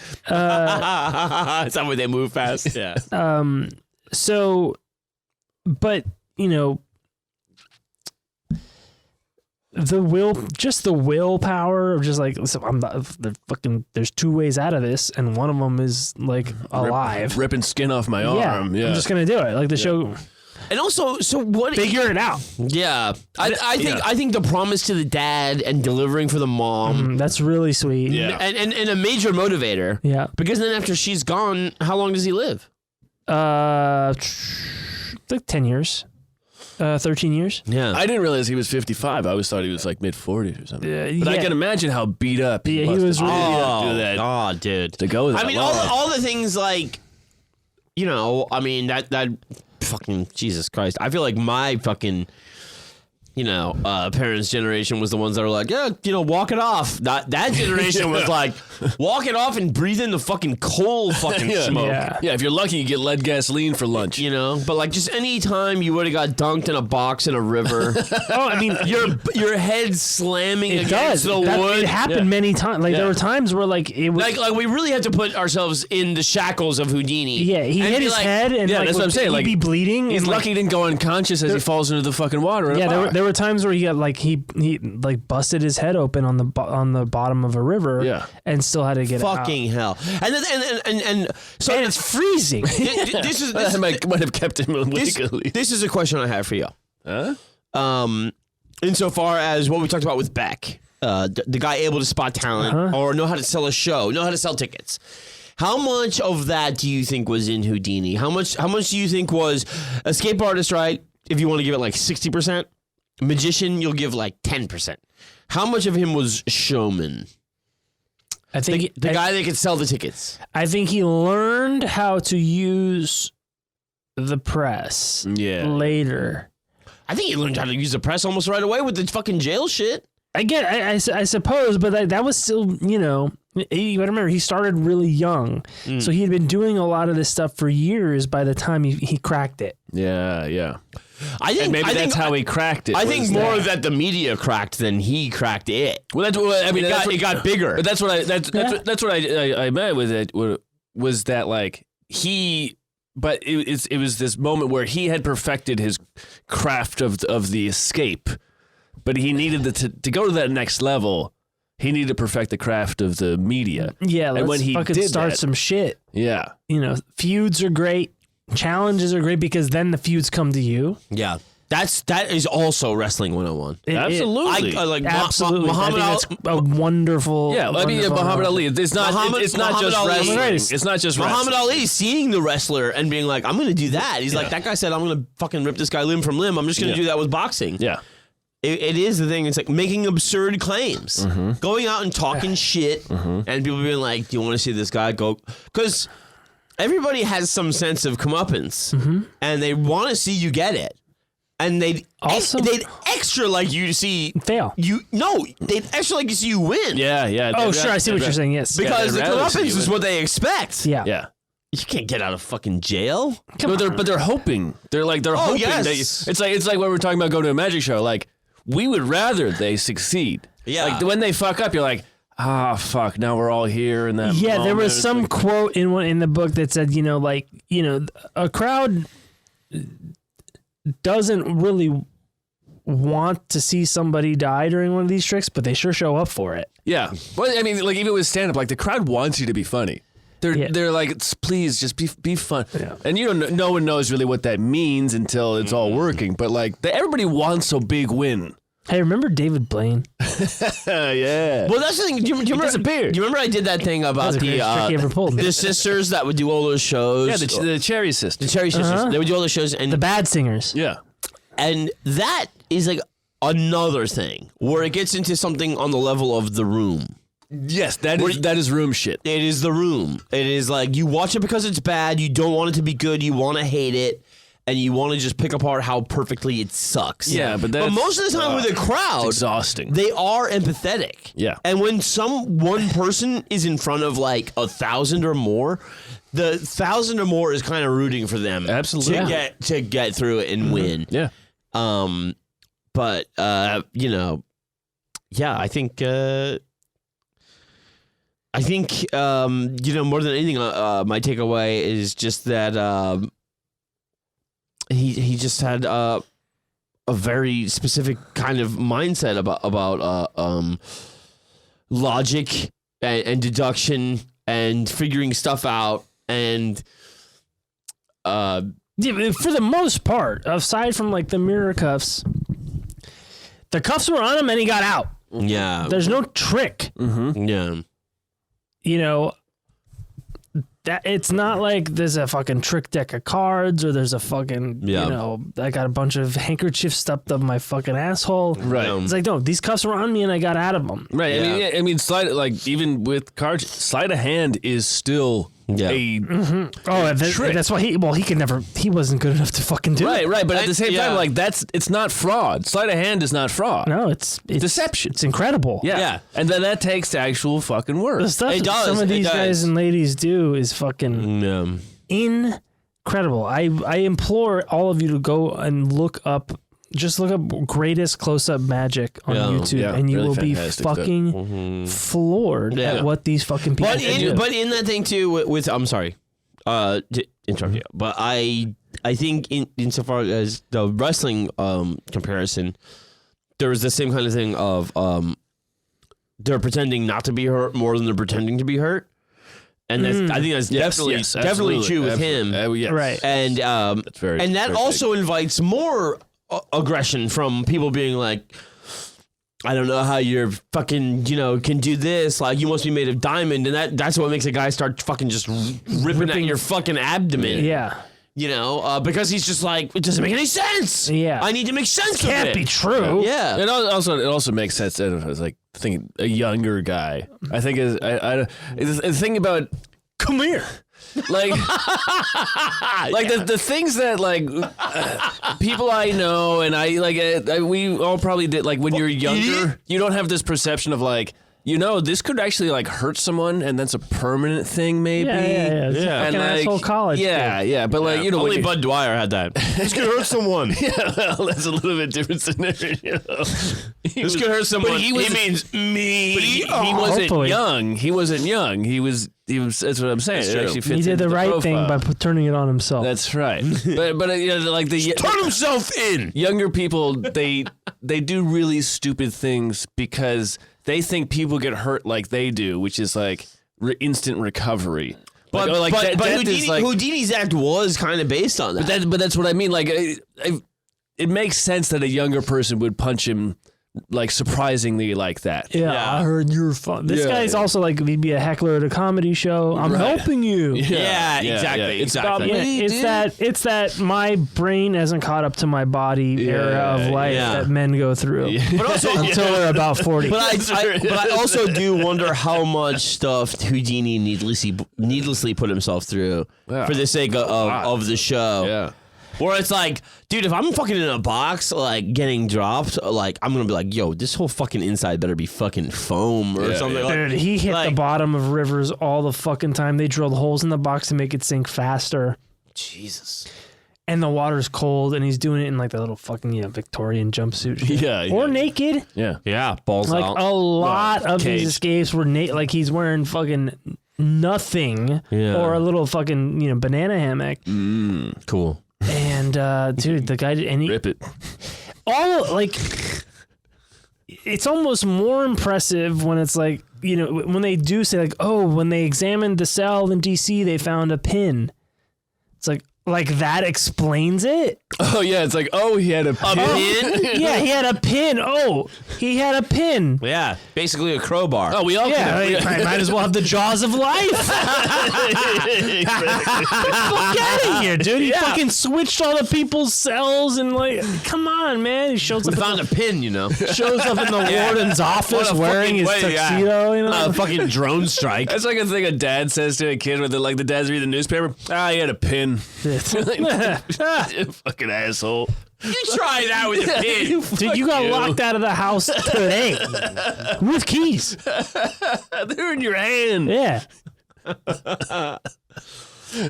Speaker 5: It's not where they move fast. Yeah.
Speaker 3: So, but you know, the willpower of just like, listen, there's two ways out of this, and one of them is like alive.
Speaker 4: ripping skin off my arm. Yeah,
Speaker 3: I'm just gonna do it. Like the show.
Speaker 5: And also, so what?
Speaker 3: Figure it out.
Speaker 5: Yeah, I think the promise to the dad and delivering for the mom,
Speaker 3: That's really sweet.
Speaker 4: Yeah.
Speaker 5: and a major motivator.
Speaker 3: Yeah.
Speaker 5: Because then after she's gone, how long does he live?
Speaker 3: Like 10 years. 13 years.
Speaker 5: Yeah.
Speaker 4: I didn't realize he was 55. I always thought he was like mid-40s or something. But I
Speaker 3: yeah.
Speaker 4: can imagine how beat up he
Speaker 3: Yeah, he
Speaker 4: must
Speaker 3: was
Speaker 4: have
Speaker 3: really-
Speaker 4: been to do that.
Speaker 5: Oh, dude.
Speaker 4: To go that
Speaker 5: I mean,
Speaker 4: long.
Speaker 5: all the things like, you know, I mean, that fucking Jesus Christ. I feel like my fucking, you know, parents' generation was the ones that were like, yeah, you know, walk it off. That generation was like, walk it off and breathe in the fucking coal fucking smoke.
Speaker 3: Yeah.
Speaker 4: Yeah, if you're lucky, you get lead gasoline for lunch.
Speaker 5: You know, but like just any time you would have got dunked in a box in a river,
Speaker 3: Oh, I mean,
Speaker 5: your head slamming
Speaker 3: it
Speaker 5: against
Speaker 3: does.
Speaker 5: the wood.
Speaker 3: It happened many times. Like there were times where like it was.
Speaker 5: Like we really had to put ourselves in the shackles of Houdini.
Speaker 3: yeah, he
Speaker 5: and
Speaker 3: hit
Speaker 5: be
Speaker 3: his
Speaker 5: like,
Speaker 3: head, and
Speaker 4: Yeah,
Speaker 3: like
Speaker 4: that's what I'm saying,
Speaker 3: he'd
Speaker 4: like,
Speaker 3: be bleeding.
Speaker 4: He's
Speaker 3: and,
Speaker 4: lucky he didn't go unconscious as he falls into the fucking water. In a
Speaker 3: Yeah,
Speaker 4: bar.
Speaker 3: there were times where he got like he like busted his head open on the bottom of a river.
Speaker 4: Yeah.
Speaker 3: and still had to get
Speaker 5: Fucking hell! And then and so
Speaker 3: And it's freezing.
Speaker 5: this is
Speaker 4: That might have kept him legally.
Speaker 5: this is a question I have for you.
Speaker 4: Huh?
Speaker 5: Insofar as what we talked about with Beck, the guy able to spot talent or know how to sell a show, know how to sell tickets. How much of that do you think was in Houdini? How much do you think was escape artist, right? If you want to give it like 60%, magician, you'll give like 10%. How much of him was showman?
Speaker 3: I think
Speaker 5: The guy that could sell the tickets.
Speaker 3: I think he learned how to use the press
Speaker 4: Yeah.
Speaker 3: later.
Speaker 5: I think he learned how to use the press almost right away with the fucking jail shit.
Speaker 3: I suppose, but that was still, you know, you gotta remember he started really young, so he had been doing a lot of this stuff for years. By the time he cracked it,
Speaker 4: Yeah.
Speaker 5: I think
Speaker 4: And maybe that's how he cracked it.
Speaker 5: I think
Speaker 4: was
Speaker 5: more
Speaker 4: that.
Speaker 5: that the media cracked than he cracked it.
Speaker 4: Well, that's what I mean.
Speaker 5: It got bigger.
Speaker 4: But that's what I meant with it was that like he. But it was this moment where he had perfected his craft of the escape, but he needed to go to that next level. He needed to perfect the craft of the media.
Speaker 3: yeah, let's
Speaker 4: and when he
Speaker 3: fucking
Speaker 4: did
Speaker 3: start
Speaker 4: that,
Speaker 3: some shit.
Speaker 4: yeah,
Speaker 3: You know, feuds are great, challenges are great because then the feuds come to you.
Speaker 5: Yeah. That is also wrestling 101.
Speaker 4: absolutely.
Speaker 5: I like
Speaker 3: Absolutely,
Speaker 5: Muhammad
Speaker 3: I
Speaker 5: Ali.
Speaker 3: think that's a wonderful.
Speaker 4: Yeah, I mean
Speaker 3: wonderful
Speaker 4: Muhammad
Speaker 3: analogy.
Speaker 4: Ali. It's not
Speaker 5: Muhammad
Speaker 4: just
Speaker 5: Ali.
Speaker 4: wrestling.
Speaker 3: Right.
Speaker 4: It's not just
Speaker 5: Muhammad
Speaker 4: wrestling.
Speaker 5: Ali seeing the wrestler and being like, I'm going to do that. He's like, that guy said, I'm going to fucking rip this guy limb from limb. I'm just going to do that with boxing.
Speaker 4: Yeah.
Speaker 5: It is the thing. It's like making absurd claims, going out and talking shit, and people being like, "Do you want to see this guy go?" Because everybody has some sense of comeuppance, and they want to see you get it, and they'd extra like you to see
Speaker 3: Fail.
Speaker 5: they'd extra like to see you win.
Speaker 4: Yeah.
Speaker 3: Oh, sure, I see what you're saying. Yes,
Speaker 5: because the
Speaker 4: they'd rather see
Speaker 5: comeuppance
Speaker 4: you
Speaker 5: is
Speaker 4: win.
Speaker 5: what they expect.
Speaker 3: yeah.
Speaker 4: Yeah.
Speaker 5: You can't get out of fucking jail.
Speaker 4: But they're hoping. They're hoping
Speaker 5: yes.
Speaker 4: that it's like when we're talking about going to a magic show. Like we would rather they succeed.
Speaker 5: Yeah.
Speaker 4: Like when they fuck up, you're like, fuck. Now we're all here. And that.
Speaker 3: Yeah, there
Speaker 4: moment.
Speaker 3: was
Speaker 4: It's
Speaker 3: some
Speaker 4: like,
Speaker 3: quote in the book that said, a crowd doesn't really want to see somebody die during one of these tricks, but they sure show up for it.
Speaker 4: Yeah. Well, I mean, like even with stand up, like the crowd wants you to be funny. They're like, please just be fun.
Speaker 3: Yeah.
Speaker 4: And no one knows really what that means until it's all working. But like everybody wants a big win.
Speaker 3: Hey, remember David Blaine?
Speaker 4: Yeah.
Speaker 5: Well, that's the thing. Do you
Speaker 4: disappeared.
Speaker 5: Do you remember I did that thing about
Speaker 3: That's the greatest trick he ever pulled.
Speaker 5: the sisters that would do all those shows?
Speaker 4: Yeah, the Cherry Sisters.
Speaker 5: The Cherry Sisters. They would do all those shows, and
Speaker 3: The Bad Singers.
Speaker 4: Yeah.
Speaker 5: and that is like another thing where it gets into something on the level of the room.
Speaker 4: Yes, that is room shit.
Speaker 5: It is the room. It is like you watch it because it's bad. You don't want it to be good. You want to hate it. And you want to just pick apart how perfectly it sucks.
Speaker 4: Yeah, but that's,
Speaker 5: most of the time with a crowd,
Speaker 4: it's exhausting.
Speaker 5: they are empathetic.
Speaker 4: Yeah.
Speaker 5: And when one person is in front of like 1,000 or more, the 1,000 or more is kind of rooting for them.
Speaker 4: Absolutely.
Speaker 5: To get through it and win.
Speaker 4: Yeah.
Speaker 5: But you know, yeah, I think you know, more than anything, my takeaway is just that he just had a very specific kind of mindset about logic and deduction and figuring stuff out and
Speaker 3: Yeah, for the most part, aside from like the mirror cuffs, the cuffs were on him and he got out.
Speaker 5: yeah,
Speaker 3: There's no trick.
Speaker 5: yeah.
Speaker 3: You know, that it's not like there's a fucking trick deck of cards or there's a fucking,
Speaker 5: Yeah.
Speaker 3: you know, I got a bunch of handkerchiefs stuffed up my fucking asshole.
Speaker 4: Right.
Speaker 3: It's like, no, these cuffs were on me and I got out of them.
Speaker 4: Right.
Speaker 5: Yeah.
Speaker 4: I mean, sleight, like even with cards, sleight of hand is still
Speaker 5: Yeah.
Speaker 4: a
Speaker 3: Oh,
Speaker 4: trick.
Speaker 3: that's why he wasn't good enough to fucking do it.
Speaker 4: right. But at the same
Speaker 5: yeah.
Speaker 4: time, like it's not fraud. Sleight of hand is not fraud.
Speaker 3: No, it's
Speaker 4: Deception.
Speaker 3: It's incredible.
Speaker 4: Yeah.
Speaker 5: Yeah.
Speaker 4: And then that takes actual fucking work.
Speaker 3: The stuff
Speaker 5: It
Speaker 3: that
Speaker 5: does,
Speaker 3: some of
Speaker 5: it
Speaker 3: these
Speaker 5: does.
Speaker 3: guys and ladies do is fucking incredible. I implore all of you to go and look up greatest close-up magic on
Speaker 5: Yeah.
Speaker 3: YouTube,
Speaker 4: Yeah,
Speaker 3: and you
Speaker 4: really
Speaker 3: will be
Speaker 4: fantastic stuff.
Speaker 3: fucking floored
Speaker 5: Yeah.
Speaker 3: at what these fucking people
Speaker 5: But
Speaker 3: can do.
Speaker 5: but in that thing too, with I'm sorry, to interrupt you, but I think insofar as the wrestling comparison, there was the same kind of thing of they're pretending not to be hurt more than they're pretending to be hurt, and that's, I think that's definitely true with him,
Speaker 4: Yes.
Speaker 3: Right.
Speaker 5: and
Speaker 4: That's very.
Speaker 5: and that
Speaker 4: very
Speaker 5: also invites more aggression from people being like, I don't know how you're fucking, you know, can do this. Like, you must be made of diamond. And that's what makes a guy start fucking just ripping at your fucking abdomen.
Speaker 3: Yeah.
Speaker 5: You know, because he's just like, it doesn't make any sense.
Speaker 3: Yeah.
Speaker 5: I need to make sense of
Speaker 3: Can't
Speaker 5: it.
Speaker 3: be true.
Speaker 5: Yeah.
Speaker 4: It also makes sense. I was like thinking a younger guy. I think the thing about come here, like the things that like people I know and I like we all probably did, like when you're younger, you don't have this perception of like, you know, this could actually like hurt someone and that's a permanent thing maybe.
Speaker 3: Yeah. It's a
Speaker 4: And
Speaker 3: fucking
Speaker 4: like,
Speaker 3: asshole college.
Speaker 4: yeah, but like, you know,
Speaker 5: Only
Speaker 4: when
Speaker 5: Bud Dwyer had that. This could hurt someone.
Speaker 4: well, that's a little bit different scenario.
Speaker 5: This could hurt someone.
Speaker 4: he was-
Speaker 5: means me.
Speaker 4: But he wasn't
Speaker 3: hopefully.
Speaker 4: young. He wasn't young. He was. That's what I'm saying.
Speaker 5: That's
Speaker 4: It
Speaker 5: true.
Speaker 4: actually fits
Speaker 3: He did
Speaker 4: into
Speaker 3: the right thing
Speaker 4: profile.
Speaker 3: by turning it on himself.
Speaker 4: That's right. but you know, like the
Speaker 5: Turn himself in.
Speaker 4: younger people, they do really stupid things because they think people get hurt like they do, which is like instant recovery.
Speaker 5: But,
Speaker 4: Like,
Speaker 5: but
Speaker 4: death
Speaker 5: Houdini,
Speaker 4: is like-
Speaker 5: Houdini's act was kind of based on that.
Speaker 4: but that's what I mean. Like it makes sense that a younger person would punch him like surprisingly like that.
Speaker 3: Yeah, I heard you're fun. This
Speaker 4: Yeah,
Speaker 3: guy's
Speaker 4: yeah.
Speaker 3: also like he'd be a heckler at a comedy show. I'm helping you.
Speaker 5: Yeah, exactly.
Speaker 4: It's
Speaker 5: exactly.
Speaker 4: about me, dude.
Speaker 3: It's that my brain hasn't caught up to my body era of life
Speaker 5: yeah.
Speaker 3: that men go through
Speaker 5: But also,
Speaker 3: until they're about 40.
Speaker 5: but I also do wonder how much stuff Houdini needlessly put himself through for the sake of the show.
Speaker 4: Yeah.
Speaker 5: Where it's like, dude, if I'm fucking in a box, like getting dropped, like I'm gonna be like, yo, this whole fucking inside better be fucking foam or something. Like,
Speaker 3: Dude, he hit the
Speaker 5: like-
Speaker 3: bottom of rivers all the fucking time. They drilled holes in the box to make it sink faster.
Speaker 5: Jesus.
Speaker 3: And the water's cold, and he's doing it in like that little fucking Victorian jumpsuit shit.
Speaker 4: Yeah,
Speaker 3: Or
Speaker 4: yeah.
Speaker 3: naked.
Speaker 4: Yeah.
Speaker 5: Yeah, balls
Speaker 3: Like
Speaker 5: out.
Speaker 3: a lot of
Speaker 4: cage.
Speaker 3: these escapes were like he's wearing fucking nothing
Speaker 5: Yeah.
Speaker 3: or a little fucking banana hammock.
Speaker 5: Cool.
Speaker 3: And dude, the guy and he
Speaker 4: Rip it.
Speaker 3: all like it's almost more impressive when it's like, you know, when they do say like, oh, when they examined the cell in DC, they found a pin. It's like that explains it.
Speaker 4: Oh yeah, it's like, oh, he had a pin.
Speaker 3: Yeah, he had a pin. Oh, he had a pin.
Speaker 5: Yeah, basically a crowbar.
Speaker 4: Oh, we all
Speaker 3: Yeah,
Speaker 4: could have.
Speaker 3: might as well have the jaws of life. Fuck out of here, dude. He fucking switched all the people's cells and like, come on, man. He shows up,
Speaker 5: We found a pin, you know.
Speaker 3: shows up in the warden's office
Speaker 5: What a
Speaker 3: wearing his
Speaker 5: fucking way, yeah.
Speaker 3: tuxedo. You know,
Speaker 5: A fucking drone strike.
Speaker 4: That's like a thing a dad says to a kid when the dad's reading the newspaper. Ah, he had a pin. Fucking asshole.
Speaker 5: You try that with a pin.
Speaker 3: dude, you got locked out of the house today with keys.
Speaker 4: They're in your hand.
Speaker 3: Yeah.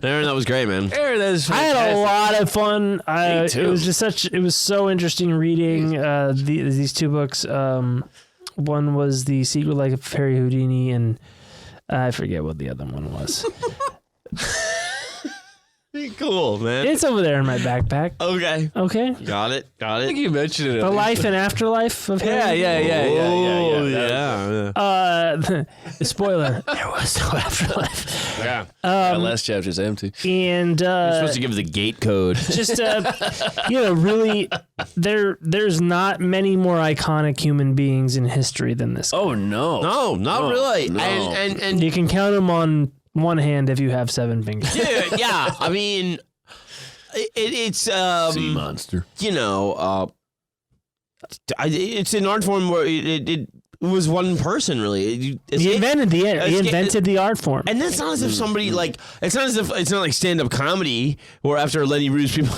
Speaker 5: Aaron, that was great, man.
Speaker 4: Aaron, that is
Speaker 3: I had a lot of fun.
Speaker 4: too.
Speaker 3: It was just it was so interesting reading these two books. One was The Secret Life of Harry Houdini, and I forget what the other one was.
Speaker 5: Cool, man.
Speaker 3: It's over there in my backpack.
Speaker 5: Okay.
Speaker 3: Okay.
Speaker 5: Got it.
Speaker 4: I think you mentioned it.
Speaker 3: The Life and Afterlife of Harry.
Speaker 5: Yeah.
Speaker 3: Spoiler: there was no afterlife.
Speaker 5: Yeah.
Speaker 4: That last chapter's empty.
Speaker 3: And
Speaker 5: You're supposed to give the gate code.
Speaker 3: just really, there's not many more iconic human beings in history than this guy.
Speaker 4: Oh no.
Speaker 5: No, not really.
Speaker 4: no.
Speaker 5: And
Speaker 3: You can count them on one hand if you have 7 fingers.
Speaker 5: dude, yeah. I mean, it's
Speaker 4: Sea monster.
Speaker 5: you know, it's an art form where it was one person really.
Speaker 3: He invented the art form.
Speaker 5: And that's not as if somebody like it's not like stand up comedy where after Lenny Bruce people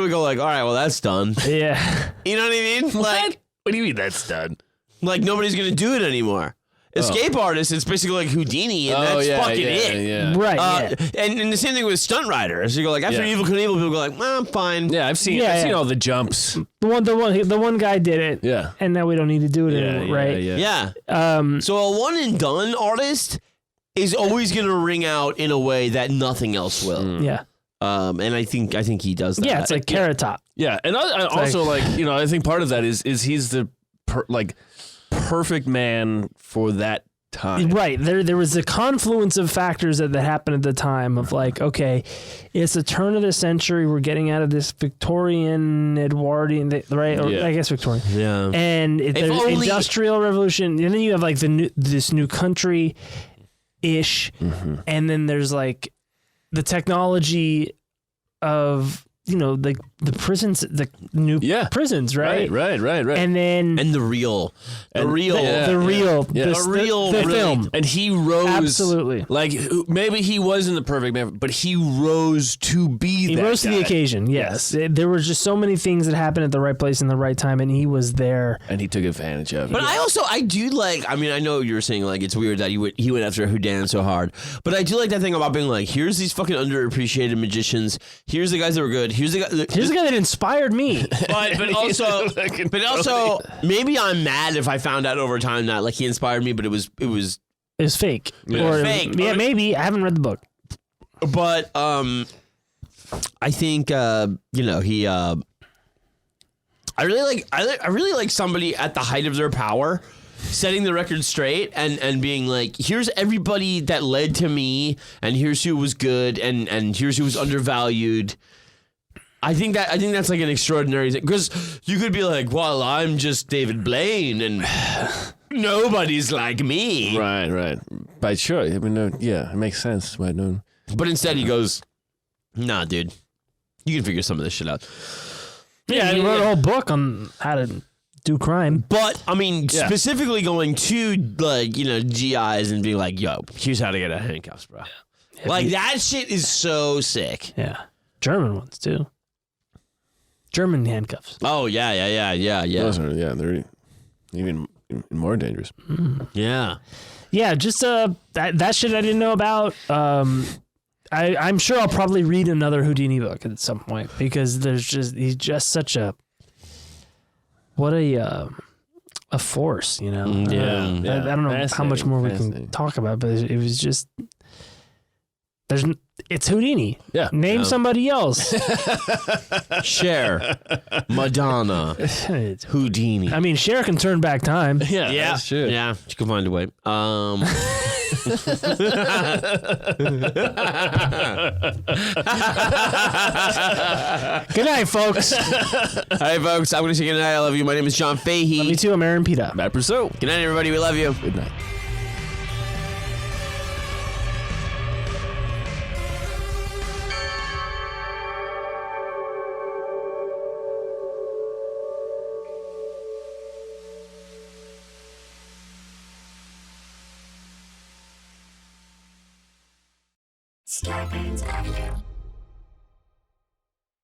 Speaker 5: would go like, all right, well that's done.
Speaker 3: Yeah.
Speaker 5: You know what I mean? Like
Speaker 4: What do you mean that's done?
Speaker 5: like nobody's gonna do it anymore. Escape artist, it's basically like Houdini, and that's fucking it.
Speaker 4: Yeah.
Speaker 3: Right.
Speaker 5: And the same thing with stunt riders. You go like after Evil Knievel, people go like, well, I'm fine.
Speaker 4: Yeah, I've seen all the jumps.
Speaker 3: The one guy did it.
Speaker 4: Yeah.
Speaker 3: And now we don't need to do it anymore, right?
Speaker 5: Yeah. So a one and done artist is always going to ring out in a way that nothing else will.
Speaker 3: Yeah.
Speaker 5: And I think he does that.
Speaker 3: Yeah, it's like Carrot Top.
Speaker 4: Yeah, and I also I think part of that is he's the perfect man for that time.
Speaker 3: Right. There was a confluence of factors that happened at the time of like, okay, it's the turn of the century. We're getting out of this Victorian, Edwardian, right? Or I guess Victorian.
Speaker 5: Yeah.
Speaker 3: And there's industrial revolution. And then you have like this new country ish. Mm-hmm. And then there's like the technology of, like the prisons, the new prisons, right?
Speaker 4: Right.
Speaker 3: And then
Speaker 5: And the real
Speaker 3: film.
Speaker 4: And he rose.
Speaker 3: Absolutely.
Speaker 4: Like maybe he wasn't the perfect man, but he rose to be
Speaker 3: He
Speaker 4: that
Speaker 3: rose to the
Speaker 4: guy.
Speaker 3: occasion, yes. There were just so many things that happened at the right place in the right time, and he was there.
Speaker 4: And he took advantage of it.
Speaker 5: But I do like, I mean, I know you were saying like it's weird that he went after Houdin so hard, but I do like that thing about being like, here's these fucking underappreciated magicians, here's the guys that were good, here's the guy that
Speaker 3: inspired me.
Speaker 5: but also maybe I'm mad if I found out over time that like he inspired me, but it was
Speaker 3: fake.
Speaker 5: Yeah. Fake.
Speaker 3: Yeah, maybe. I haven't read the book.
Speaker 5: But I think he I really like somebody at the height of their power setting the record straight and being like, here's everybody that led to me, and here's who was good, and here's who was undervalued. I think that's like an extraordinary thing, because you could be like, well, I'm just David Blaine and nobody's like me.
Speaker 4: Right. But sure, I mean, it makes sense. But
Speaker 5: instead he goes, nah, dude, you can figure some of this shit out.
Speaker 3: Yeah, he wrote a whole book on how to do crime.
Speaker 5: But I mean, specifically going to like, GIs and being like, yo, here's how to get out of handcuffs, bro. Yeah. Like that shit is so sick.
Speaker 3: Yeah. German ones too. German handcuffs.
Speaker 5: Oh yeah.
Speaker 4: Those are, they're even more dangerous.
Speaker 5: Yeah.
Speaker 3: Yeah, just that shit I didn't know about. I'm sure I'll probably read another Houdini book at some point, because he's just such a force,
Speaker 5: Yeah.
Speaker 3: I don't know how much more we can talk about, but it was just it's Houdini.
Speaker 4: Yeah.
Speaker 3: Name somebody else.
Speaker 5: Cher, Madonna, Houdini.
Speaker 3: I mean, Cher can turn back time.
Speaker 4: Yeah, that's true.
Speaker 5: Yeah, she can find a way.
Speaker 3: Good night, folks.
Speaker 5: All right, folks. I'm going to say good night. I love you. My name is John Fahey.
Speaker 3: Love you too. I'm Aaron Pita.
Speaker 4: Matt Purcell.
Speaker 5: Good night, everybody. We love you.
Speaker 4: Good night.
Speaker 7: Scarpins Avenue.